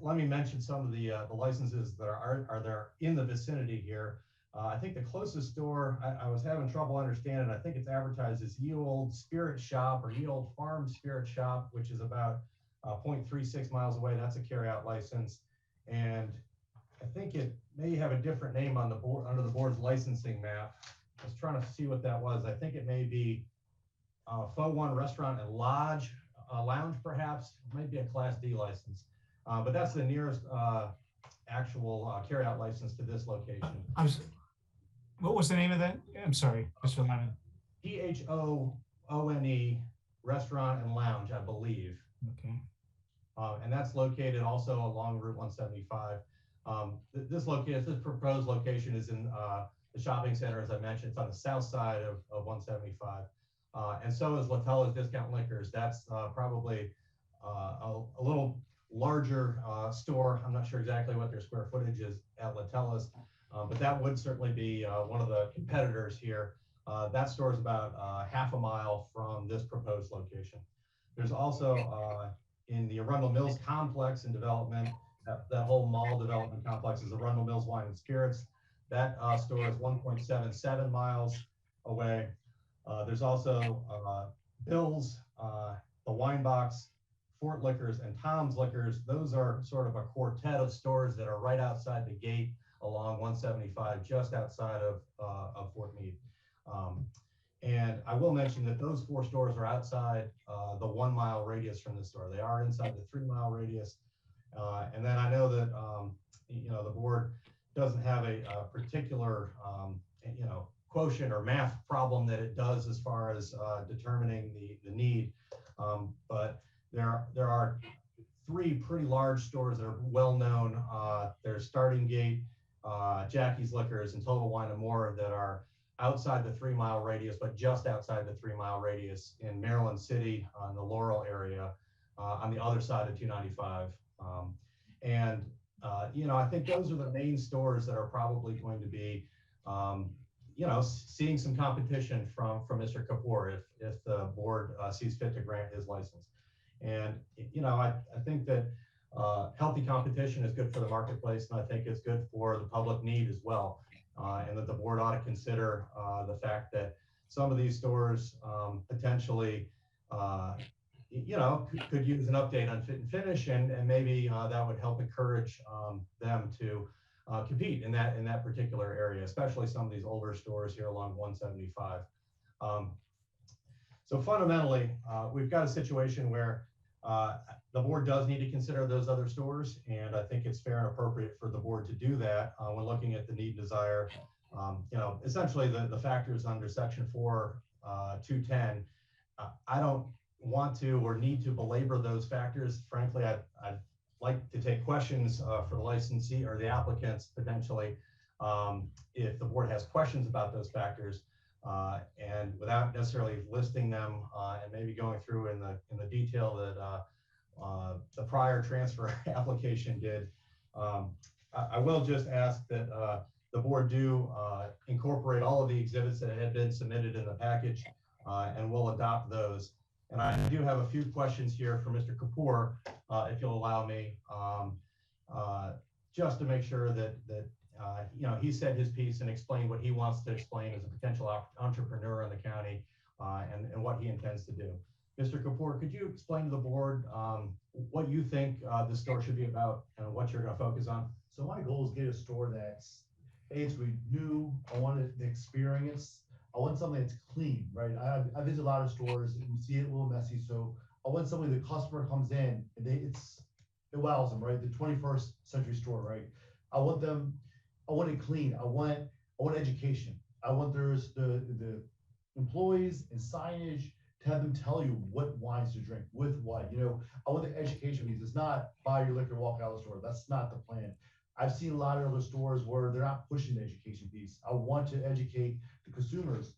let me mention some of the licenses that are there in the vicinity here. I think the closest store, I was having trouble understanding, I think it's advertised as Ye Old Spirit Shop or Ye Old Farm Spirit Shop, which is about 0.36 miles away. That's a carryout license. And I think it may have a different name on the board, under the board's licensing map. I was trying to see what that was. I think it may be Fo One Restaurant and Lodge, Lounge perhaps. It might be a Class D license. But that's the nearest actual carryout license to this location. What was the name of that? I'm sorry, Mr. Lyman. PHOONE Restaurant and Lounge, I believe. Okay. And that's located also along Route 175. This proposed location is in the shopping center, as I mentioned. It's on the south side of 175. And so is Latella's Discount Liquors. That's probably a little larger store. I'm not sure exactly what their square footage is at Latella's, but that would certainly be one of the competitors here. That store is about half a mile from this proposed location. There's also in the Arundel Mills complex in development, that whole mall development complex is Arundel Mills Wine and Spirits. That store is 1.77 miles away. There's also Bill's, the Wine Box, Fort Liquors, and Tom's Liquors. Those are sort of a quartet of stores that are right outside the gate along 175, just outside of Fort Meade. And I will mention that those 4 stores are outside the 1 mile radius from the store. They are inside the 3 mile radius. And then I know that, the board doesn't have a particular, quotient or math problem that it does as far as determining the need. But there are 3 pretty large stores that are well known. There's Starting Gate, Jackie's Liquors, and Total Wine and More that are outside the 3 mile radius, but just outside the 3 mile radius in Maryland City, in the Laurel area, on the other side of 295. I think those are the main stores that are probably going to be, seeing some competition from Mr. Kapoor if the board sees fit to grant his license. And, I think that healthy competition is good for the marketplace, and I think it's good for the public need as well. And that the board ought to consider the fact that some of these stores potentially, could use an update on fit and finish, and maybe that would help encourage them to compete in that particular area, especially some of these older stores here along 175. So fundamentally, we've got a situation where the board does need to consider those other stores, and I think it's fair and appropriate for the board to do that when looking at the need and desire. Essentially the factors under section 4.210. I don't want to or need to belabor those factors. Frankly, I'd like to take questions for the licensee or the applicants potentially if the board has questions about those factors. And without necessarily listing them and maybe going through in the detail that the prior transfer application did, I will just ask that the board do incorporate all of the exhibits that had been submitted in the package, and we'll adopt those. And I do have a few questions here for Mr. Kapoor, if you'll allow me, just to make sure that he said his piece and explained what he wants to explain as a potential entrepreneur in the county, and what he intends to do. Mr. Kapoor, could you explain to the board what you think the store should be about and what you're going to focus on? So my goal is to get a store that's basically new. I want the experience. I want something that's clean, right? I visit a lot of stores and you see it a little messy. So I want something the customer comes in and it wows them, right? The 21st century store, right? I want it clean. I want education. I want there's the employees and signage to have them tell you what wines to drink with what. I want the education piece. It's not buy your liquor, walk out of the store. That's not the plan. I've seen a lot of other stores where they're not pushing the education piece. I want to educate the consumers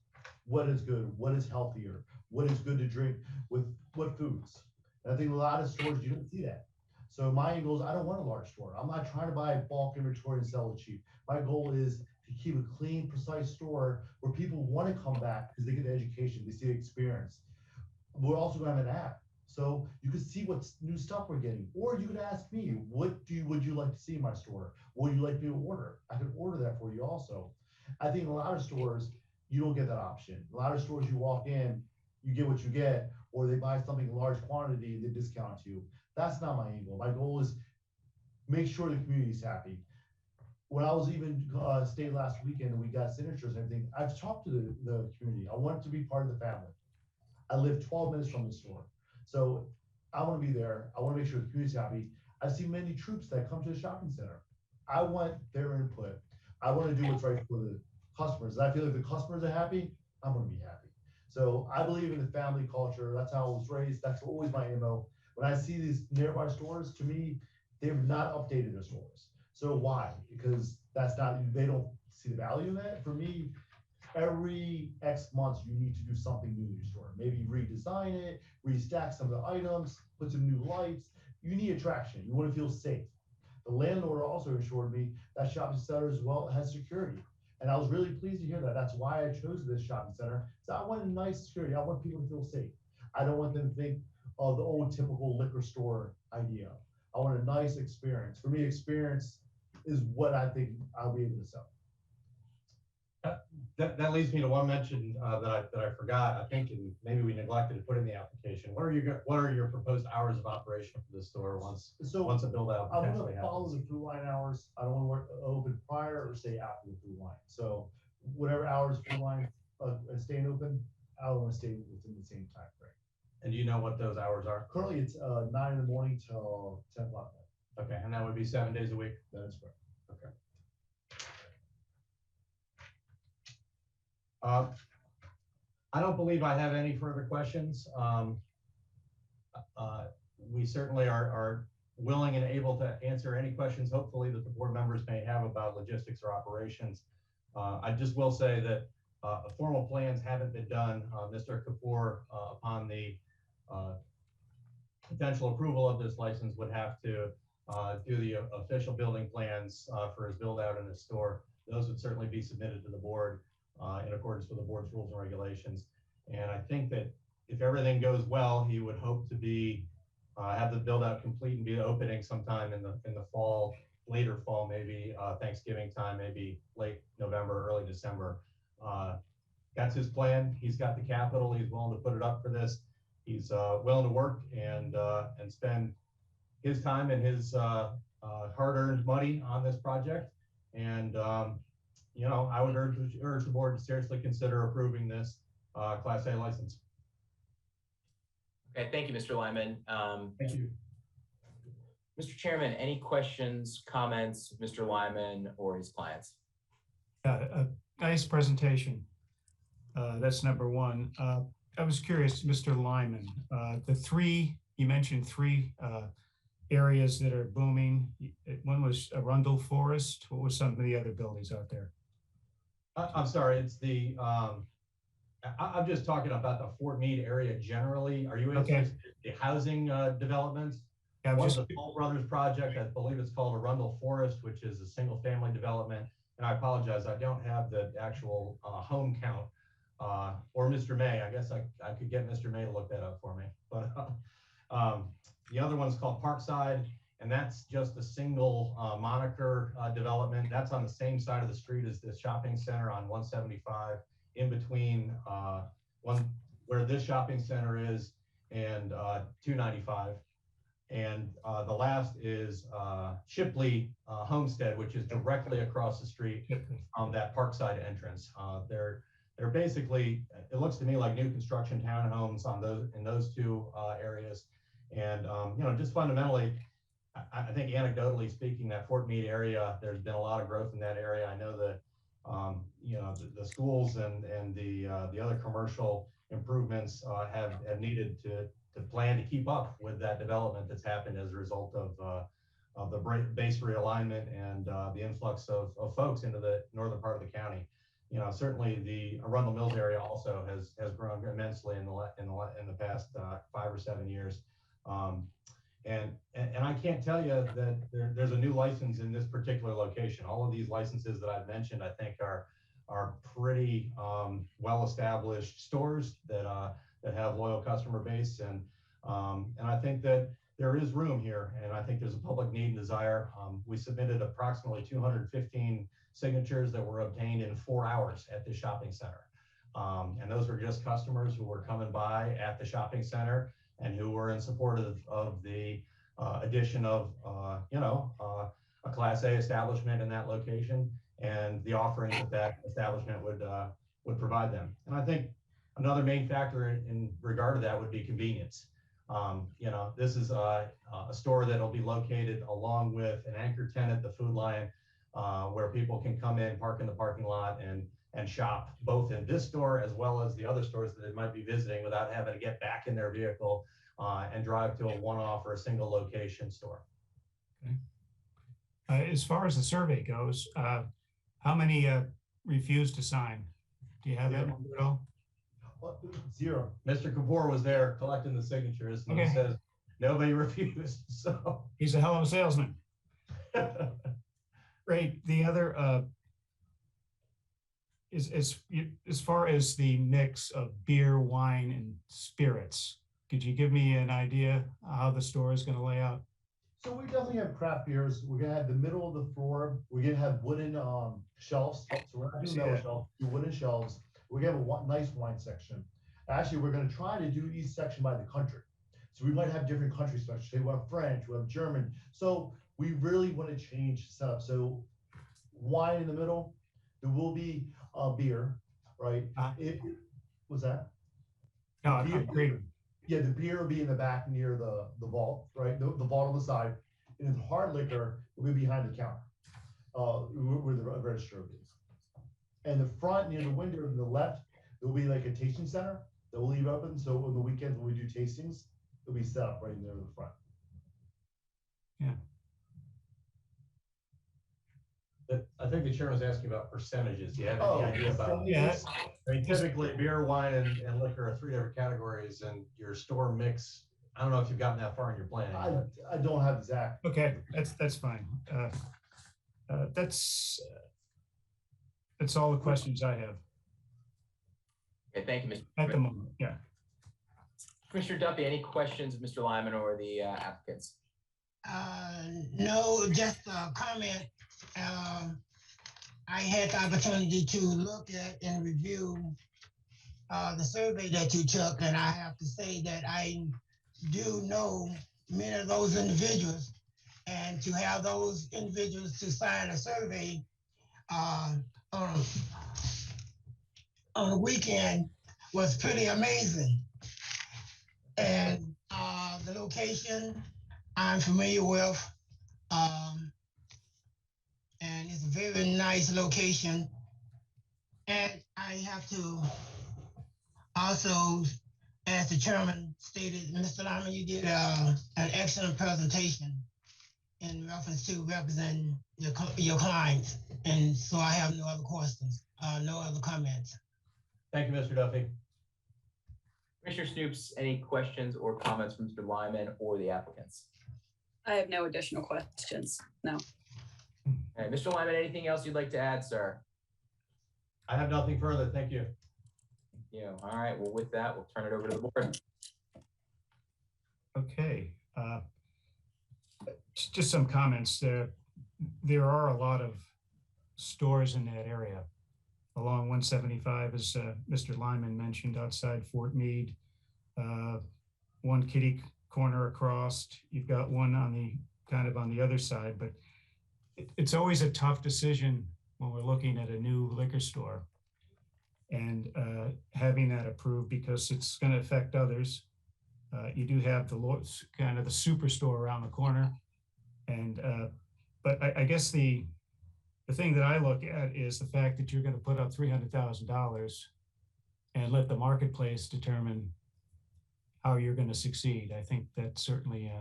what is good, what is healthier, what is good to drink with what foods. And I think a lot of stores, you don't see that. So my angle is I don't want a large store. I'm not trying to buy bulk inventory and sell it cheap. My goal is to keep a clean, precise store where people want to come back because they get the education, they see the experience. We're also going to have an app. So you can see what new stuff we're getting. Or you could ask me, would you like to see in my store? Would you like me to order? I could order that for you also. I think in a lot of stores, you don't get that option. A lot of stores you walk in, you get what you get, or they buy something in large quantity and they discount you. That's not my goal. My goal is make sure the community's happy. When I was even stayed last weekend and we got signatures and everything, I've talked to the community. I want to be part of the family. I live 12 minutes from the store. So I want to be there. I want to make sure the community's happy. I see many troops that come to the shopping center. I want their input. I want to do what's right for the customers. And I feel like the customers are happy, I'm going to be happy. So I believe in the family culture. That's how I was raised. That's always my MO. When I see these nearby stores, to me, they've not updated their stores. So why? Because they don't see the value in that. For me, every X months, you need to do something new in your store. Maybe redesign it, restack some of the items, put some new lights. You need attraction. You want to feel safe. The landlord also assured me that shopping center as well has security. And I was really pleased to hear that. That's why I chose this shopping center. So I want a nice security. I want people to feel safe. I don't want them to think of the old typical liquor store idea. I want a nice experience. For me, experience is what I think I'll be able to sell. That leads me to one mention that I forgot. I think, and maybe we neglected to put in the application. What are your proposed hours of operation for this store once a build out? I want to follow the through line hours. I don't want to work open prior or stay after the through line. So whatever hours through line staying open, I want to stay within the same time frame. And do you know what those hours are? Currently, it's 9 in the morning till 10 o'clock. Okay, and that would be 7 days a week. That is correct. Okay. I don't believe I have any further questions. We certainly are willing and able to answer any questions, hopefully, that the board members may have about logistics or operations. I just will say that formal plans haven't been done. Mr. Kapoor, upon the potential approval of this license, would have to do the official building plans for his build out in his store. Those would certainly be submitted to the board in accordance with the board's rules and regulations. And I think that if everything goes well, he would hope to be have the build out complete and be opening sometime in the fall, later fall, maybe Thanksgiving time, maybe late November, early December. That's his plan. He's got the capital. He's willing to put it up for this. He's willing to work and spend his time and his hard-earned money on this project. And you know, I would urge the board to seriously consider approving this Class A license. Okay, thank you, Mr. Lyman. Thank you. Mr. Chairman, any questions, comments, of Mr. Lyman or his clients? Nice presentation. That's number one. I was curious, Mr. Lyman, you mentioned three areas that are booming. One was Arundel Forest. What was some of the other buildings out there? I'm sorry, it's the, I'm just talking about the Fort Meade area generally. Are you interested in the housing developments? Yeah, one of the Toll Brothers project, I believe it's called Arundel Forest, which is a single family development. And I apologize, I don't have the actual home count. Or Mr. May, I guess I could get Mr. May to look that up for me. But the other one's called Parkside, and that's just a single moniker development. That's on the same side of the street as this shopping center on 175, in between where this shopping center is and 295. And the last is Shipley Homestead, which is directly across the street from that Parkside entrance. They're basically, it looks to me like new construction townhomes in those two areas. And you know, just fundamentally, I think anecdotally speaking, that Fort Meade area, there's been a lot of growth in that area. I know that you know, the schools and the other commercial improvements have needed to plan to keep up with that development that's happened as a result of the base realignment and the influx of folks into the northern part of the county. You know, certainly the Arundel Mills area also has grown immensely in the past 5 or 7 years. And I can't tell you that there's a new license in this particular location. All of these licenses that I've mentioned, I think are pretty well-established stores that have loyal customer base. And I think that there is room here, and I think there's a public need and desire. We submitted approximately 215 signatures that were obtained in 4 hours at the shopping center. And those were just customers who were coming by at the shopping center and who were in support of the addition of, a Class A establishment in that location and the offerings that that establishment would provide them. And I think another main factor in regard to that would be convenience. This is a store that'll be located along with an anchor tenant, the Food Lion, where people can come in, park in the parking lot, and shop both in this store as well as the other stores that they might be visiting without having to get back in their vehicle and drive to a one-off or a single location store. Okay. As far as the survey goes, how many refused to sign? Do you have that number at all? Zero. Mr. Kapoor was there collecting the signatures, and Okay. he says nobody refused. So He's a hell of a salesman. Great. The other is as far as the mix of beer, wine, and spirits. Could you give me an idea how the store is going to lay out? So we definitely have craft beers. We're gonna have the middle of the floor. We're gonna have wooden shelves. So we're not doing metal shelves, do wooden shelves. We're gonna have a nice wine section. Actually, we're gonna try to do each section by the country. So we might have different country sections. Say we have French, we have German. So we really want to change the setup. So wine in the middle. There will be beer, right? What's that? No, I'm agreeing. Yeah, the beer will be in the back near the vault, right? The vault on the side. And the hard liquor will be behind the counter, where the register is. And the front near the window on the left, there will be like a tasting center that we'll leave open. So on the weekends when we do tastings, it'll be set up right in there in the front. Yeah. I think the chairman was asking about percentages. Do you have Oh, any idea about? Yeah. I mean, typically beer, wine, and liquor are three different categories, and your store mix. I don't know if you've gotten that far in your planning. I don't have exact. Okay, that's fine. That's all the questions I have Okay, thank you, Mr. at the moment. Yeah. Commissioner Duffy, any questions of Mr. Lyman or the applicants? No, just a comment. I had the opportunity to look at and review the survey that you took, and I have to say that I do know many of those individuals, and to have those individuals to sign a survey on a weekend was pretty amazing. And the location I'm familiar with, and it's a very nice location. And I have to also, as the chairman stated, Mr. Lyman, you did an excellent presentation in reference to representing your clients. And so I have no other questions, no other comments. Thank you, Mr. Duffy. Commissioner Stoops, any questions or comments from Mr. Lyman or the applicants? I have no additional questions. No. All right, Mr. Lyman, anything else you'd like to add, sir? I have nothing further. Thank you. Thank you. All right, well, with that, we'll turn it over to the board. Okay. Just some comments. There are a lot of stores in that area along 175, as Mr. Lyman mentioned, outside Fort Meade. One kitty corner across. You've got one on the kind of on the other side, but it's always a tough decision when we're looking at a new liquor store and having that approved because it's going to affect others. You do have the kind of the superstore around the corner, and but I guess the thing that I look at is the fact that you're going to put up $300,000 and let the marketplace determine how you're going to succeed. I think that's certainly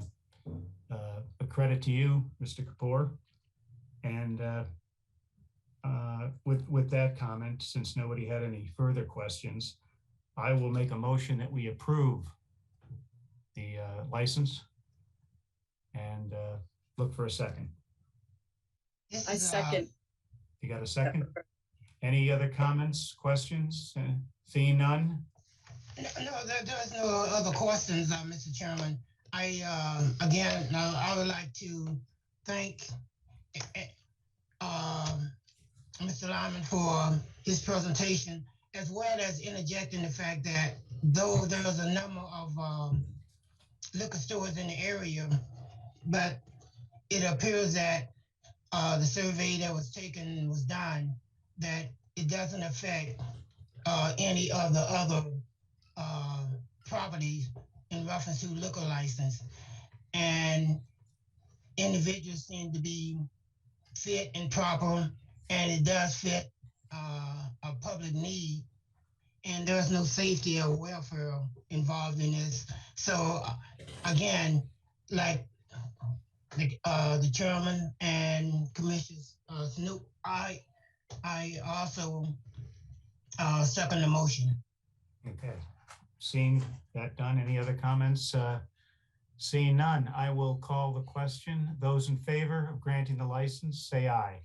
a credit to you, Mr. Kapoor. And with that comment, since nobody had any further questions, I will make a motion that we approve the license and look for a second. I second. You got a second? Any other comments, questions? Seeing none? No, there's no other questions, Mr. Chairman. Again, I would like to thank Mr. Lyman for his presentation, as well as interjecting the fact that though there was a number of liquor stores in the area, but it appears that the survey that was taken was done, that it doesn't affect any of the other properties in reference to liquor license. And individuals seem to be fit and proper, and it does fit a public need. And there's no safety or welfare involved in this. So again, like the chairman and Commissioner Snoop, I also second the motion. Okay, seeing that done, any other comments? Seeing none, I will call the question. Those in favor of granting the license, say aye.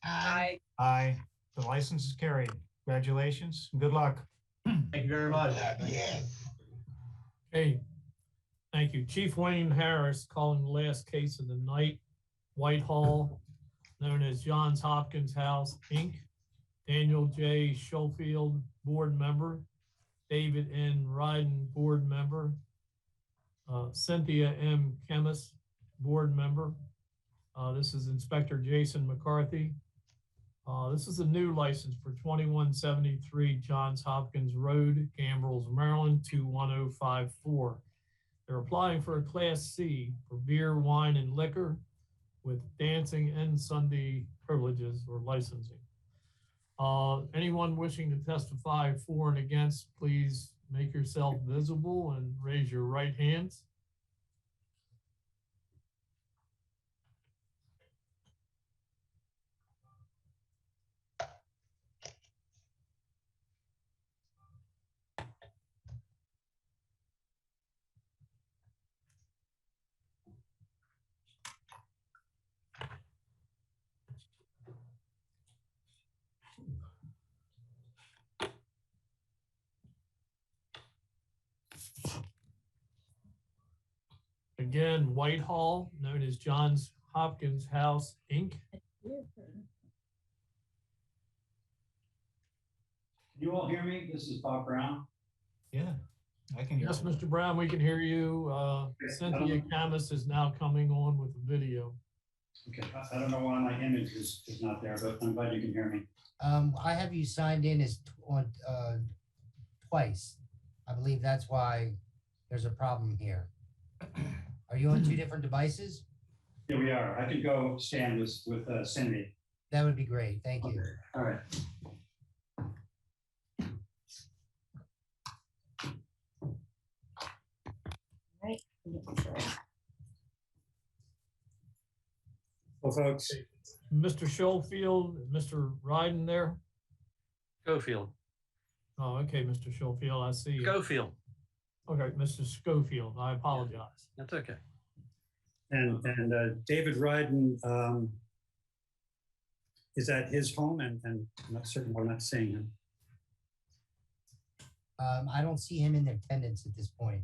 Aye. Aye. The license is carried. Congratulations. Good luck. Thank you very much. Okay, thank you. Chief Wayne Harris calling the last case of the night, Whitehall, known as Johns Hopkins House, Inc. Daniel J. Schofield, board member. David N. Ryden, board member. Cynthia M. Chemis, board member. This is Inspector Jason McCarthy. This is a new license for 2173 Johns Hopkins Road, Gambrels, Maryland, 21054. They're applying for a Class C for beer, wine, and liquor with dancing and Sunday privileges or licensing. Anyone wishing to testify for and against, please make yourself visible and raise your right hands. Again, Whitehall, known as Johns Hopkins House, Inc. You all hear me? This is Bob Brown. Yeah, I can hear Yes, you. Mr. Brown, we can hear you. Cynthia Chemis is now coming on with the video. Okay, I don't know why my image is not there, but I'm glad you can hear me. I have you signed in as on twice. I believe that's why there's a problem here. Are you on two different devices? Yeah, we are. I could go stand with Cindy. That would be great. Thank you. All right. Right. Well, folks. Mr. Schofield, Mr. Ryden there? Schofield. Oh, okay, Mr. Schofield, I see you. Schofield. Okay, Mr. Schofield, I apologize. That's okay. And David Ryden is at his home, and I'm not certain we're not seeing him. I don't see him in attendance at this point.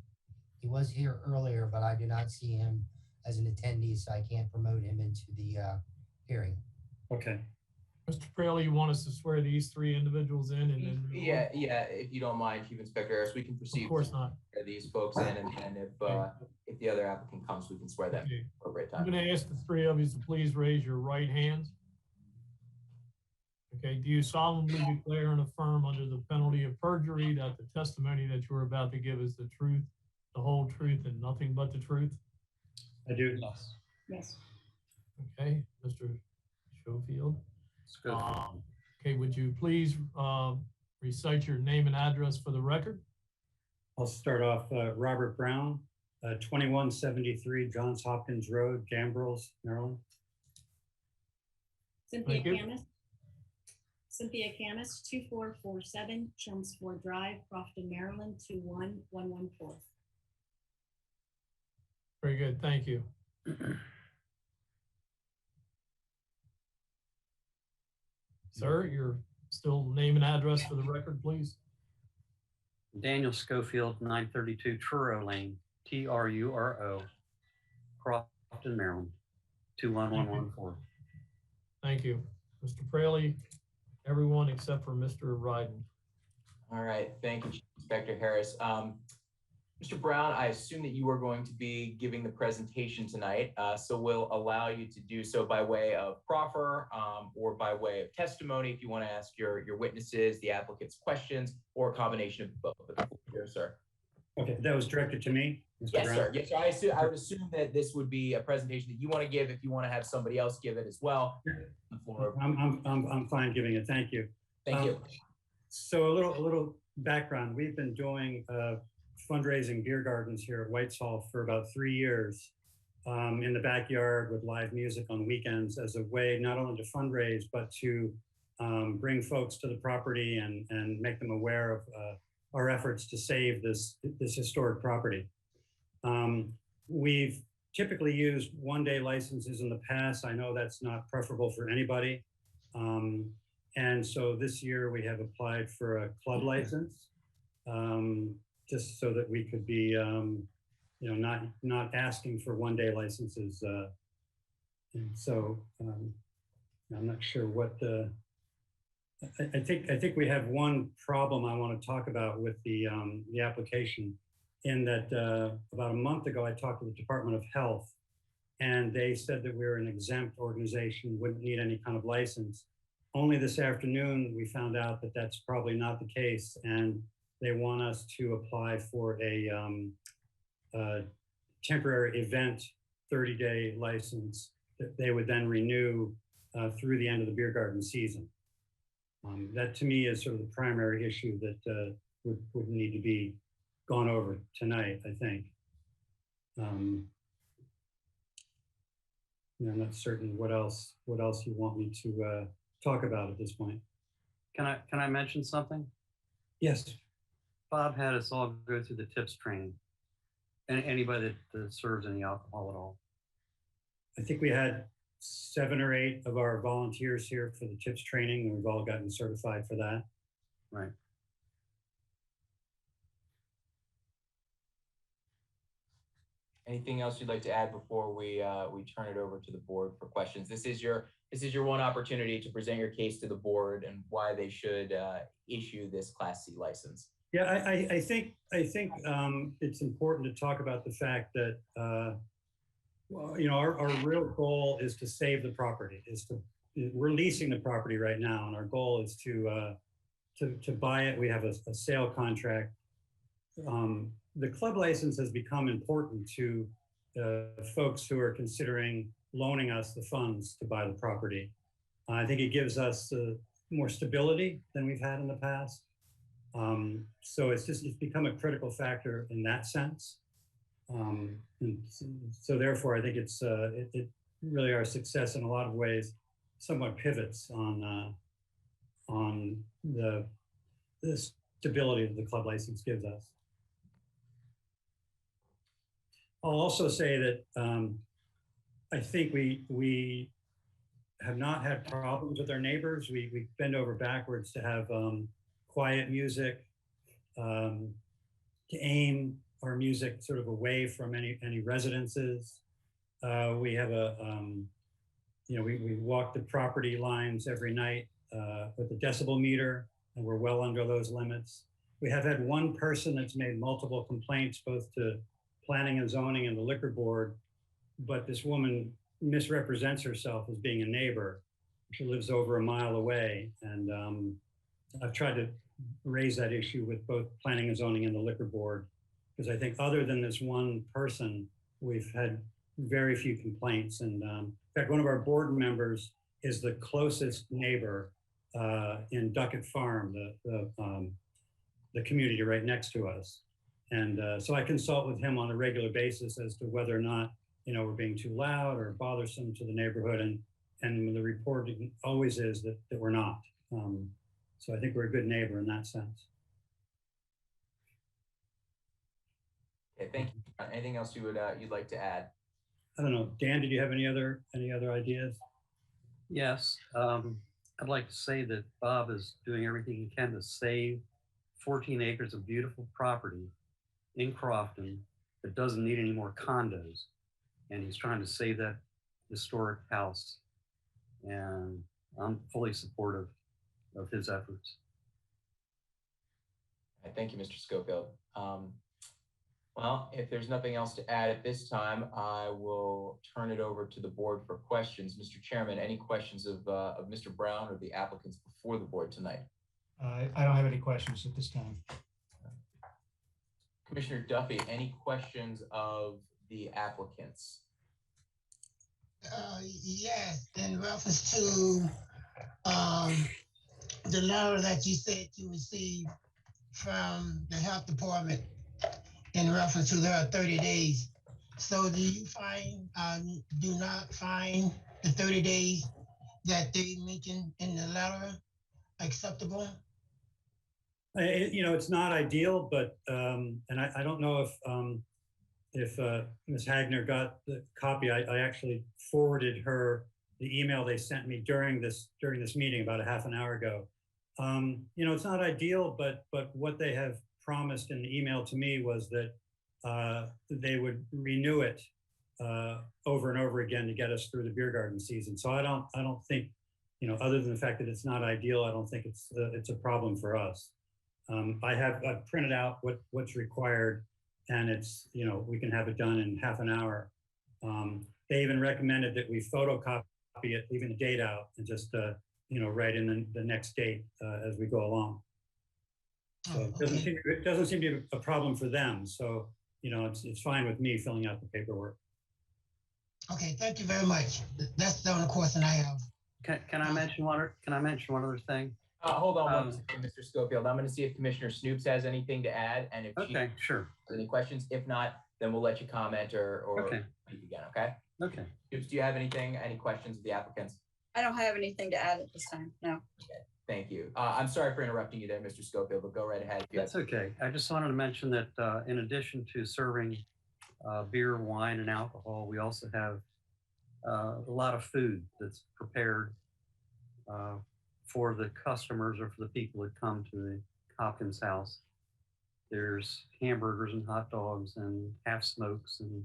He was here earlier, but I do not see him as an attendee, so I can't promote him into the hearing. Okay. Mr. Praley, you want us to swear these three individuals in and then? Yeah, if you don't mind, Chief Inspector Harris, we can proceed. Of course not. These folks in, and if the other applicant comes, we can swear them Okay. appropriate I'm time. going to ask the three of you to please raise your right hands. Okay, do you solemnly declare and affirm under the penalty of perjury that the testimony that you're about to give is the truth, the whole truth, and nothing but the truth? I do. Yes. Yes. Okay, Mr. Schofield. Okay, would you please recite your name and address for the record? I'll start off, Robert Brown, 2173 Johns Hopkins Road, Gambrels, Maryland. Cynthia Thank you. Camus. Cynthia Camus, 2447 Chelmsford Drive, Crofton, Maryland, 21114. Very good, thank you. Sir, your still name and address for the record, please. Daniel Schofield, 932 Truro Lane, Truro, Crofton, Maryland, 21114. Thank you. Mr. Praley, everyone except for Mr. Ryden. All right, thank you, Chief Inspector Harris. Mr. Brown, I assume that you are going to be giving the presentation tonight, so we'll allow you to do so by way of proffer or by way of testimony if you want to ask your witnesses, the applicant's questions, or a combination of both. Here, sir. Okay, that was directed to me, Mr. Yes, Brown? sir. Yes, sir. I would assume that this would be a presentation that you want to give if you want to have somebody else give it as well. The floor. I'm fine giving it. Thank you. Thank you. So a little background. We've been doing fundraising beer gardens here at Whiteshall for about 3 years in the backyard with live music on weekends as a way not only to fundraise, but to bring folks to the property and make them aware of our efforts to save this historic property. We've typically used one-day licenses in the past. I know that's not preferable for anybody. And so this year we have applied for a club license, just so that we could be, not asking for one-day licenses. And so I'm not sure what the. I think we have one problem I want to talk about with the application, in that about a month ago I talked to the Department of Health, and they said that we're an exempt organization, wouldn't need any kind of license. Only this afternoon we found out that that's probably not the case, and they want us to apply for a temporary event 30-day license that they would then renew through the end of the beer garden season. That to me is sort of the primary issue that would need to be gone over tonight, I think. I'm not certain what else you want me to talk about at this point. Can I mention something? Yes. Bob had us all go through the tips training. And anybody that serves any alcohol at all. I think we had 7 or 8 of our volunteers here for the tips training, and we've all gotten certified for that. Right. Anything else you'd like to add before we turn it over to the board for questions? This is your one opportunity to present your case to the board and why they should issue this Class C license. Yeah, I think it's important to talk about the fact that our real goal is to save the property. We're leasing the property right now, and our goal is to buy it. We have a sale contract. The club license has become important to folks who are considering loaning us the funds to buy the property. I think it gives us more stability than we've had in the past. So it's become a critical factor in that sense. And so therefore, I think it's it really our success in a lot of ways somewhat pivots on the stability that the club license gives us. I'll also say that I think we have not had problems with our neighbors. We bend over backwards to have quiet music, to aim our music sort of away from any residences. We have we walk the property lines every night with a decibel meter, and we're well under those limits. We have had one person that's made multiple complaints, both to planning and zoning and the liquor board, but this woman misrepresents herself as being a neighbor. She lives over a mile away, and I've tried to raise that issue with both planning and zoning and the liquor board, because I think other than this one person, we've had very few complaints. And in fact, one of our board members is the closest neighbor in Duckett Farm, the community right next to us. And so I consult with him on a regular basis as to whether or not, we're being too loud or bothersome to the neighborhood. And the report always is that we're not. So I think we're a good neighbor in that sense. Okay, thank you. Anything else you'd like to add? I don't know, Dan, did you have any other ideas? Yes, I'd like to say that Bob is doing everything he can to save 14 acres of beautiful property in Crofton that doesn't need any more condos. And he's trying to save that historic house. And I'm fully supportive of his efforts. Thank you, Mr. Schofield. Well, if there's nothing else to add at this time, I will turn it over to the board for questions. Mr. Chairman, any questions of Mr. Brown or the applicants before the board tonight? I don't have any questions at this time. Commissioner Duffy, any questions of the applicants? Yes, in reference to the letter that you said you received from the health department in reference to their 30 days. So do you do not find the 30 days that they mentioned in the letter acceptable? It's not ideal, but, and I don't know if Ms. Hagner got the copy. I actually forwarded her the email they sent me during this meeting about a half an hour ago. It's not ideal, but what they have promised in the email to me was that they would renew it over and over again to get us through the beer garden season. So I don't think, other than the fact that it's not ideal, I don't think it's a problem for us. I've printed out what's required, and it's, we can have it done in half an hour. They even recommended that we photocopy it, leaving the date out, and just write in the next date as we go along. So it doesn't seem to be a problem for them. So it's fine with me filling out the paperwork. Okay, thank you very much. That's the only question I have. Can I mention one other thing? Hold on one second, Mr. Schofield. I'm going to see if Commissioner Snoops has anything to add, and if she sure. has any questions. If not, then we'll let you comment or speak again. Okay. Okay. Snoops, do you have anything? Any questions of the applicants? I don't have anything to add at this time. No. Okay. Thank you. I'm sorry for interrupting you there, Mr. Schofield, but go right ahead. That's okay. I just wanted to mention that in addition to serving beer, wine, and alcohol, we also have a lot of food that's prepared for the customers or for the people that come to the Hopkins house. There's hamburgers and hot dogs and half smokes and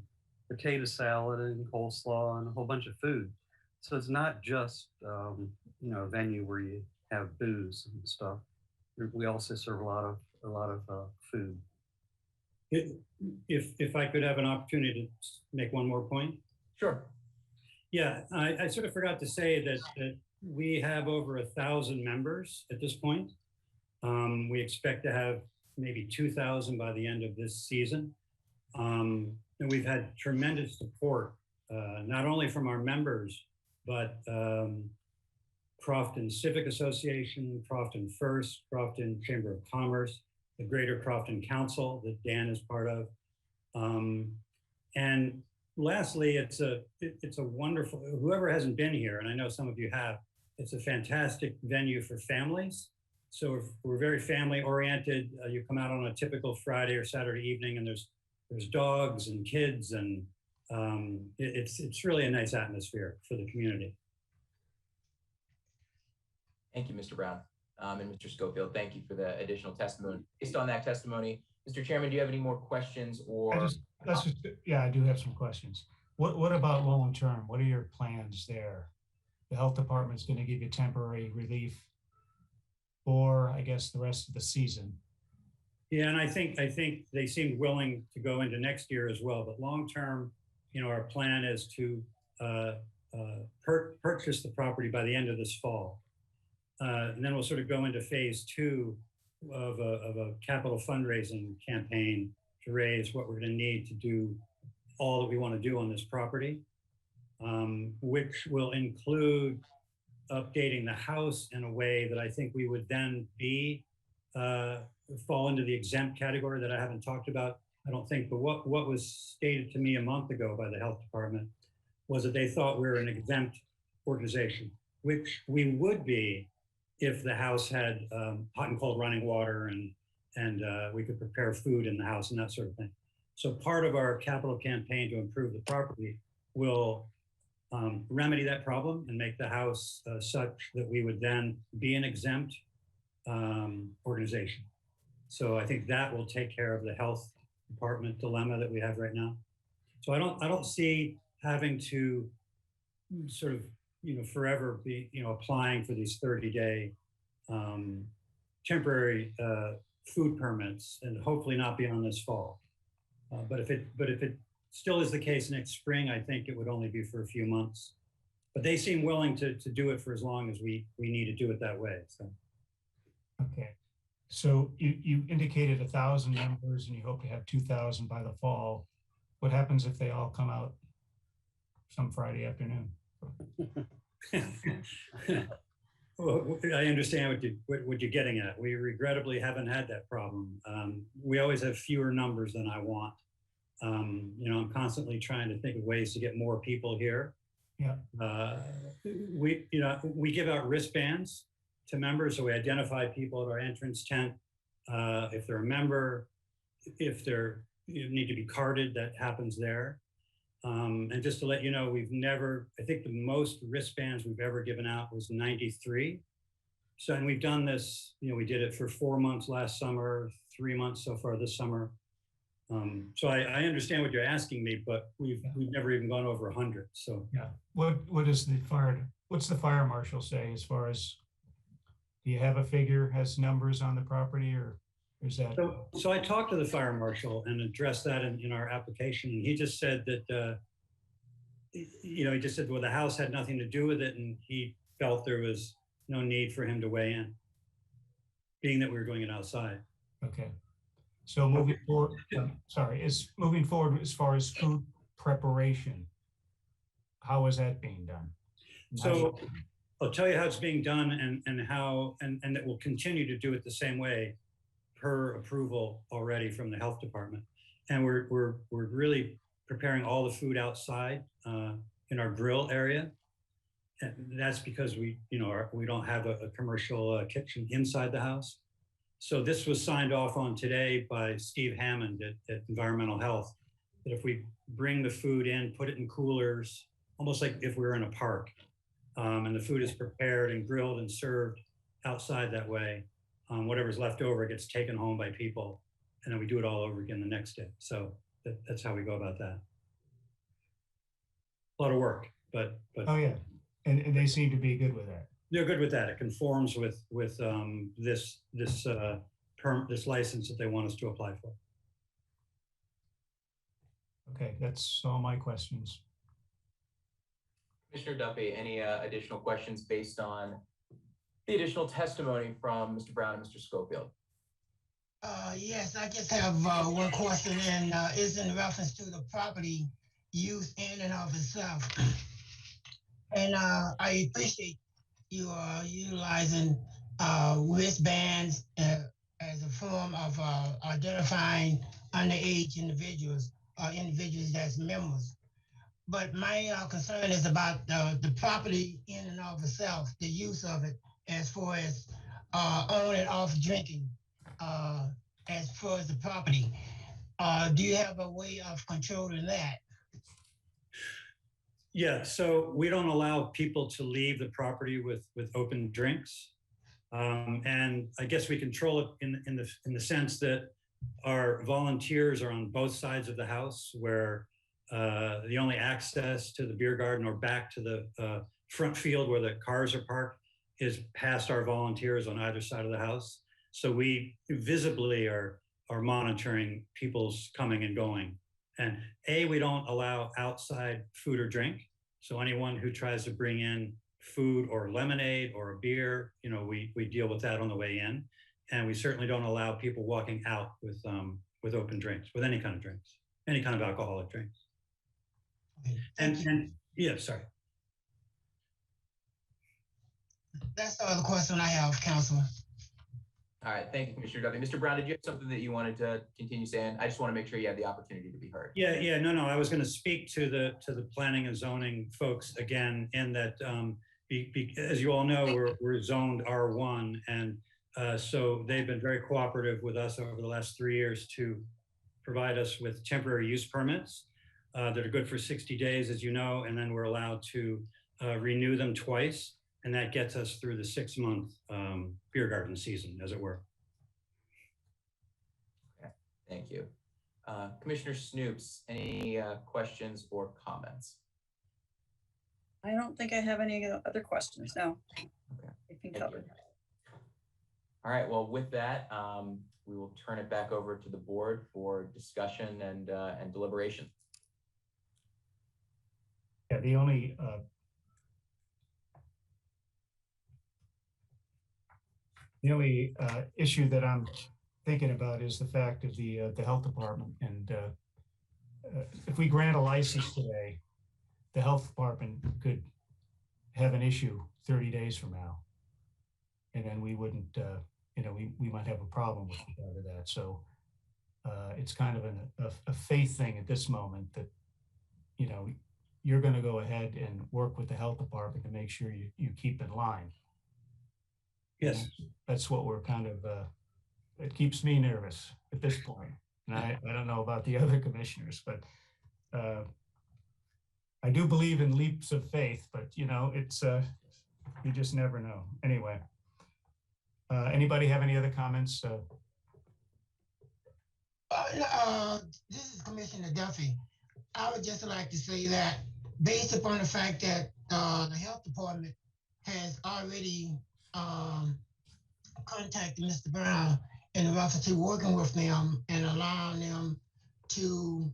potato salad and coleslaw and a whole bunch of food. So it's not just a venue where you have booze and stuff. We also serve a lot of food. If I could have an opportunity to make one more point. Sure. Yeah, I sort of forgot to say that we have over 1,000 members at this point. We expect to have maybe 2,000 by the end of this season. And we've had tremendous support, not only from our members, but Crofton Civic Association, Crofton First, Crofton Chamber of Commerce, the Greater Crofton Council that Dan is part of. And lastly, it's a wonderful, whoever hasn't been here, and I know some of you have, it's a fantastic venue for families. So we're very family oriented. You come out on a typical Friday or Saturday evening and there's dogs and kids, and it's really a nice atmosphere for the community. Thank you, Mr. Brown. And Mr. Schofield, thank you for the additional testimony. Based on that testimony, Mr. Chairman, do you have any more questions or? Yeah, I do have some questions. What about long term? What are your plans there? The health department's going to give you temporary relief for, I guess, the rest of the season. Yeah, and I think they seemed willing to go into next year as well. But long term, our plan is to purchase the property by the end of this fall. And then we'll sort of go into phase 2 of a capital fundraising campaign to raise what we're going to need to do all that we want to do on this property, which will include updating the house in a way that I think we would then fall into the exempt category that I haven't talked about, I don't think. But what was stated to me a month ago by the health department was that they thought we were an exempt organization, which we would be if the house had hot and cold running water and we could prepare food in the house and that sort of thing. So part of our capital campaign to improve the property will remedy that problem and make the house such that we would then be an exempt organization. So I think that will take care of the health department dilemma that we have right now. So I don't see having to sort of forever be applying for these 30-day temporary food permits, and hopefully not beyond this fall. But if it still is the case next spring, I think it would only be for a few months. But they seem willing to do it for as long as we need to do it that way. So. Okay. So you indicated 1,000 members and you hope to have 2,000 by the fall. What happens if they all come out some Friday afternoon? Well, I understand what you're getting at. We regrettably haven't had that problem. We always have fewer numbers than I want. You know, I'm constantly trying to think of ways to get more people here. Yeah. We give out wristbands to members, so we identify people at our entrance tent. If they're a member, if you need to be carded, that happens there. And just to let you know, I think the most wristbands we've ever given out was 93. So, and we've done this, we did it for 4 months last summer, 3 months so far this summer. So I understand what you're asking me, but we've never even gone over 100. So yeah, what's the fire marshal say as far as, do you have a figure, has numbers on the property, or is that? So I talked to the fire marshal and addressed that in our application, and he just said that he just said, well, the house had nothing to do with it, and he felt there was no need for him to weigh in, being that we were doing it outside. Okay. So moving forward, moving forward as far as food preparation, how is that being done? So I'll tell you how it's being done and that we'll continue to do it the same way per approval already from the health department. And we're really preparing all the food outside in our grill area. And that's because we don't have a commercial kitchen inside the house. So this was signed off on today by Steve Hammond at Environmental Health, that if we bring the food in, put it in coolers, almost like if we were in a park, and the food is prepared and grilled and served outside that way, whatever's left over gets taken home by people, and then we do it all over again the next day. So that's how we go about that. A lot of work, but oh yeah, and they seem to be good with that. They're good with that. It conforms with this license that they want us to apply for. Okay, that's all my questions. Commissioner Duffy, any additional questions based on the additional testimony from Mr. Brown and Mr. Schofield? Yes, I just have one question, and is in reference to the property use in and of itself. And I appreciate you are utilizing wristbands as a form of identifying underage individuals that's members. But my concern is about the property in and of itself, the use of it, as far as on and off drinking, as far as the property. Do you have a way of controlling that? Yeah, so we don't allow people to leave the property with open drinks. And I guess we control it in the sense that our volunteers are on both sides of the house, where the only access to the beer garden or back to the front field where the cars are parked is past our volunteers on either side of the house. So we visibly are monitoring people's coming and going. And we don't allow outside food or drink. So anyone who tries to bring in food or lemonade or a beer, we deal with that on the way in. And we certainly don't allow people walking out with open drinks, with any kind of drinks, any kind of alcoholic drinks. And yeah, sorry. That's all the question I have, Councilman. All right, thank you, Commissioner Duffy. Mr. Brown, did you have something that you wanted to continue saying? I just want to make sure you have the opportunity to be heard. Yeah, no. I was going to speak to the planning and zoning folks again, in that as you all know, we're zoned R1, and so they've been very cooperative with us over the last 3 years to provide us with temporary use permits that are good for 60 days, as you know, and then we're allowed to renew them twice. And that gets us through the 6-month beer garden season, as it were. Okay, thank you. Commissioner Snoops, any questions or comments? I don't think I have any other questions, no. Okay. It's been covered. All right, well, with that, we will turn it back over to the board for discussion and deliberation. Yeah, the only issue that I'm thinking about is the fact of the health department. And if we grant a license today, the health department could have an issue 30 days from now. And then we wouldn't, we might have a problem with regard to that. So it's kind of a faith thing at this moment that, you're going to go ahead and work with the health department to make sure you keep in line. Yes. And that's what we're kind of, it keeps me nervous at this point. And I don't know about the other commissioners, but I do believe in leaps of faith, but it's, you just never know. Anyway, anybody have any other comments? This is Commissioner Duffy. I would just like to say that based upon the fact that the health department has already contacted Mr. Brown in reference to working with them and allowing them to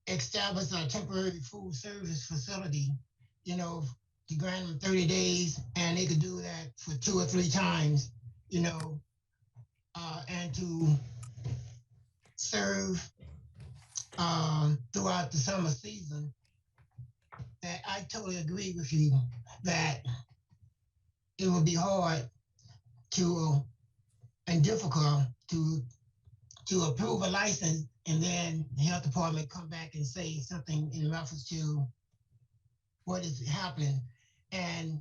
establish a temporary food service facility, to grant them 30 days, and they could do that for 2 or 3 times, and to serve throughout the summer season. That I totally agree with you that it would be hard and difficult to approve a license and then the health department come back and say something in reference to what is happening. And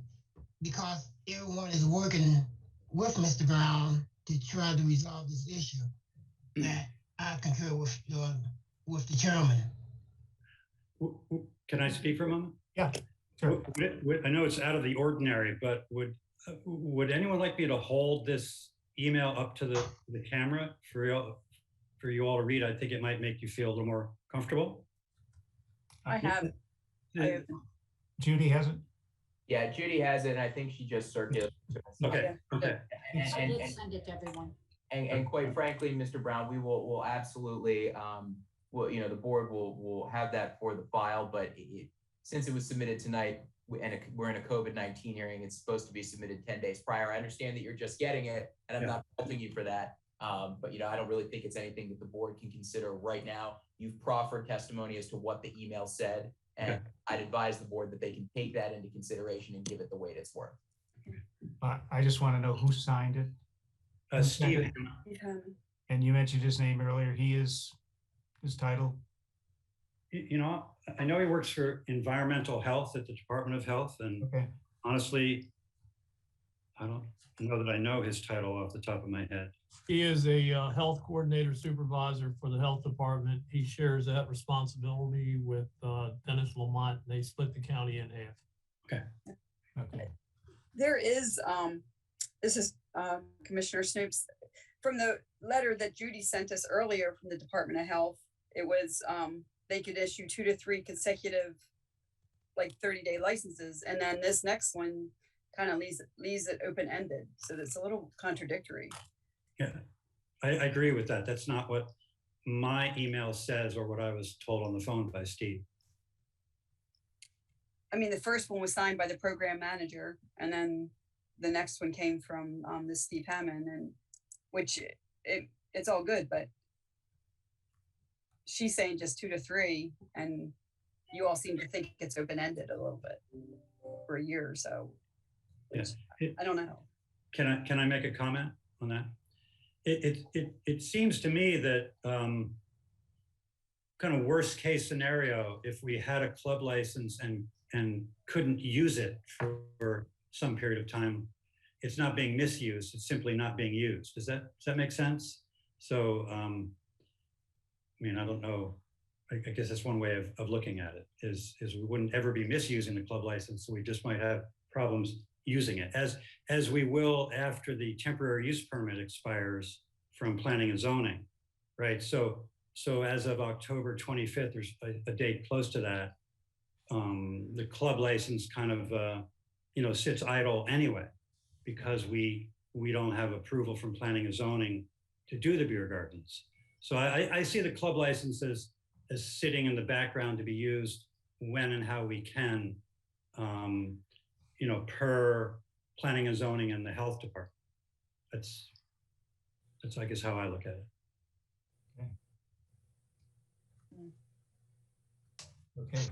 because everyone is working with Mr. Brown to try to resolve this issue, that I concur with the chairman. Can I speak for a moment? Yeah, sure. I know it's out of the ordinary, but would anyone like me to hold this email up to the camera for you all to read? I think it might make you feel a little more comfortable. I have it. Judy has it? Yeah, Judy has it, and I think she just circulated. Okay. Okay. I did send it to everyone. And quite frankly, Mr. Brown, we'll absolutely, the board will have that for the file, but since it was submitted tonight, and we're in a COVID-19 hearing, it's supposed to be submitted 10 days prior. I understand that you're just getting it, and I'm not faulting you for that. But I don't really think it's anything that the board can consider right now. You've proffered testimony as to what the email said, and I'd advise the board that they can take that into consideration and give it the weight it's worth. I just want to know who signed it. Steve. And you mentioned his name earlier. He is his title. I know he works for environmental health at the Department of Health, and honestly, I don't know that I know his title off the top of my head. He is a health coordinator supervisor for the health department. He shares that responsibility with Dennis Lamont. They split the county in half. Okay. Okay. There is, this is Commissioner Snoops, from the letter that Judy sent us earlier from the Department of Health, it was they could issue 2 to 3 consecutive 30-day licenses. And then this next one kind of leaves it open-ended. So that's a little contradictory. Yeah, I agree with that. That's not what my email says or what I was told on the phone by Steve. I mean, the first one was signed by the program manager, and then the next one came from this Steve Hammond, and which it's all good, but she's saying just 2 to 3, and you all seem to think it's open-ended a little bit for a year or so. Yes. I don't know. Can I make a comment on that? It seems to me that kind of worst case scenario, if we had a club license and couldn't use it for some period of time, it's not being misused, it's simply not being used. Does that make sense? So, I don't know. I guess that's one way of looking at it, is we wouldn't ever be misusing the club license, so we just might have problems using it, as we will after the temporary use permit expires from planning and zoning, right? So as of October 25th, there's a date close to that, the club license kind of, sits idle anyway, because we we don't have approval from planning and zoning to do the beer gardens. So I see the club licenses as sitting in the background to be used when and how we can, per planning and zoning and the health department. That's I guess how I look at it. Okay.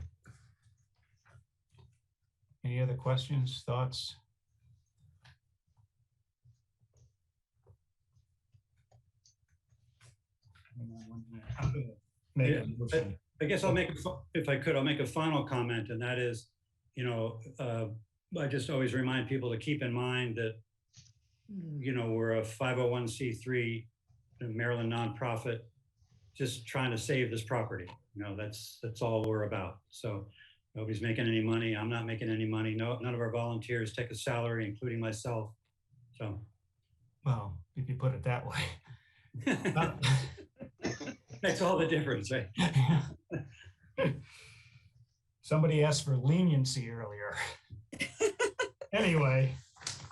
Any other questions, thoughts? Make a motion. I guess I'll make, if I could, I'll make a final comment, and that is, I just always remind people to keep in mind that, we're a 501c3 Maryland nonprofit, just trying to save this property. That's all we're about. So nobody's making any money. I'm not making any money. No, none of our volunteers take a salary, including myself. So. Well, if you put it that way. Makes all the difference, right? Somebody asked for leniency earlier. Anyway,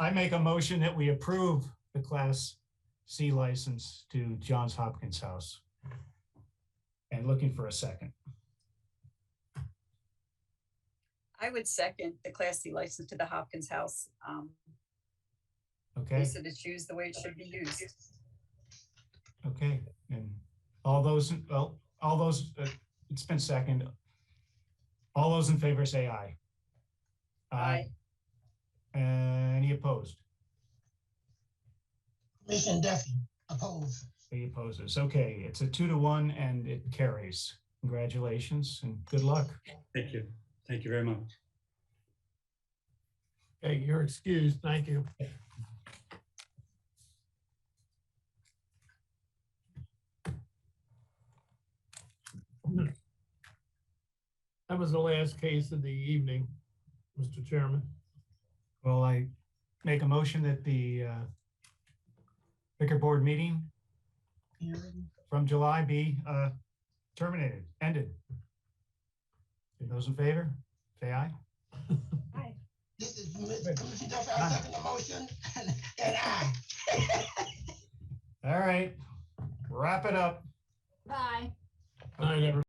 I make a motion that we approve the Class C license to Johns Hopkins House. And looking for a second. I would second the Class C license to the Hopkins House. Okay. Lisa to choose the way it should be used. Okay, and all those, it's been second. All those in favor say aye. Aye. Any opposed? Commissioner Duffy, opposed. Any opposes? Okay, it's a 2-1 and it carries. Congratulations and good luck. Thank you. Thank you very much. Okay, you're excused. Thank you. That was the last case of the evening, Mr. Chairman. Well, I make a motion that the Liquor Board meeting from July be terminated, ended. Those in favor, say aye. Aye. This is Commissioner Duffy, I second the motion, and aye. All right, wrap it up. Bye. Night, everybody.